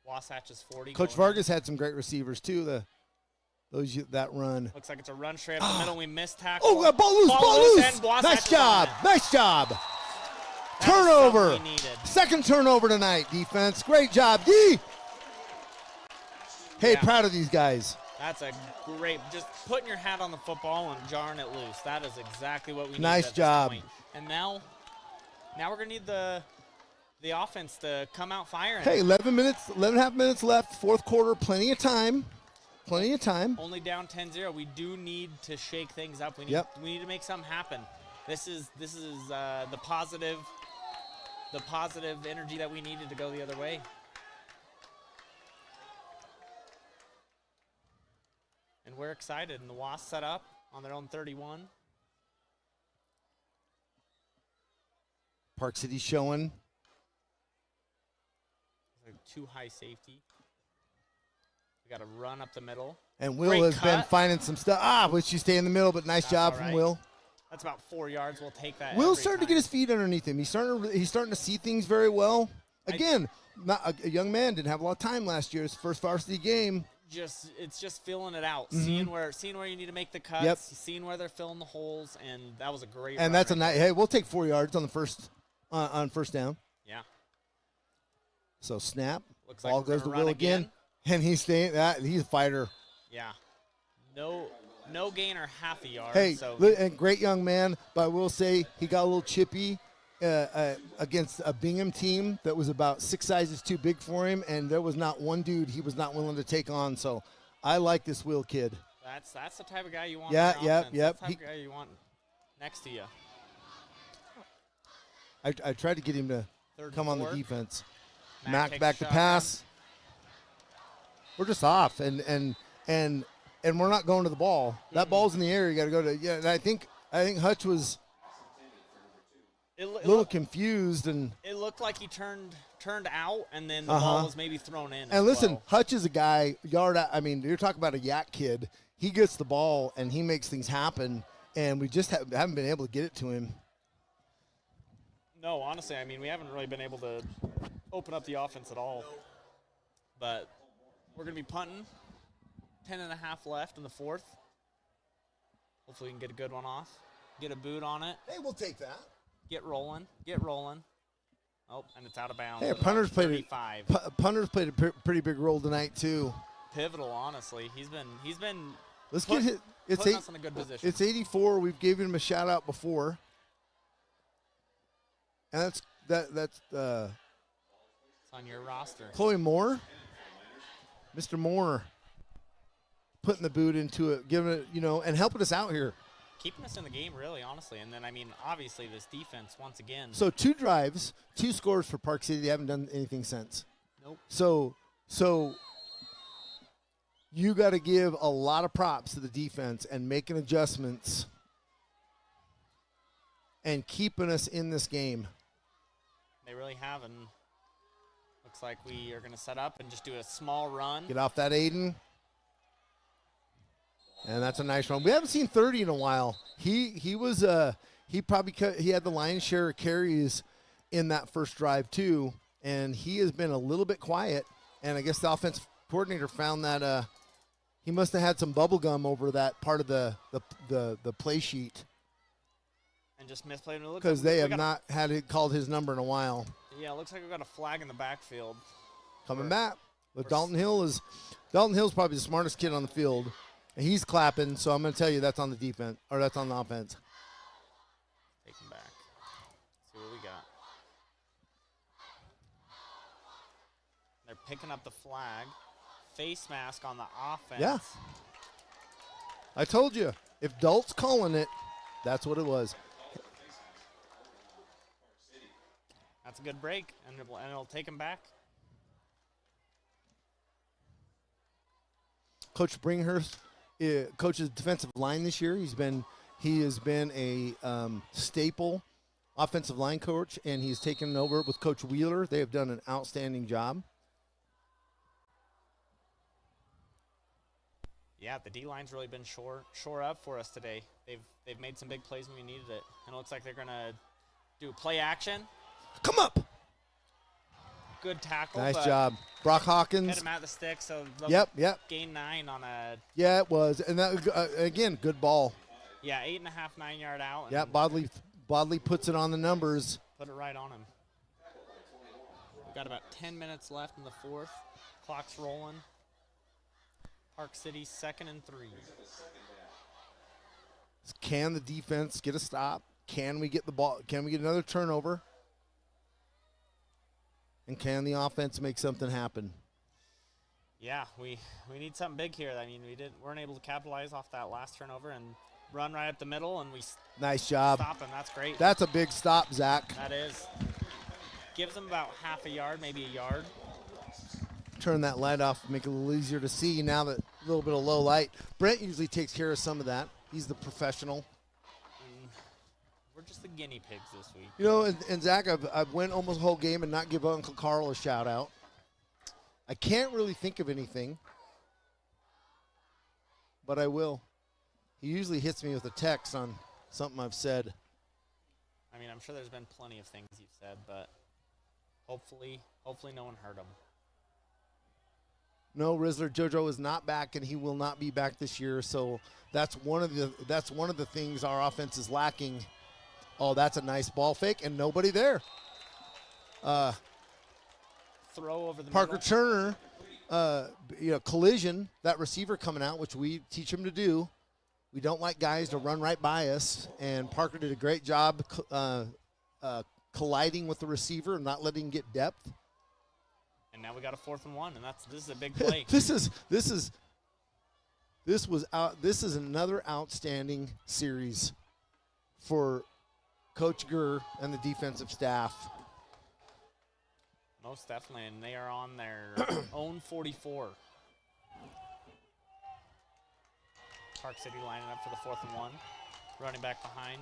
Wasatch's 40. Coach Vargas had some great receivers, too, that run. Looks like it's a run straight up the middle. We missed tackle. Oh, ball loose. And Wasatch Nice job. on it. Nice job. That was Turnover. something we needed. Second turnover tonight, defense. Great job, D. Hey, Yeah. proud of these guys. That's a great, just putting your hat on the football and jarring it loose. That is exactly what we need. Nice at this job. point. And now we're going to need the offense to come out firing. Hey, 11 and a half minutes left. Fourth quarter, plenty of time. Plenty of time. Only down 10-0. We do need to shake things up. We need to make something happen. This is the positive energy that we needed to go the other way. And we're excited. And the Wasps set up on their own 31. Park City showing. Like too high safety. We got to run up the middle. And Will Great has been cut. finding some stuff. Wish you stay in the middle, but nice That's job all from right. Will. That's about 4 yards. We'll take that. Will's every starting to time. get his feet underneath him. He's starting to see things very well. Again, not a young man, didn't have a lot of time last year. His first varsity game. It's just filling it out, Mm-hmm. seeing where you need to make the cuts, Yep. seeing where they're filling the holes, and that was a great. And run that's a right nice. there. Hey, we'll take 4 yards on the first on first down. Yeah. So snap. Looks like Ball we're goes to gonna Will run again, and he's staying. He's a fighter. Yeah. No gain or half a yard. Hey, so and great young man, but I will say he got a little chippy against a Bingham team that was about 6 sizes too big for him, and there was not one dude he was not willing to take on. So I like this Will kid. that's the type of guy you want. Yeah, on your offense. yep. That's the type of guy you want next to you. I tried to get him to Third come and on the 4. defense. Mac Mac takes back a to shotgun. pass. We're just off, and we're not going to the ball. That ball's in the air. You got to go to. Yeah, and I think Hutch was a little confused, and It looked like he turned out, and then the ball was maybe thrown in. and as listen, well. Hutch is a guy yard out. I mean, you're talking about a yak kid. He gets the ball and he makes things happen, and we just haven't been able to get it to him. No, honestly, I mean, we haven't really been able to open up the offense at all. But we're going to be punting. 10 and a half left in the fourth. Hopefully we can get a good one off. Get a boot on it. Hey, we'll take that. Get rolling. Oh, and it's out of bounds. Hey, at punter's about played 35. Punter's played a pretty big role tonight too. Pivotal, honestly. He's been Let's put- get hit. It's putting us in a good position. It's 84. We've given him a shout out before, and that's It's on your roster. Chloe Moore, Mr. Moore, putting the boot into it, giving it, and helping us out here. Keeping us in the game, really, honestly. And then, I mean, obviously this defense, once again. So 2 drives, 2 scores for Park City. They haven't done anything since. Nope. So you got to give a lot of props to the defense and making adjustments and keeping us in this game. They really have, and looks like we are going to set up and just do a small run. Get off that Aiden. And that's a nice run. We haven't seen 30 in a while. He had the lion's share of carries in that first drive too, and he has been a little bit quiet. And I guess the offensive coordinator found that he must have had some bubble gum over that part of the play sheet. And just misplayed it. Because they have not had it called his number in a while. Yeah, it looks like we got a flag in the backfield. Coming back. But Dalton Hill's probably the smartest kid on the field. And he's clapping, so I'm going to tell you that's on the defense, or that's on the offense. Take him back. See what we got. They're picking up the flag. Face mask on the offense. Yeah. I told you, if Dalt's calling it, that's what it was. That's a good break, and it'll take him back. Coach Bringhurst coaches defensive line this year. He has been a staple offensive line coach, and he's taken over with Coach Wheeler. They have done an outstanding job. Yeah, the D-line's really been shore up for us today. They've made some big plays when we needed it, and it looks like they're gonna do play action. Come up. Good tackle. Nice job. Brock Hawkins. Hit him at the stick, so Yep. gain 9 on a. Yeah, it was. And that again, good ball. Yeah, 8.5, 9-yard out. Yeah, Bodley puts it on the numbers. Put it right on him. We've got about 10 minutes left in the fourth. Clock's rolling. Park City 2nd and 3. Can the defense get a stop? Can we get the ball? Can we get another turnover? And can the offense make something happen? Yeah, we need something big here. I mean, weren't able to capitalize off that last turnover and run right up the middle, and we nice job. Stop him. That's great. That's a big stop, Zach. That is. Gives them about half a yard, maybe a yard. Turn that light off, make it a little easier to see now that a little bit of low light. Brent usually takes care of some of that. He's the professional. We're just the guinea pigs this week. You know, and Zach, I've went almost the whole game and not give Uncle Carl a shout out. I can't really think of anything, but I will. He usually hits me with a text on something I've said. I mean, I'm sure there's been plenty of things you've said, but hopefully no one heard him. No, Rizzler JoJo is not back, and he will not be back this year. So that's one of the things our offense is lacking. Oh, that's a nice ball fake, and nobody there. Throw over the Parker middle. Turner, collision, that receiver coming out, which we teach him to do. We don't like guys to run right by us, and Parker did a great job colliding with the receiver and not letting him get depth. And now we got a 4th and 1, and this is a big play. This is another outstanding series for Coach Gurr and the defensive staff. Most definitely, and they are on their own 44. Park City lining up for the 4th and 1. Running back behind.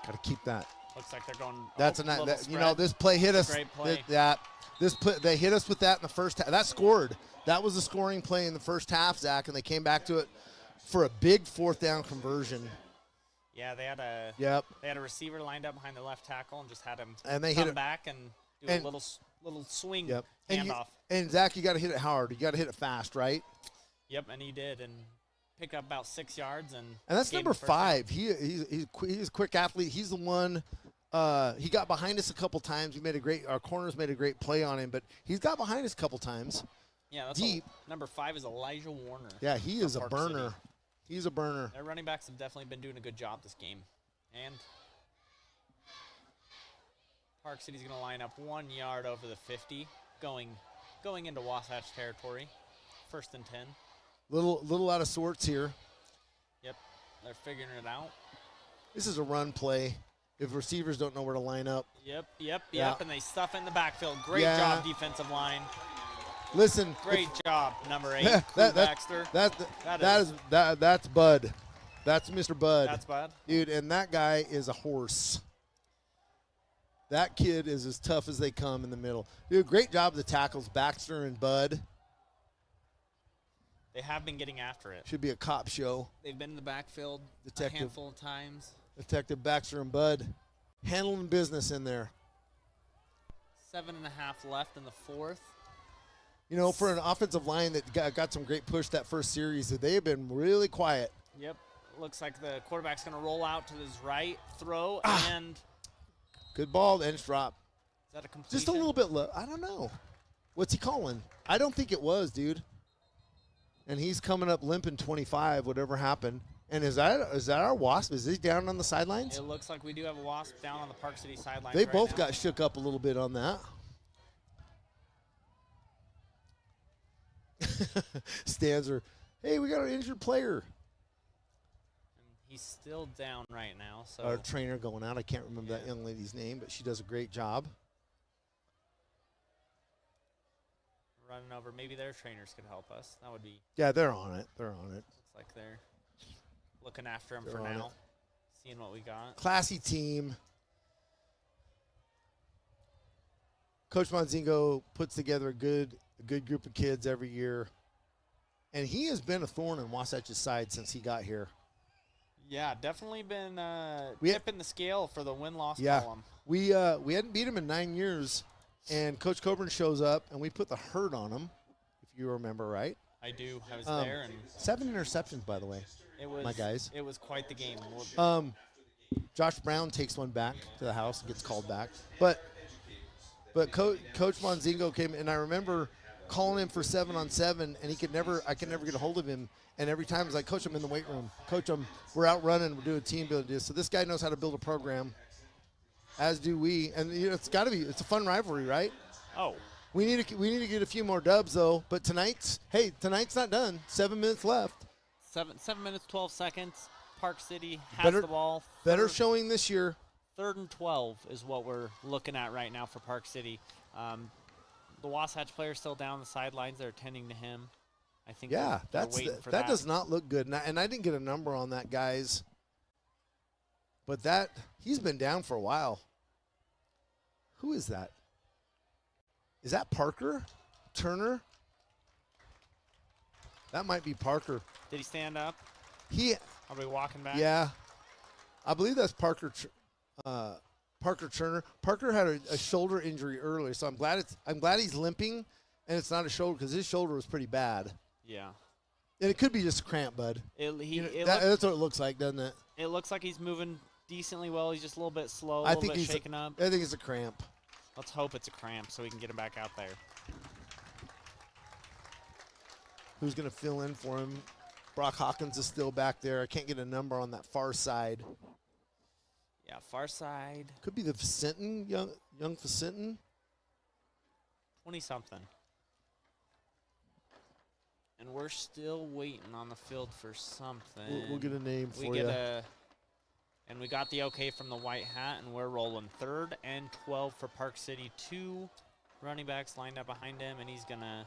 Got to keep that. Looks like they're going. That's a nice. This play hit us. Great play. They hit us with that in the first half. That scored. That was a scoring play in the first half, Zach, and they came back to it for a big 4th down conversion. Yeah, they had a. Yep. They had a receiver lined up behind the left tackle and just had him come back and do a little swing handoff. And Zach, you got to hit it hard. You got to hit it fast, right? Yep, and he did, and pick up about 6 yards and that's number 5. He's a quick athlete. He's the one. He got behind us a couple times. Our corners made a great play on him, but he's got behind us a couple times. Yeah, that's deep. Number 5 is Elijah Warner. Yeah, he is a burner. City. He's a burner. Their running backs have definitely been doing a good job this game. And Park City's going to line up 1 yard over the 50, going into Wasatch territory. 1st and 10. Little out of sorts here. Yep, they're figuring it out. This is a run play. If receivers don't know where to line up. Yep, and they stuff in the backfield. Great job, defensive line. Listen. Great job, number 8, Baxter. That's Bud. That's Mr. Bud. That's Bud. Dude, and that guy is a horse. That kid is as tough as they come in the middle. Dude, great job of the tackles, Baxter and Bud. They have been getting after it. Should be a cop show. They've been in the backfield a handful of times. Detective Baxter and Bud handling business in there. 7.5 left in the fourth. You know, for an offensive line that got some great push that first series, they have been really quiet. Yep. Looks like the quarterback's going to roll out to his right, throw, and good ball, then drop. Is that a completion? Just a little bit low. I don't know. What's he calling? I don't think it was, dude. And he's coming up limping 25, whatever happened. And is that our Wasp? Is he down on the sidelines? It looks like we do have a Wasp down on the Park City sidelines. They right both now. got shook up a little bit on that. Stanzer, hey, we got an injured player. And he's still down right now. So Our trainer going out. I can't remember that young lady's name, but she does a great job. running over. Maybe their trainers could help us. That would be. Yeah, they're on it. They're on it. Looks like they're looking after him They're for on now. it. Seeing what we got. Classy team. Coach Monzingo puts together a good group of kids every year. And he has been a thorn in Wasatch's side since he got here. Yeah, definitely been We had- tipping the scale for the win-loss Yeah. column. We hadn't beat him in 9 years, and Coach Coburn shows up, and we put the hurt on him, if you remember right. I do. I was there, and 7 interceptions, by the way. it was my guys. It was quite the game. Josh Brown takes one back to the house and gets called back. But Coach Monzingo came, and I remember calling him for 7-on-7, and I could never get a hold of him. And every time it's like, Coach, I'm in the weight room. Coach, we're out running. We're doing team building. So this guy knows how to build a program, as do we. And it's a fun rivalry, right? Oh, We need to get a few more dubs though. But tonight's not done. 7 minutes left. 7 minutes 12 seconds. Park City has the ball. Better showing this year. 3rd and 12 is what we're looking at right now for Park City. The Wasatch player's still down the sidelines. They're attending to him. I think Yeah, they're waiting for that does not look good. And I didn't get a number on that, guys. But he's been down for a while. Who is that? Is that Parker Turner? That might be Parker. Did he stand up? Are we walking back? Yeah, I believe that's Parker Turner. Parker had a shoulder injury earlier, so I'm glad he's limping, and it's not a shoulder because his shoulder was pretty bad. Yeah. And it could be just a cramp, bud. That's what it looks like, doesn't it? It looks like he's moving decently well. He's just a little bit slow, I a little bit shaken up. I think it's a cramp. Let's hope it's a cramp so we can get him back out there. Who's going to fill in for him? Brock Hawkins is still back there. I can't get a number on that far side. Yeah, far side. Could be the Vicenton, young Vicenton. 20-something. And we're still waiting on the field for something. We'll get a name for you. And we got the okay from the white hat, and we're rolling 3rd and 12 for Park City. 2 running backs lined up behind him, and he's going to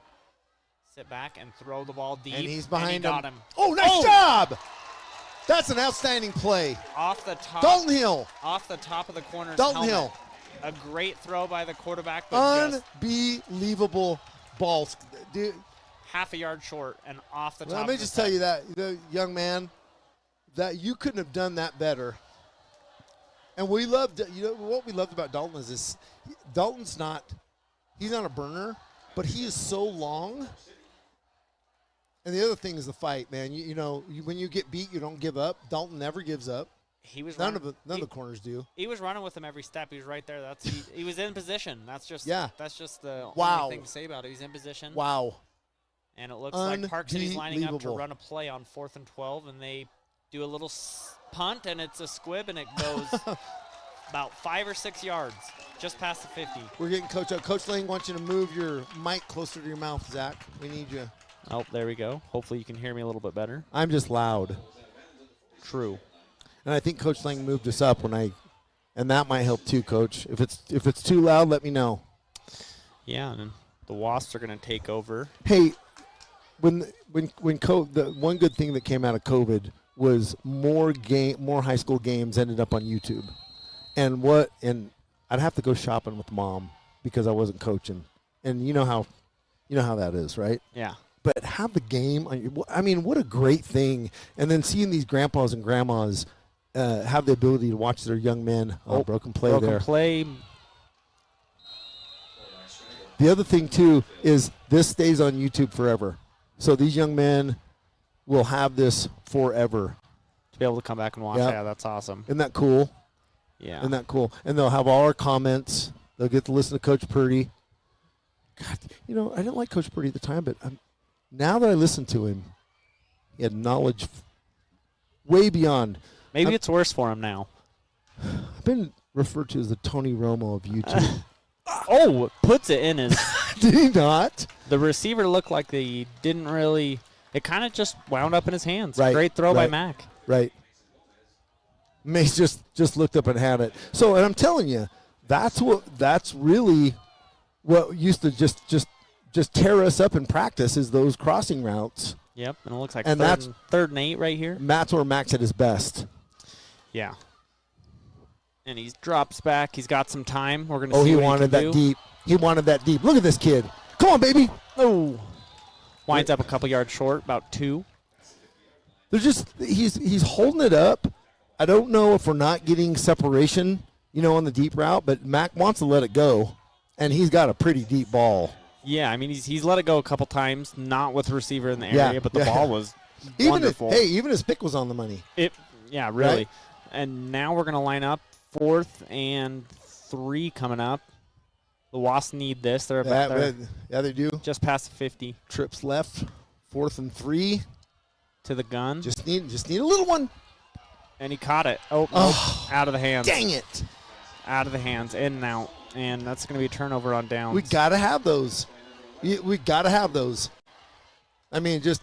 sit back and throw the ball deep. And he's behind him. Oh, nice job! That's an outstanding play. Off the top. Dalton Hill. Off the top of the corner's Dalton helmet. Hill. A great throw by the quarterback, but Unbelievable balls. Dude. Half a yard short and off the top. Let me just tell you that, young man, that you couldn't have done that better. And we loved, what we loved about Dalton is this. Dalton's he's not a burner, but he is so long. And the other thing is the fight, man. When you get beat, you don't give up. Dalton never gives up. None of the corners do. He was running with him every step. He was right there. He was in position. That's just the only thing to say about it. He's in position. Wow. And it looks like Park City's lining up to run a play on 4th and 12, and they do a little punt, and it's a squib, and it goes about 5 or 6 yards, just past the 50. We're getting Coach up. Coach Lang wants you to move your mic closer to your mouth, Zach. We need you. Oh, there we go. Hopefully you can hear me a little bit better. I'm just loud. True. And I think Coach Lang moved us up and that might help too, Coach. If it's too loud, let me know. Yeah, and the Wasps are going to take over. Hey, when the one good thing that came out of COVID was more high school games ended up on YouTube. And I'd have to go shopping with Mom because I wasn't coaching. And you know how that is, right? Yeah. But have the game what a great thing. And then seeing these grandpas and grandmas have the ability to watch their young men. Broken play there. Broken play. the other thing too is this stays on YouTube forever. So these young men will have this forever. To be able to come back and watch. Yep. Yeah, that's awesome. Isn't that cool? Yeah. Isn't that cool? And they'll have all our comments. They'll get to listen to Coach Purdy. God, I didn't like Coach Purdy at the time, but now that I listen to him, he had knowledge way beyond. Maybe it's worse for him now. I've been referred to as the Tony Romo of YouTube. Oh, puts it in his. Did he not? The receiver looked like he didn't really. It kind of just wound up in his hands. Right, Great throw by right. Mac. Right. Mace just looked up and had it. So, and I'm telling you, that's really what used to just tear us up in practice is those crossing routes. Yep, and it looks like And third and 8 right here. That's where Max at his best. Yeah. And he drops back. He's got some time. We're going to Oh, see he what wanted he can that do. deep. He wanted that deep. Look at this kid. Come on, baby. Oh. Winds up a couple yards short, about 2. They're just he's holding it up. I don't know if we're not getting separation, on the deep route, but Mac wants to let it go, and he's got a pretty deep ball. Yeah, I mean, he's let it go a couple times, not with the receiver in the area, but the ball was wonderful. Even his pick was on the money. Yeah, really. Right? And now we're going to line up 4th and 3 coming up. The Wasps need this. They're about Yeah, they do. just past the 50 Trips left, 4th and 3. to the gun. Just need a little one. And he caught it. Oh, nope, out of the hands. Dang it. Out of the hands, in and out. And that's going to be a turnover on downs. We got to have those. We got to have those. I mean, just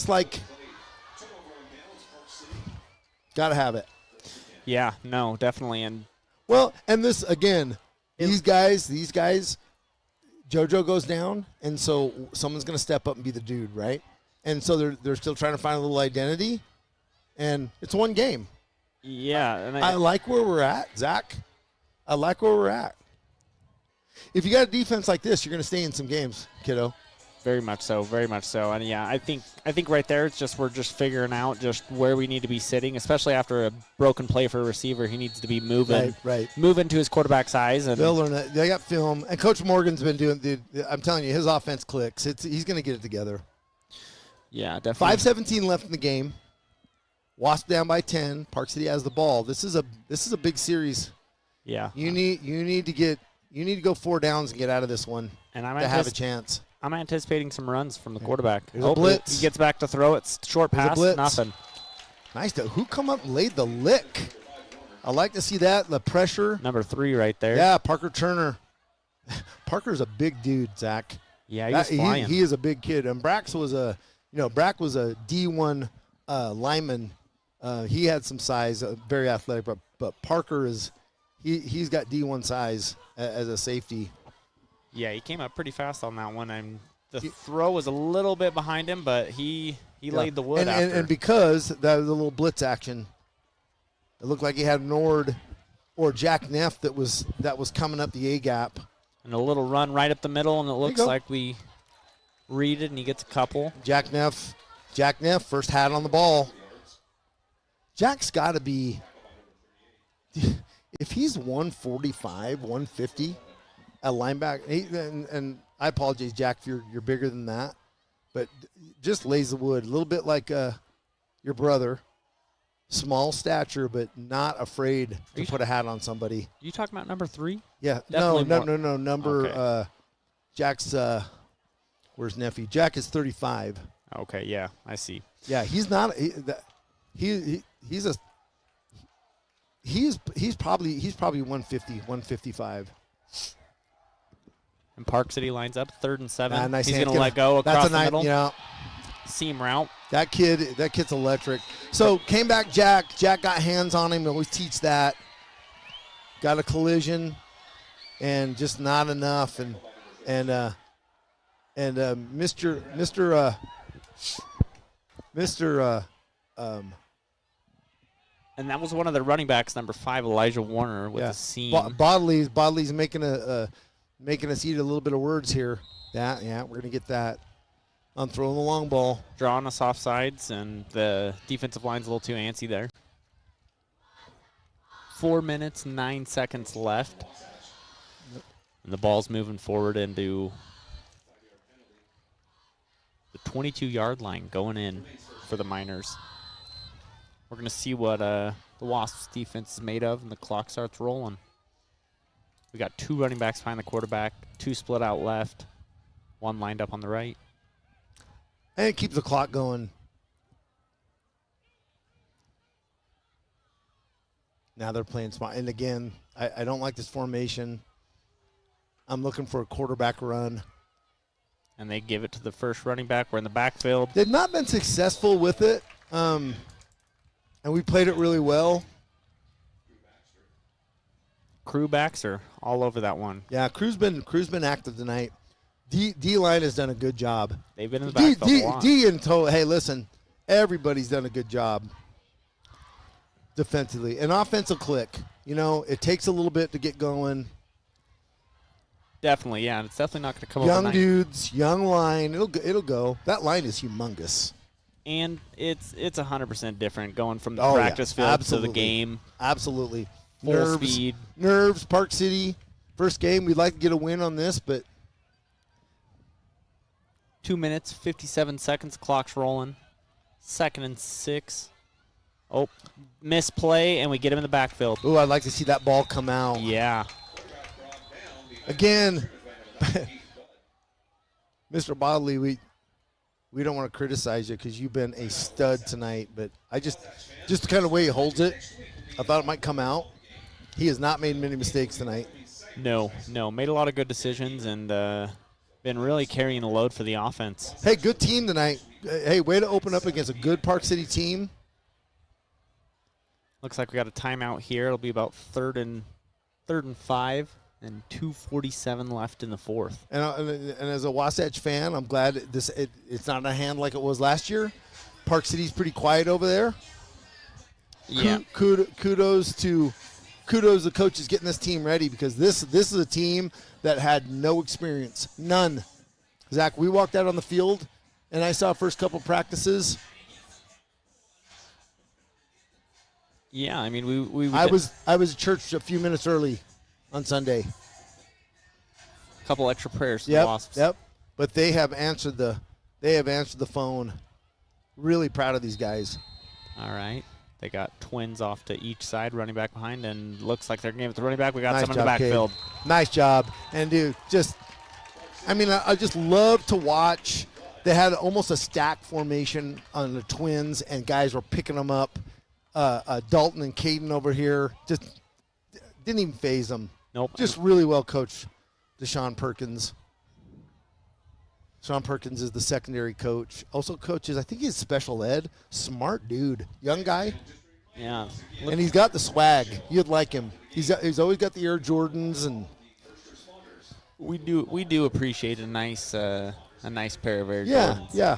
like got to have it. Yeah, no, definitely. And Well, and this again, these guys, JoJo goes down, and so someone's going to step up and be the dude, right? And so they're still trying to find a little identity, and it's one game. yeah, and I like where we're at, Zach. I like where we're at. If you got a defense like this, you're going to stay in some games, kiddo. very much so, very much so. And yeah, I think right there, it's just we're just figuring out just where we need to be sitting, especially after a broken play for a receiver. He needs to be moving, Right. moving to his quarterback size. And They'll learn that. They got film, and Coach Morgan's been doing. I'm telling you, his offense clicks. He's going to get it together. yeah, definitely. 5:17 left in the game. Wasp down by 10. Park City has the ball. This is a big series. Yeah, You need to go 4 downs and get out of this one and to have a chance. I'm anticipating some runs from the quarterback. There's a blitz. He gets back to throw. It's short There's a pass, blitz. nothing. Nice to who come up and laid the lick. I like to see that, the pressure. Number 3 right there. Yeah, Parker Turner. Parker's a big dude, Zach. Yeah, he was flying. He is a big kid. And Brack was a D1 lineman. He had some size, very athletic, but Parker he's got D1 size as a safety. Yeah, he came up pretty fast on that one, and the throw was a little bit behind him, but he laid the wood after. And because that was a little blitz action, it looked like he had Nord or Jack Neff that was coming up the A gap. And a little run right up the middle, and it looks go. like we read it, and he gets a couple. Jack Neff, first hat on the ball. Jack's got to be, if he's 145, 150 at linebacker, and I apologize, Jack, if you're bigger than that, but just lays the wood, a little bit like your brother, small stature, but not afraid to put a hat on somebody. You talking about number 3? Yeah, Definitely no, number, Okay. Jack's, where's nephew? Jack is 35. Okay, yeah, I see. Yeah, he's not. He's probably 150, 155. And Park City lines up 3rd and 7. Nice He's hand. going to let go across That's a the nice, middle. Seam route. that kid's electric. So came back Jack. Jack got hands on him. Always teach that. Got a collision, and just not enough. And Mr. And that was one of the running backs, number 5, Elijah Warner, with a seam. Bodley's making us eat a little bit of words here. Yeah, we're gonna get that. I'm throwing the long ball. Drawing us off sides, and the defensive line's a little too antsy there. 4 minutes, 9 seconds left. And the ball's moving forward into the 22-yard line, going in for the Miners. We're going to see what the Wasps defense is made of, and the clock starts rolling. We got 2 running backs behind the quarterback, 2 split out left, 1 lined up on the right. And it keeps the clock going. Now they're playing smart. And again, I don't like this formation. I'm looking for a quarterback run. And they give it to the first running back. We're in the backfield. They've not been successful with it. And we played it really well. Crew backs are all over that one. Yeah, Crew's been active tonight. D-line has done a good job. They've been in the backfield a lot. D in total. Hey, listen, everybody's done a good job defensively. An offensive click. You know, it takes a little bit to get going. Definitely, yeah. It's definitely not going to come Young overnight. dudes, young line. It'll go. That line is humongous. And it's 100% different going from the Oh, yeah, practice field absolutely. to the game. Absolutely. Full speed. Nerves, Park City. First game, we'd like to get a win on this, but 2 minutes, 57 seconds, clock's rolling. 2nd and 6. Oh, misplay, and we get him in the backfield. ooh, I'd like to see that ball come out. Yeah. Again, Mr. Bodley, we don't want to criticize you because you've been a stud tonight, but I just the kind of way he holds it, I thought it might come out. He has not made many mistakes tonight. No. Made a lot of good decisions and been really carrying the load for the offense. Hey, good team tonight. Hey, way to open up against a good Park City team. Looks like we got a timeout here. It'll be about third and 5 and 2:47 left in the 4th. And as a Wasatch fan, I'm glad it's not in a hand like it was last year. Park City's pretty quiet over there. Yeah. Kudos to the coaches getting this team ready because this is a team that had no experience, none. Zach, we walked out on the field, and I saw first couple practices. Yeah, I mean we I was at church a few minutes early on Sunday. a couple extra prayers to the Wasps. Yep. But they have answered the phone. Really proud of these guys. All right. They got twins off to each side, running back behind, and looks like they're going to give it to the running back. We got Nice someone in the job, Cade. backfield. Nice job. And, dude, I just love to watch. They had almost a stack formation on the twins, and guys were picking them up. Dalton and Caden over here just didn't even phase them. Nope. Just really well coached, Deshaun Perkins. Sean Perkins is the secondary coach. Also coaches, I think he's special ed. Smart dude. Young guy. Yeah. And he's got the swag. You'd like him. He's always got the Air Jordans, and We do appreciate a nice pair of Air yeah, Jordans. yeah.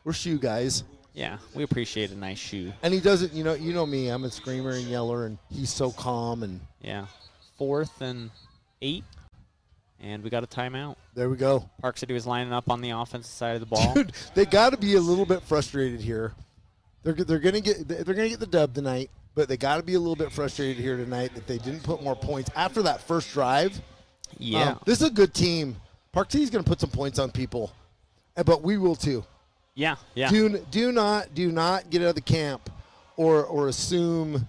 We're shoe guys. Yeah, we appreciate a nice shoe. And he doesn't, you know me, I'm a screamer and yeller, and he's so calm, and Yeah. 4th and 8, and we got a timeout. there we go. Park City was lining up on the offensive side of the ball. Dude, they got to be a little bit frustrated here. They're gonna get the dub tonight, but they got to be a little bit frustrated here tonight that they didn't put more points after that first drive. Yeah. This is a good team. Park City's gonna put some points on people, but we will too. Yeah. Do not get out of the camp or assume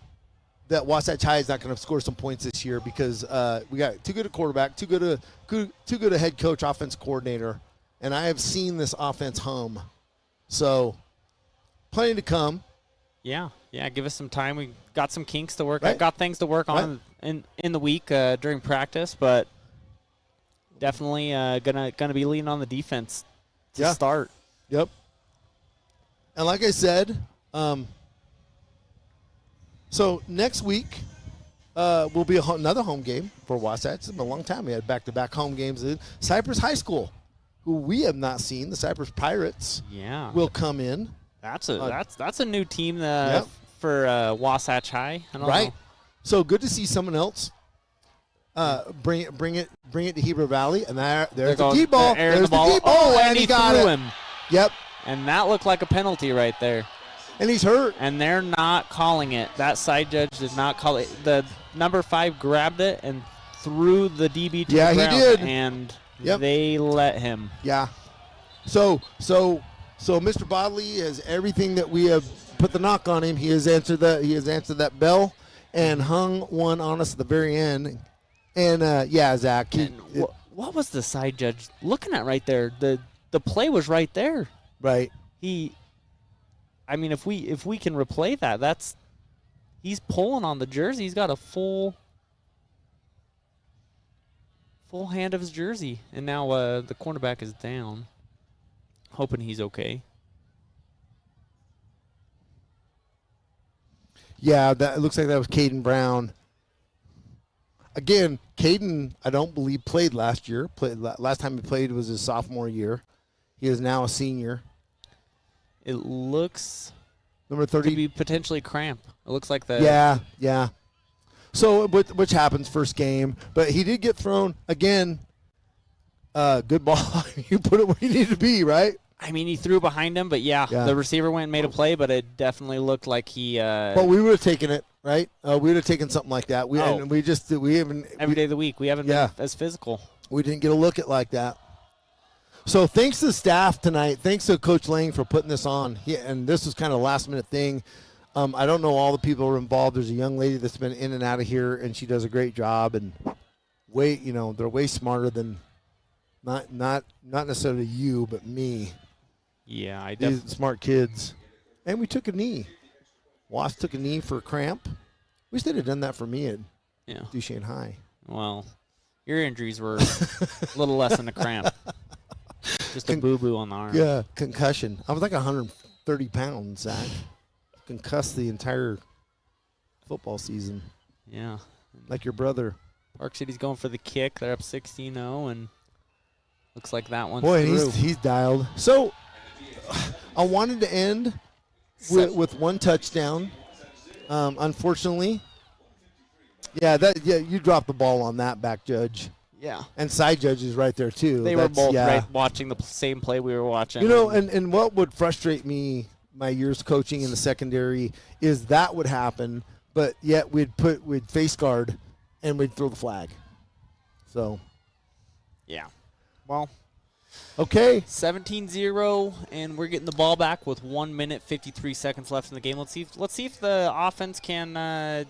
that Wasatch High is not going to score some points this year because we got too good a quarterback, too good a head coach, offense coordinator, and I have seen this offense hum. So, plenty to come. Yeah. Give us some time. We got some kinks to work. Right. I've got things to work on in the week during practice, but definitely gonna be leaning on the defense to start. Yep. And like I said, so next week will be another home game for Wasatch. It's been a long time. We had back-to-back home games. Cypress High School, who we have not seen, the Cypress Pirates, will come in. That's a new team Yep. for Wasatch High. I don't know. So good to see someone else bring it to Heber Valley, and there's the deep ball. There's the deep ball, and he got threw it. him. Yep, And that looked like a penalty right there. and he's hurt. And they're not calling it. That side judge did not call it. The number 5 grabbed it and threw the DB to Yeah, the he ground, did. and Yep. they let him. Yeah. So Mr. Bodley has everything that we have put the knock on him. He has answered that bell and hung one on us at the very end. And yeah, Zach. And what was the side judge looking at right there? The play was right there. Right. I mean, if we can replay that, he's pulling on the jersey. He's got a full hand of his jersey, and now the cornerback is down. Hoping he's okay. Yeah, that it looks like that was Caden Brown. Again, Caden, I don't believe played last year. Last time he played was his sophomore year. He is now a senior. It looks Number to 30. be potentially cramp. It looks like the Yeah. So, which happens first game, but he did get thrown again. Good ball. You put it where you need to be, right? I mean, he threw behind him, but yeah, the receiver went and made a play, but it definitely looked like he. Well, we would have taken it, right? We would have taken something like that. We haven't every day of the week. We haven't been as physical. We didn't get a look at like that. So thanks to the staff tonight. Thanks to Coach Lang for putting this on. And this was kind of a last-minute thing. I don't know all the people who are involved. There's a young lady that's been in and out of here, and she does a great job. And they're way smarter than not necessarily you, but me. Yeah, These smart kids. And we took a knee. Wasp took a knee for a cramp. Wish they'd have done that for me at Duchesne High. Well, your injuries were a little less than a cramp. Just a boo-boo on the arm. Yeah, concussion. I was like 130 pounds, Zach. Concussed the entire football season. Yeah. Like your brother. Park City's going for the kick. They're up 16-0, and looks like that one's Boy, through. he's dialed. So I wanted to end with one touchdown. Unfortunately, you dropped the ball on that back judge. Yeah. And side judge is right there, too. They were both right watching the same play we were watching. You know, and what would frustrate me, my years coaching in the secondary, is that would happen, but yet we'd face guard and we'd throw the flag. So. Yeah. Well. Okay. 17-0, and we're getting the ball back with 1 minute, 53 seconds left in the game. Let's see if the offense can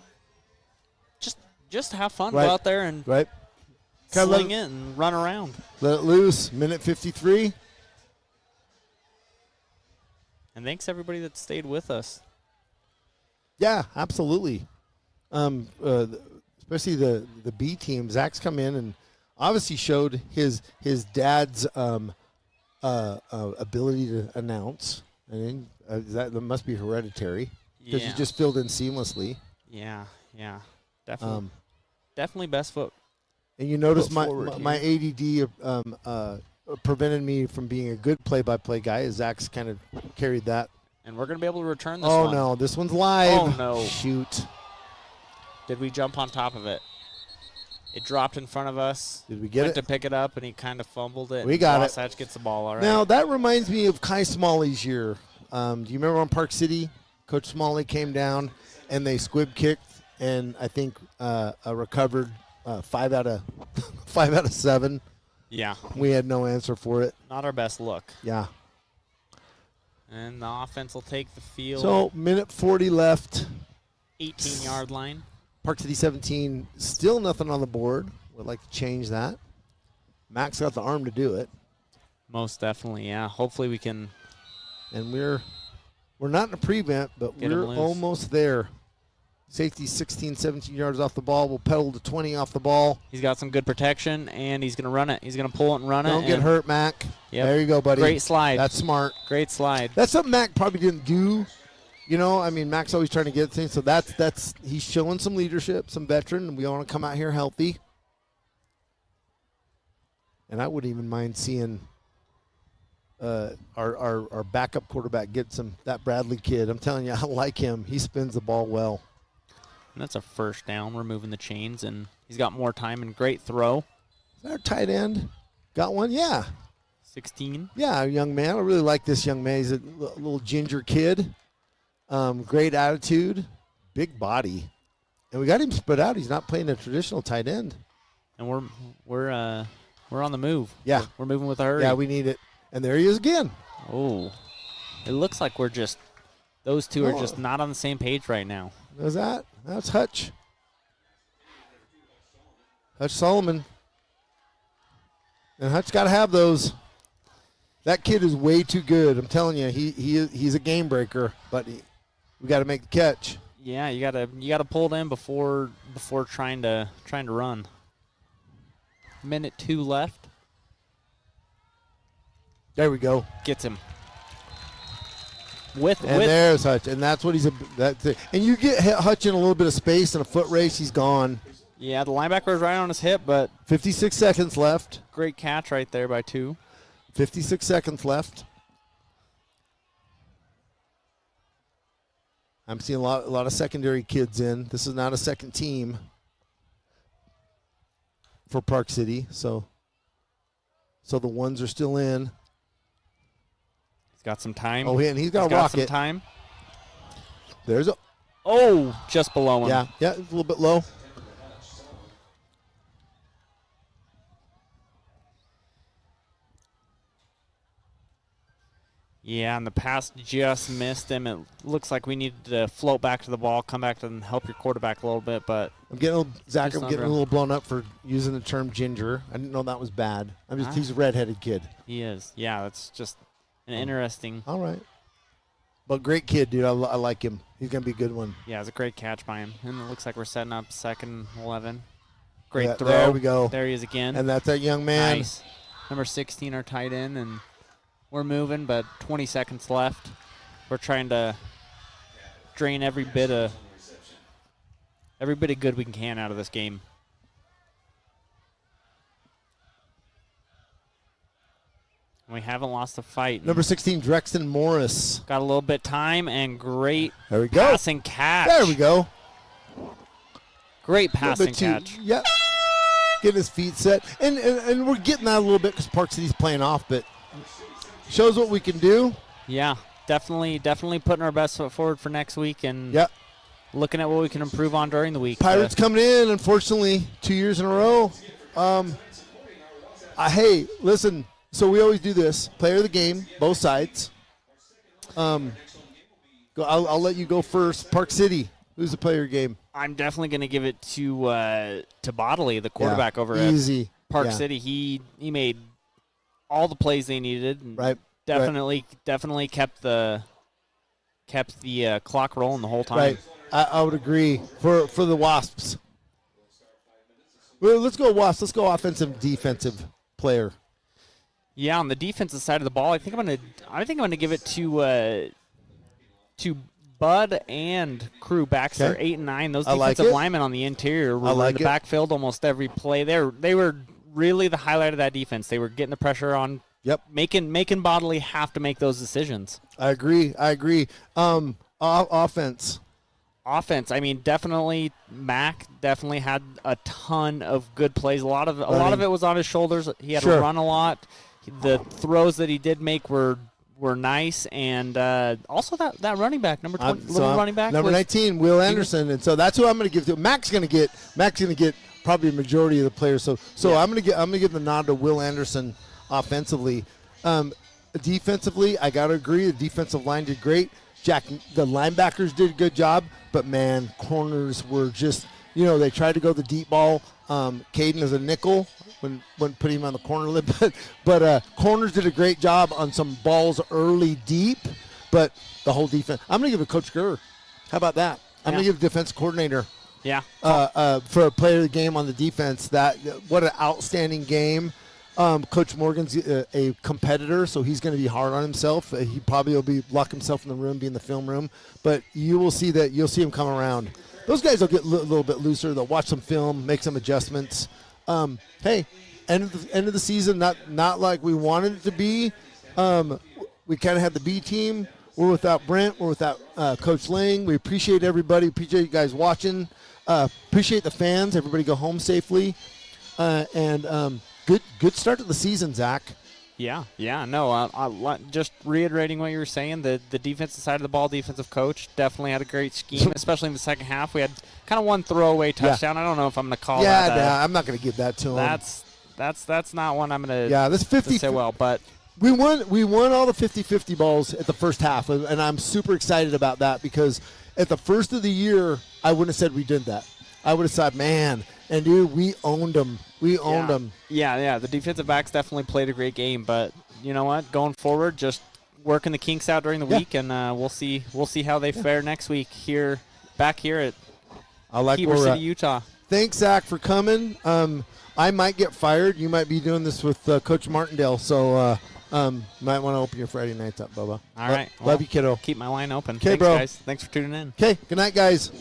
just have fun. Right. Go out there and sling it and run around. Let it loose. Minute 53. And thanks everybody that stayed with us. Yeah, absolutely. Especially the B team. Zach's come in and obviously showed his dad's ability to announce. I mean, that must be hereditary because he just filled in seamlessly. Yeah, definitely. Definitely best foot. And you notice my ADD prevented me from being a good play-by-play guy. Zach's kind of carried that. And we're going to be able to return this one. Oh, no. This one's live. Oh, no. Shoot. Did we jump on top of it? It dropped in front of us. Did we get Went it? to pick it up, and he kind of fumbled it. We got it. Wasatch gets the ball all right. Now, that reminds me of Kai Smalley's year. Do you remember on Park City? Coach Smalley came down, and they squib kicked, and I think recovered 5 out of 7. Yeah. We had no answer for it. Not our best look. Yeah. And the offense will take the field. So, minute 40 left. 18-yard line. Park City 17, still nothing on the board. Would like to change that. Max got the arm to do it. Most definitely, yeah. Hopefully we can. And we're not in a prevent, but we're almost there. Safety 16, 17 yards off the ball. We'll pedal to 20 off the ball. He's got some good protection, and he's going to run it. He's going to pull it and run it. Don't get hurt, Mac. Yep. There you go, buddy. Great slide. That's smart. Great slide. That's something Mac probably didn't do. You know, I mean, Mac's always trying to get things. So that's he's showing some leadership, some veteran, and we want to come out here healthy. And I wouldn't even mind seeing our backup quarterback get that Bradley kid. I'm telling you, I like him. He spins the ball well. And that's a first down. We're moving the chains, and he's got more time and great throw. Is that our tight end? Got one? Yeah. 16. Yeah, a young man. I really like this young man. He's a little ginger kid. Great attitude, big body. And we got him spread out. He's not playing a traditional tight end. And we're on the move. Yeah. We're moving with a hurry. Yeah, we need it. And there he is again. Oh. It looks like those two are just not on the same page right now. Who's that? That's Hutch. Hutch Solomon. And Hutch got to have those. That kid is way too good. I'm telling you, he's a game breaker, but we got to make the catch. Yeah, you gotta pull it in before trying to run. Minute 2 left. There we go. Gets him. There's Hutch, and that's what that's it. And you get Hutch in a little bit of space in a foot race, he's gone. Yeah, the linebacker is right on his hip, but 56 seconds left. Great catch right there by 2. 56 seconds left. I'm seeing a lot of secondary kids in. This is not a second team for Park City, so the ones are still in. He's got some time. Oh, and he's got a rocket. Some time. There's a. Oh, just below him. Yeah, it's a little bit low. Yeah, and the pass just missed him. It looks like we needed to float back to the ball, come back and help your quarterback a little bit, but I'm getting a little blown up for using the term ginger. I didn't know that was bad. He's a redheaded kid. He is. Yeah, that's just an interesting. All right. But great kid, dude. I like him. He's going to be a good one. Yeah, it's a great catch by him. And it looks like we're setting up 2nd 11. Great throw. There we go. There he is again. And that's that young man. Nice. Number 16, our tight end, and we're moving, but 20 seconds left. We're trying to drain every bit of good we can out of this game. We haven't lost a fight. Number 16, Drexton Morris. Got a little bit time and great there we go. Passing catch. There we go. Great passing catch. Yep. Getting his feet set. And we're getting that a little bit because Park City's playing off, but shows what we can do. Yeah, definitely putting our best foot forward for next week and looking at what we can improve on during the week. Pirates coming in, unfortunately, 2 years in a row. Hey, listen, so we always do this. Player of the game, both sides. I'll let you go first. Park City, who's the player of the game? I'm definitely going to give it to Bodley, the quarterback over at Park City. He made all the plays they needed. And right. Definitely kept the clock rolling the whole time. Right. I would agree for the Wasps. Well, let's go Wasps. Let's go offensive, defensive player. Yeah, on the defensive side of the ball, I think I'm gonna give it to Bud and crew backs there, 8 and 9. Those defensive linemen on the interior were in the backfield almost every play. They were really the highlight of that defense. They were getting the pressure on. Yep. Making Bodley have to make those decisions. I agree. Offense. I mean, definitely Mac definitely had a ton of good plays. A lot of it was on his shoulders. He had to run a lot. The throws that he did make were nice, and also that running back, number 20, running back, number 19, Will Anderson, and so that's who I'm going to give to. Mac's going to get probably a majority of the players. So I'm going to give the nod to Will Anderson offensively. Defensively, I got to agree, the defensive line did great. Jack, the linebackers did a good job, but man, corners were just, they tried to go the deep ball. Caden is a nickel. Wouldn't put him on the corner lip, but corners did a great job on some balls early deep, but the whole defense. I'm going to give it to Coach Gurr. How about that? I'm going to give the defense coordinator. Yeah. For a player of the game on the defense, what an outstanding game. Coach Morgan's a competitor, so he's going to be hard on himself. He probably will lock himself in the room, be in the film room, but you'll see him come around. Those guys will get a little bit looser. They'll watch some film, make some adjustments. Hey, end of the season, not like we wanted it to be. We kind of had the B team. We're without Brent. We're without Coach Lang. We appreciate everybody. Appreciate you guys watching. Appreciate the fans. Everybody go home safely. And good start to the season, Zach. Yeah. No, just reiterating what you were saying, the defensive side of the ball, defensive coach definitely had a great scheme, especially in the second half. We had kind of one throwaway touchdown. I don't know if I'm going to call that. Yeah, I'm not going to give that to him. That's not one I'm going to this 50 say well, but we won all the 50-50 balls at the first half, and I'm super excited about that because at the first of the year, I wouldn't have said we did that. I would have said, man, and dude, we owned them. We owned them. Yeah. The defensive backs definitely played a great game, but you know what? Going forward, just working the kinks out during the week, and we'll see how they fare next week back here at Heber City, Utah. Thanks, Zach, for coming. I might get fired. You might be doing this with Coach Martindale, so might want to open your Friday nights up, Bubba. All right. Love you, kiddo. Keep my line open. Okay, Thanks, bro. guys. Thanks for tuning in. Okay. Good night, guys.